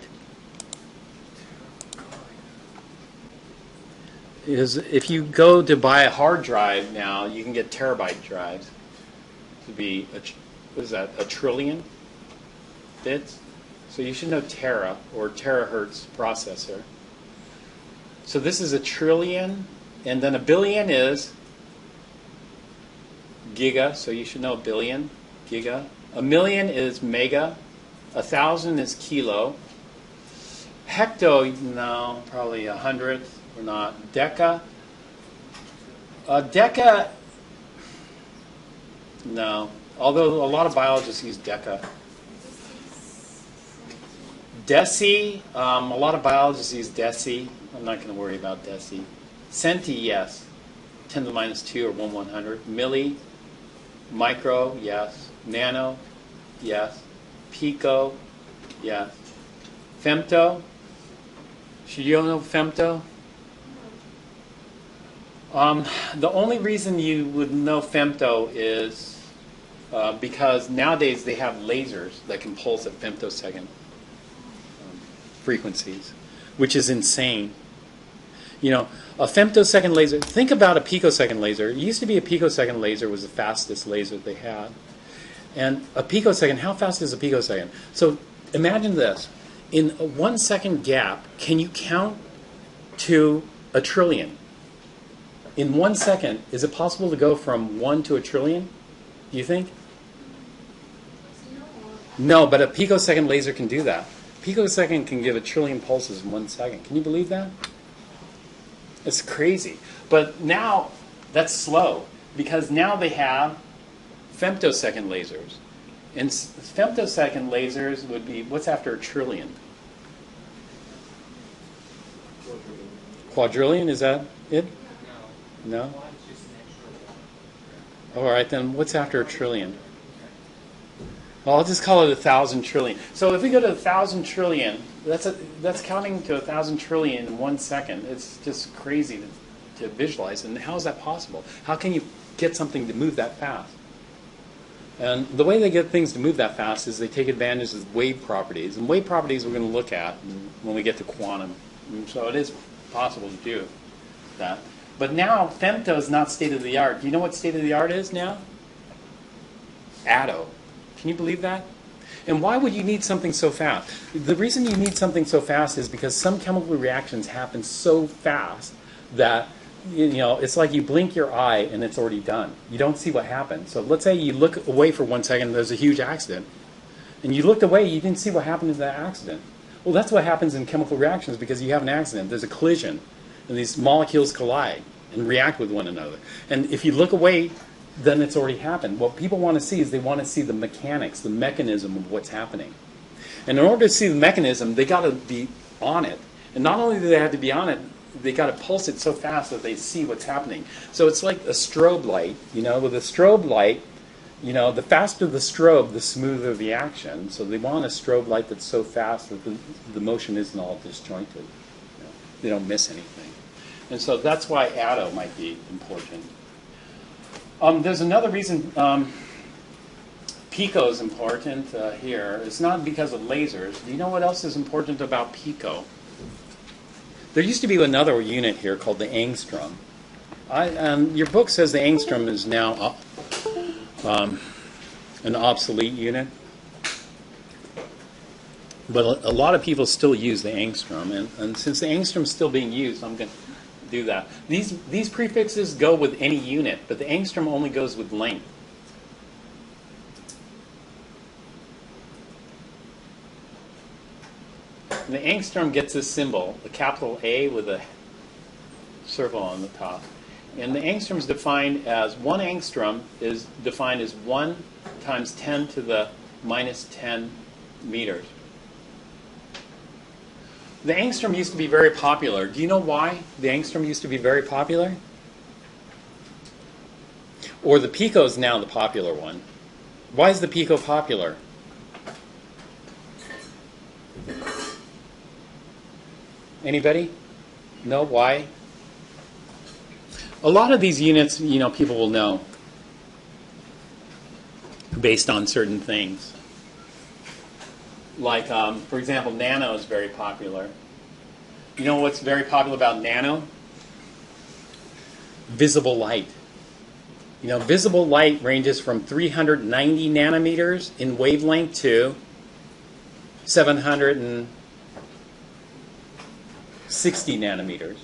Speaker 1: If you go to buy a hard drive now, you can get terabyte drives. To be, what is that, a trillion bits? So you should know tera, or terahertz processor. So this is a trillion, and then a billion is giga, so you should know a billion, giga. A million is mega. 1,000 is kilo. Hecto, no, probably 100th or not. Deca. Deca, no. Although a lot of biologists use deca. Deci, a lot of biologists use deci. I'm not going to worry about deci. Centi, yes. 10 to the minus 2 or 1/100. Milli, micro, yes. Nano, yes. Pico, yes. Femto, should you know femto? The only reason you would know femto is because nowadays they have lasers that can pulse at femtosecond frequencies, which is insane. You know, a femtosecond laser, think about a picosecond laser. It used to be a picosecond laser was the fastest laser they had. And a picosecond, how fast is a picosecond? So imagine this. In a 1 second gap, can you count to a trillion? In 1 second, is it possible to go from 1 to a trillion? Do you think? No, but a picosecond laser can do that. Picosecond can give 1 trillion pulses in 1 second. Can you believe that? It's crazy. But now, that's slow, because now they have femtosecond lasers. And femtosecond lasers would be, what's after 1 trillion? Quadrillion, is that it? No? All right, then what's after 1 trillion? Well, I'll just call it 1,000 trillion. So if we go to 1,000 trillion, that's counting to 1,000 trillion in 1 second. It's just crazy to visualize. And how is that possible? How can you get something to move that fast? And the way they get things to move that fast is they take advantage of wave properties. And wave properties we're going to look at when we get to quantum. And so it is possible to do that. But now, femto is not state-of-the-art. Do you know what state-of-the-art is now? Atto. Can you believe that? And why would you need something so fast? The reason you need something so fast is because some chemical reactions happen so fast that it's like you blink your eye and it's already done. You don't see what happened. So let's say you look away for 1 second and there's a huge accident. And you looked away, you didn't see what happened in that accident. Well, that's what happens in chemical reactions because you have an accident. There's a collision. And these molecules collide and react with one another. And if you look away, then it's already happened. What people want to see is they want to see the mechanics, the mechanism of what's happening. And in order to see the mechanism, they got to be on it. And not only do they have to be on it, they got to pulse it so fast that they see what's happening. So it's like a strobe light. With a strobe light, the faster the strobe, the smoother the action. So they want a strobe light that's so fast that the motion isn't all disjointed. They don't miss anything. And so that's why atto might be important. There's another reason pico is important here. It's not because of lasers. Do you know what else is important about pico? There used to be another unit here called the angstrom. Your book says the angstrom is now an obsolete unit. But a lot of people still use the angstrom, and since the angstrom is still being used, I'm going to do that. These prefixes go with any unit, but the angstrom only goes with length. And the angstrom gets this symbol, a capital A with a circle on the top. And the angstrom is defined as, 1 angstrom is defined as 1 times 10 to the minus 10 meters. The angstrom used to be very popular. Do you know why the angstrom used to be very popular? Or the pico is now the popular one. Why is the pico popular? Anybody? No? Why? A lot of these units, people will know based on certain things. Like, for example, nano is very popular. You know what's very popular about nano? Visible light. Visible light ranges from 390 nanometers in wavelength to 760 nanometers.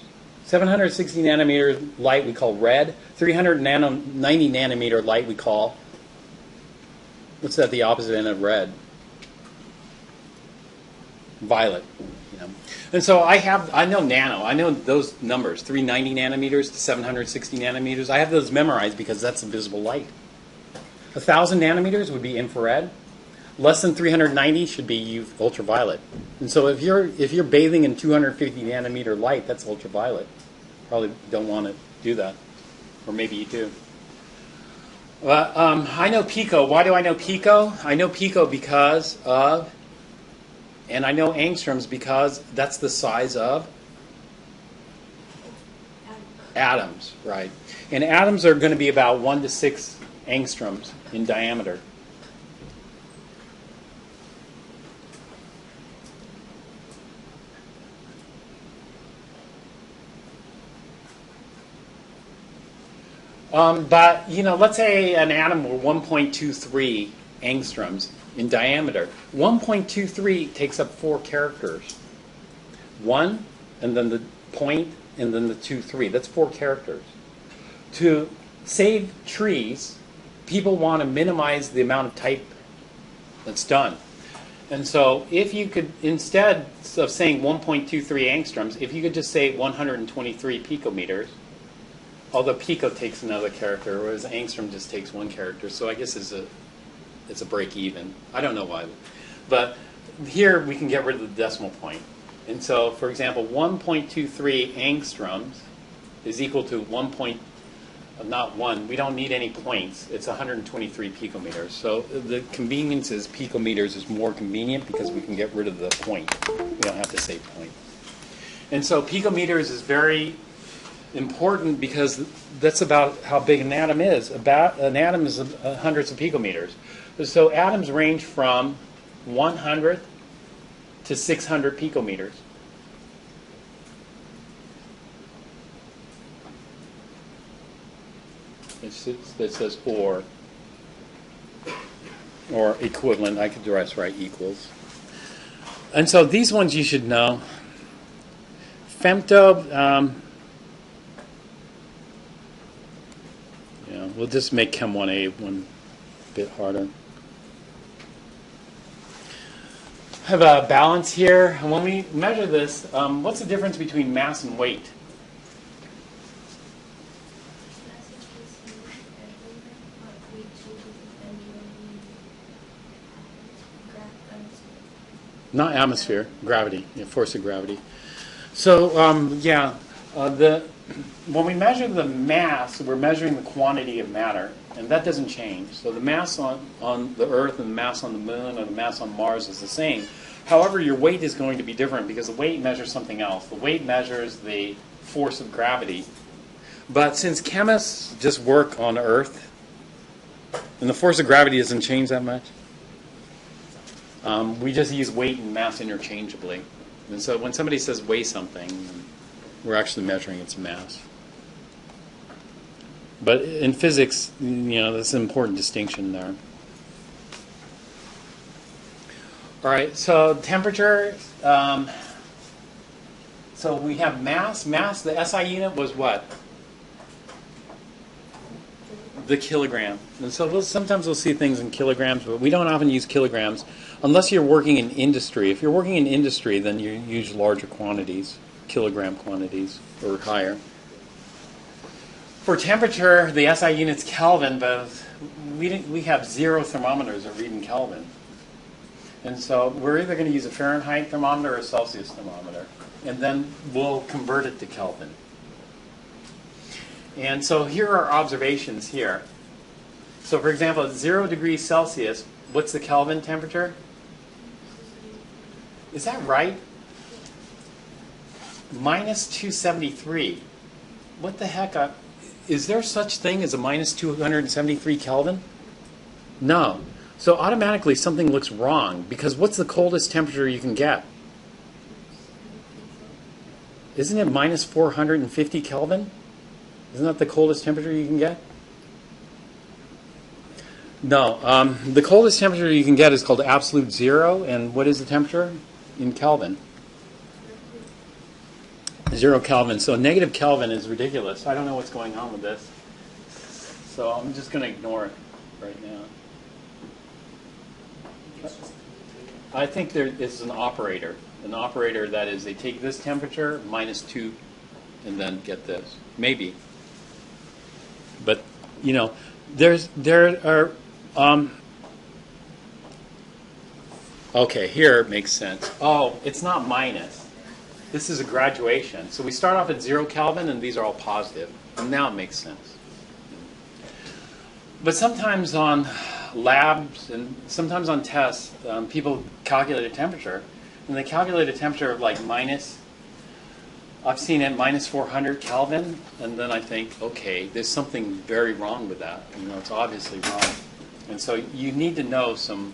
Speaker 1: 760 nanometer light we call red. 390 nanometer light we call, what's that, the opposite end of red? Violet. And so I know nano. I know those numbers, 390 nanometers to 760 nanometers. I have those memorized because that's invisible light. 1,000 nanometers would be infrared. Less than 390 should be ultraviolet. And so if you're bathing in 250 nanometer light, that's ultraviolet. Probably don't want to do that, or maybe you do. I know pico. Why do I know pico? I know pico because of, and I know angstroms because that's the size of atoms, right? And atoms are going to be about 1 to 6 angstroms in diameter. But, let's say an atom were 1.23 angstroms in diameter. 1.23 takes up 4 characters. 1, and then the point, and then the 2, 3. That's 4 characters. To save trees, people want to minimize the amount of type that's done. And so if you could, instead of saying 1.23 angstroms, if you could just say 123 picometers, although pico takes another character, whereas angstrom just takes 1 character. So I guess it's a break even. I don't know why. But here we can get rid of the decimal point. And so, for example, 1.23 angstroms is equal to not 1. We don't need any points. It's 123 picometers. So the convenience is picometers is more convenient because we can get rid of the point. We don't have to say point. And so picometers is very important because that's about how big an atom is. An atom is hundreds of picometers. So atoms range from 100 to 600 picometers. It says or equivalent. I could just write equals. And so these ones you should know. Femto. We'll just make Chem 1A one bit harder. I have a balance here. And when we measure this, what's the difference between mass and weight? Not atmosphere, gravity, force of gravity. So, when we measure the mass, we're measuring the quantity of matter, and that doesn't change. So the mass on the Earth and the mass on the Moon or the mass on Mars is the same. However, your weight is going to be different because the weight measures something else. The weight measures the force of gravity. But since chemists just work on Earth, and the force of gravity doesn't change that much, we just use weight and mass interchangeably. And so when somebody says weigh something, we're actually measuring its mass. But in physics, that's an important distinction there. All right, so temperature, so we have mass. Mass, the SI unit was what? The kilogram. And so sometimes we'll see things in kilograms, but we don't often use kilograms unless you're working in industry. If you're working in industry, then you use larger quantities, kilogram quantities, or higher. For temperature, the SI unit's Kelvin, but we have 0 thermometers that read in Kelvin. And so we're either going to use a Fahrenheit thermometer or a Celsius thermometer. And then we'll convert it to Kelvin. And so here are observations here. So for example, at 0 degrees Celsius, what's the Kelvin temperature? Is that right? Minus 273. What the heck? Is there such thing as a minus 273 Kelvin? No. So automatically something looks wrong, because what's the coldest temperature you can get? Isn't it minus 450 Kelvin? Isn't that the coldest temperature you can get? No. The coldest temperature you can get is called absolute zero. And what is the temperature in Kelvin? 0 Kelvin. So negative Kelvin is ridiculous. I don't know what's going on with this. So I'm just going to ignore it right now. I think there is an operator. An operator that is, they take this temperature, minus 2, and then get this. Maybe. But, you know, there are, okay, here it makes sense. Oh, it's not minus. This is a graduation. So we start off at 0 Kelvin, and these are all positive. And now it makes sense. But sometimes on labs and sometimes on tests, people calculate a temperature, and they calculate a temperature of like minus, I've seen it minus 400 Kelvin, and then I think, okay, there's something very wrong with that. You know, it's obviously wrong. And so you need to know some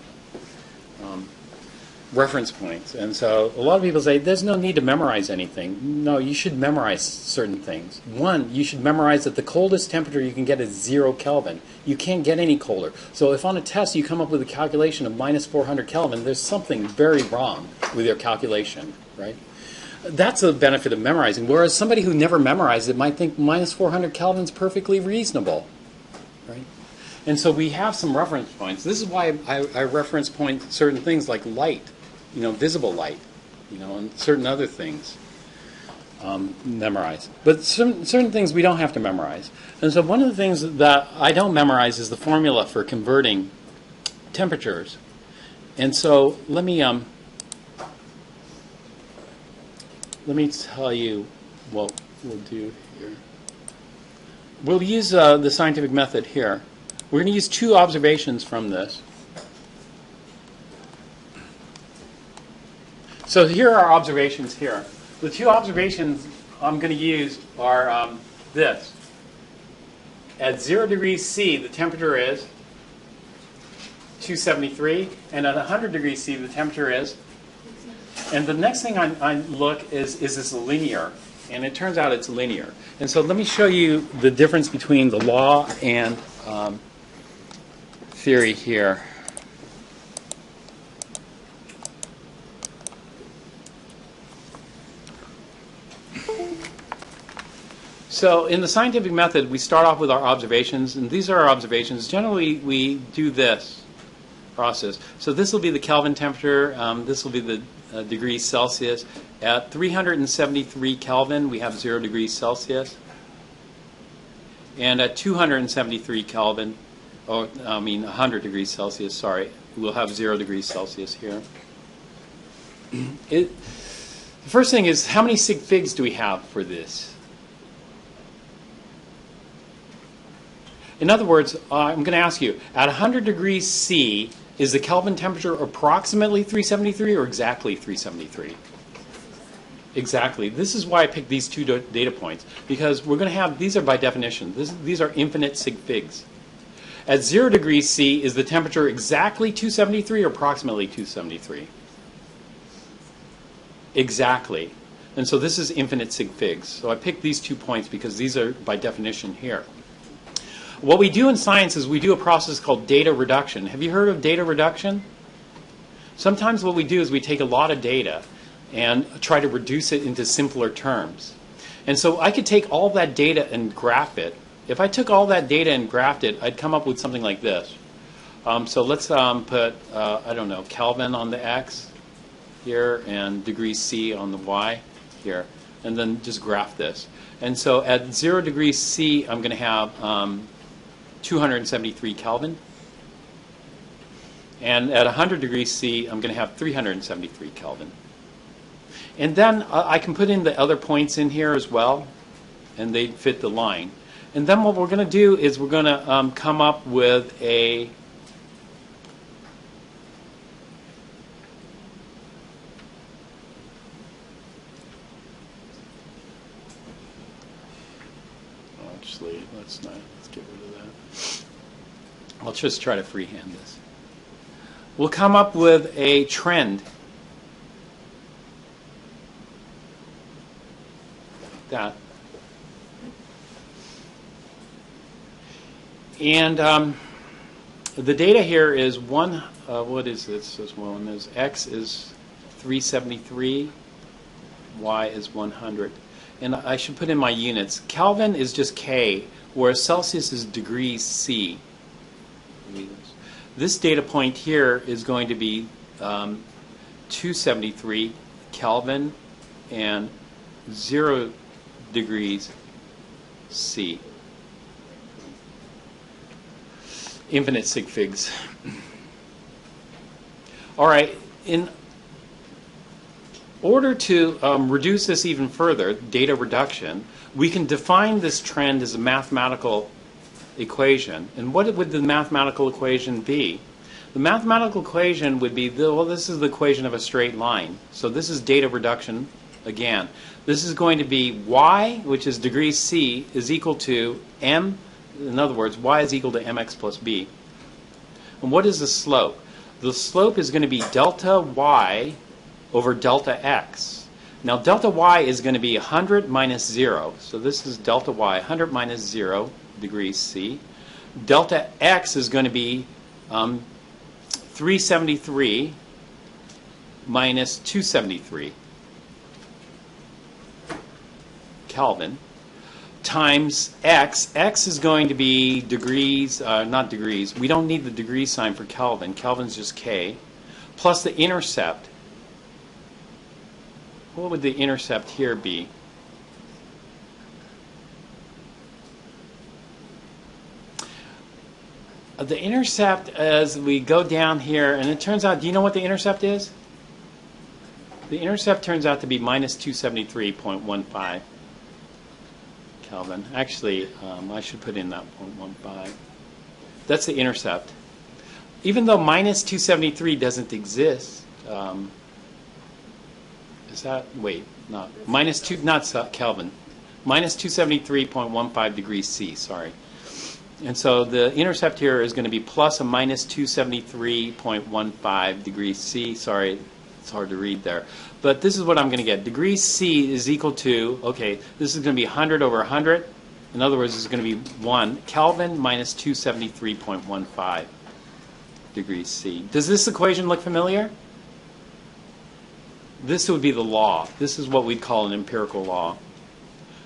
Speaker 1: reference points. And so a lot of people say, there's no need to memorize anything. No, you should memorize certain things. One, you should memorize that the coldest temperature you can get is 0 Kelvin. You can't get any colder. So if on a test you come up with a calculation of minus 400 Kelvin, there's something very wrong with your calculation, right? That's a benefit of memorizing. Whereas somebody who never memorized it might think minus 400 Kelvin is perfectly reasonable, right? And so we have some reference points. This is why I reference point certain things like light, you know, visible light, you know, and certain other things memorize. But certain things we don't have to memorize. And so one of the things that I don't memorize is the formula for converting temperatures. And so let me tell you what we'll do here. We'll use the scientific method here. We're going to use 2 observations from this. So here are our observations here. The 2 observations I'm going to use are this. At 0 degrees C, the temperature is 273, and at 100 degrees C, the temperature is. And the next thing I look is this linear? And it turns out it's linear. And so let me show you the difference between the law and theory here. So in the scientific method, we start off with our observations, and these are our observations. Generally, we do this process. So this will be the Kelvin temperature. This will be the degrees Celsius. At 373 Kelvin, we have 0 degrees Celsius. And at 273 Kelvin, 100 degrees Celsius, sorry, we'll have 0 degrees Celsius here. The first thing is, how many sig figs do we have for this? In other words, I'm going to ask you, at 100 degrees C, is the Kelvin temperature approximately 373 or exactly 373? Exactly. This is why I picked these 2 data points, because we're going to have, these are by definition, these are infinite sig figs. At 0 degrees C, is the temperature exactly 273 or approximately 273? Exactly. And so this is infinite sig figs. So I picked these 2 points because these are by definition here. What we do in science is we do a process called data reduction. Have you heard of data reduction? Sometimes what we do is we take a lot of data and try to reduce it into simpler terms. And so I could take all that data and graph it. If I took all that data and graphed it, I'd come up with something like this. So let's put, I don't know, Kelvin on the x here and degrees C on the y here, and then just graph this. And so at 0 degrees C, I'm going to have 273 Kelvin. And at 100 degrees C, I'm going to have 373 Kelvin. And then I can put in the other points in here as well, and they fit the line. And then what we're going to do is we're going to come up with a actually, let's get rid of that. I'll just try to freehand this. We'll come up with a trend. That. And the data here is what is this as well? And there's x is 373, y is 100. And I should put in my units. Kelvin is just K, whereas Celsius is degrees C. This data point here is going to be 273 Kelvin and 0 degrees C. Infinite sig figs. All right, in order to reduce this even further, data reduction, we can define this trend as a mathematical equation. And what would the mathematical equation be? The mathematical equation would be, well, this is the equation of a straight line. So this is data reduction again. This is going to be y, which is degrees C, is equal to m. In other words, y is equal to mx plus b. And what is the slope? The slope is going to be delta y over delta x. Now delta y is going to be 100 minus 0. So this is delta y, 100 minus 0 degrees C. Delta x is going to be 373 minus 273 Kelvin times x. X is going to be degrees, not degrees. We don't need the degree sign for Kelvin. Kelvin's just K. Plus the intercept. What would the intercept here be? The intercept, as we go down here, and it turns out, do you know what the intercept is? The intercept turns out to be minus 273.15 Kelvin. Actually, I should put in that 0.15. That's the intercept. Even though minus 273 doesn't exist, is that, wait, not, minus 2, not Kelvin. Minus 273.15 degrees C, sorry. And so the intercept here is going to be plus a minus 273.15 degrees C. Sorry, it's hard to read there. But this is what I'm going to get. Degrees C is equal to, okay, this is going to be 100 over 100. In other words, this is going to be 1 Kelvin minus 273.15 degrees C. Does this equation look familiar? This would be the law. This is what we'd call an empirical law.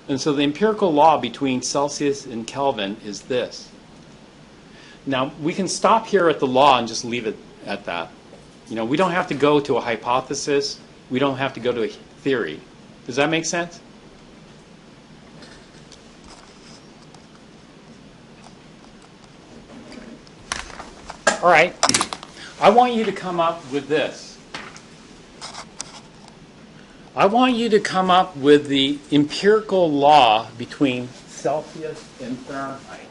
Speaker 1: And so the empirical law between Celsius and Kelvin is this. Now, we can stop here at the law and just leave it at that. You know, we don't have to go to a hypothesis. We don't have to go to a theory. Does that make sense? All right. I want you to come up with this. I want you to come up with the empirical law between Celsius and Fahrenheit,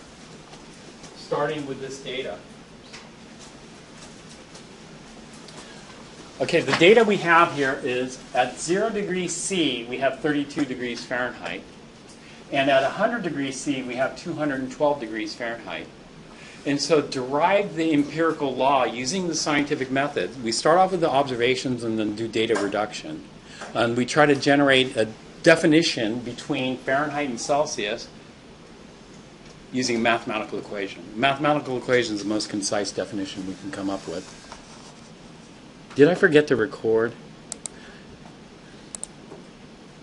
Speaker 1: starting with this data. Okay, the data we have here is at 0 degrees C, we have 32 degrees Fahrenheit. And at 100 degrees C, we have 212 degrees Fahrenheit. And so derive the empirical law using the scientific method. We start off with the observations and then do data reduction. And we try to generate a definition between Fahrenheit and Celsius using a mathematical equation. Mathematical equation is the most concise definition we can come up with. Did I forget to record?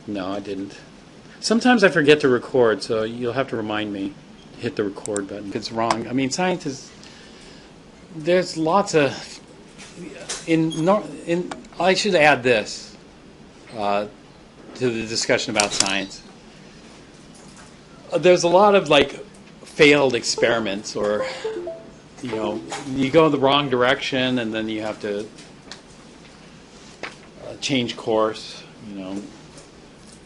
Speaker 1: No, I didn't. Sometimes I forget to record, so you'll have to remind me. Hit the record button if it's wrong. I mean, scientists, there's lots of, I should add this to the discussion about science. There's a lot of like failed experiments, or you go in the wrong direction and then you have to change course,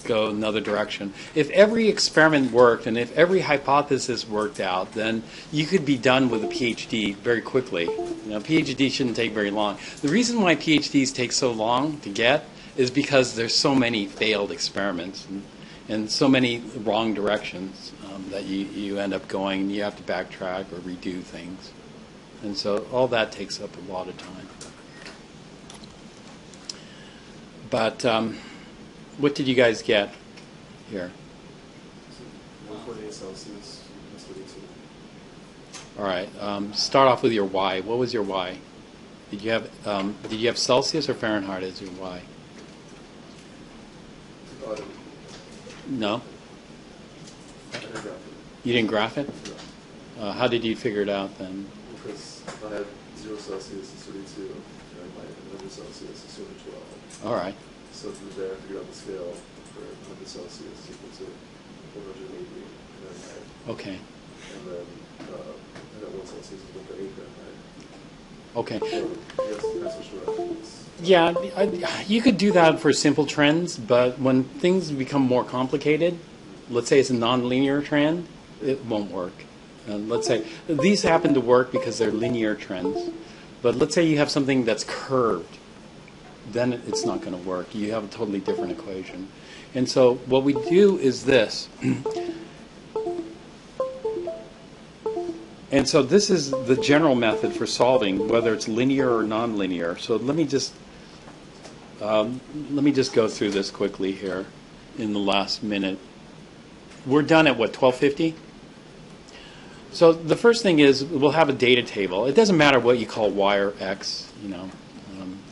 Speaker 1: go another direction. If every experiment worked and if every hypothesis worked out, then you could be done with a PhD very quickly. PhD shouldn't take very long. The reason why PhDs take so long to get is because there's so many failed experiments and so many wrong directions that you end up going, and you have to backtrack or redo things. And so all that takes up a lot of time. But what did you guys get here?
Speaker 5: 148 Celsius, minus 32.
Speaker 1: All right. Start off with your Y. What was your Y? Did you have Celsius or Fahrenheit as your Y? No. You didn't graph it?
Speaker 5: No.
Speaker 1: How did you figure it out then?
Speaker 5: Because I had 0 Celsius is 32, and my 100 Celsius is 212.
Speaker 1: All right.
Speaker 5: So from there, I figured out the scale for 100 Celsius is equal to 180, and then
Speaker 1: Okay.
Speaker 5: I got 1 Celsius is equal to 8 Fahrenheit.
Speaker 1: Okay.
Speaker 5: So I guess that's what reference.
Speaker 1: Yeah, you could do that for simple trends, but when things become more complicated, let's say it's a nonlinear trend, it won't work. Let's say these happen to work because they're linear trends, but let's say you have something that's curved, then it's not going to work. You have a totally different equation. And so what we do is this. And so this is the general method for solving, whether it's linear or nonlinear. So let me just go through this quickly here in the last minute. We're done at what, 12:50? So the first thing is we'll have a data table. It doesn't matter what you call y or x.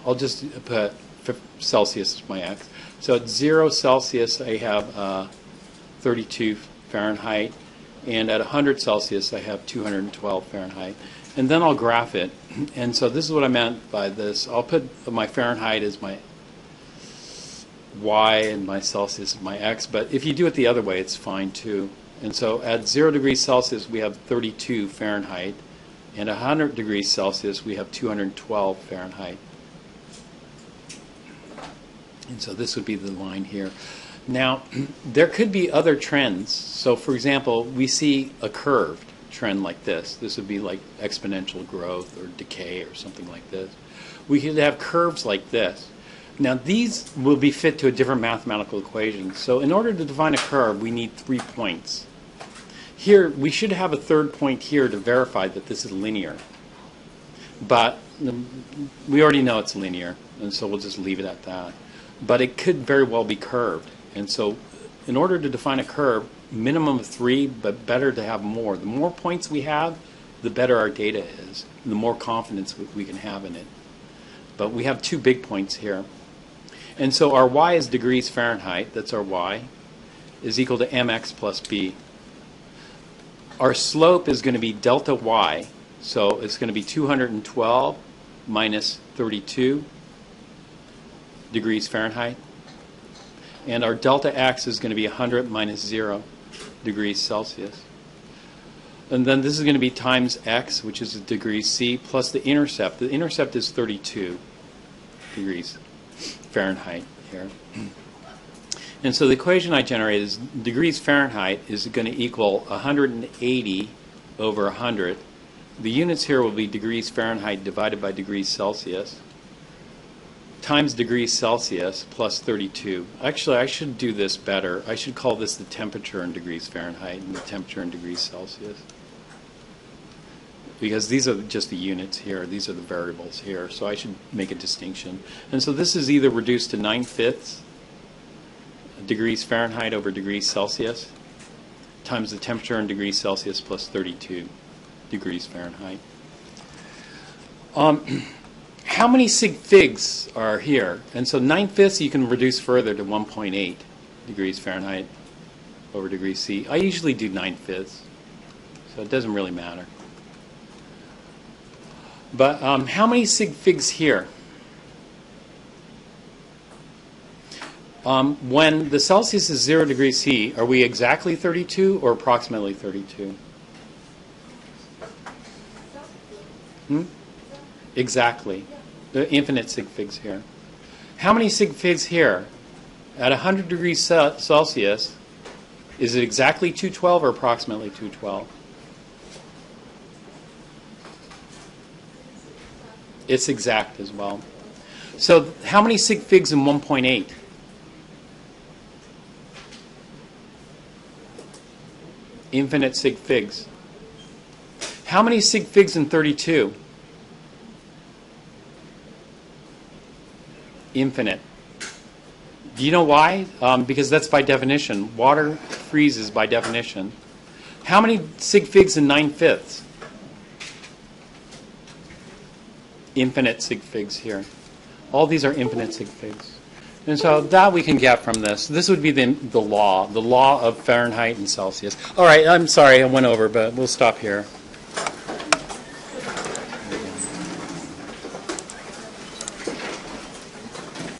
Speaker 1: I'll just put Celsius as my x. So at 0 Celsius, I have 32 Fahrenheit. And at 100 Celsius, I have 212 Fahrenheit. And then I'll graph it. And so this is what I meant by this. I'll put my Fahrenheit as my y and my Celsius as my x. But if you do it the other way, it's fine too. And so at 0 degrees Celsius, we have 32 Fahrenheit. And at 100 degrees Celsius, we have 212 Fahrenheit. And so this would be the line here. Now, there could be other trends. So, for example, we see a curved trend like this. This would be like exponential growth or decay or something like this. We could have curves like this. Now, these will be fit to a different mathematical equation. So, in order to define a curve, we need 3 points. Here, we should have a third point here to verify that this is linear. But we already know it's linear, and so we'll just leave it at that. But it could very well be curved. And so in order to define a curve, minimum of 3, but better to have more. The more points we have, the better our data is, the more confidence we can have in it. But we have 2 big points here. And so our y is degrees Fahrenheit, that's our y, is equal to mx plus b. Our slope is going to be delta y, so it's going to be 212 minus 32 degrees Fahrenheit. And our delta x is going to be 100 minus 0 degrees Celsius. And then this is going to be times x, which is degrees C, plus the intercept. The intercept is 32 degrees Fahrenheit here. And so the equation I generated is degrees Fahrenheit is going to equal 180 over 100. The units here will be degrees Fahrenheit divided by degrees Celsius, times degrees Celsius plus 32. Actually, I should do this better. I should call this the temperature in degrees Fahrenheit and the temperature in degrees Celsius. Because these are just the units here. These are the variables here. So I should make a distinction. And so this is either reduced to 9/5 degrees Fahrenheit over degrees Celsius times the temperature in degrees Celsius plus 32 degrees Fahrenheit. how many sig figs are here? And so 9/5 you can reduce further to 1.8 degrees Fahrenheit over degrees C. I usually do 9/5, so it doesn't really matter. But how many sig figs here? When the Celsius is 0 degrees C, are we exactly 32 or approximately 32? Exactly. The infinite sig figs here. How many sig figs here? At 100 degrees Celsius, is it exactly 212 or approximately 212? It's exact as well. So how many sig figs in 1.8? Infinite sig figs. How many sig figs in 32? Infinite. Do you know why? Because that's by definition. Water freezes by definition. How many sig figs in 9/5? Infinite sig figs here. All these are infinite sig figs. And so that we can get from this. This would be the law of Fahrenheit and Celsius. All right, I'm sorry I went over, but we'll stop here.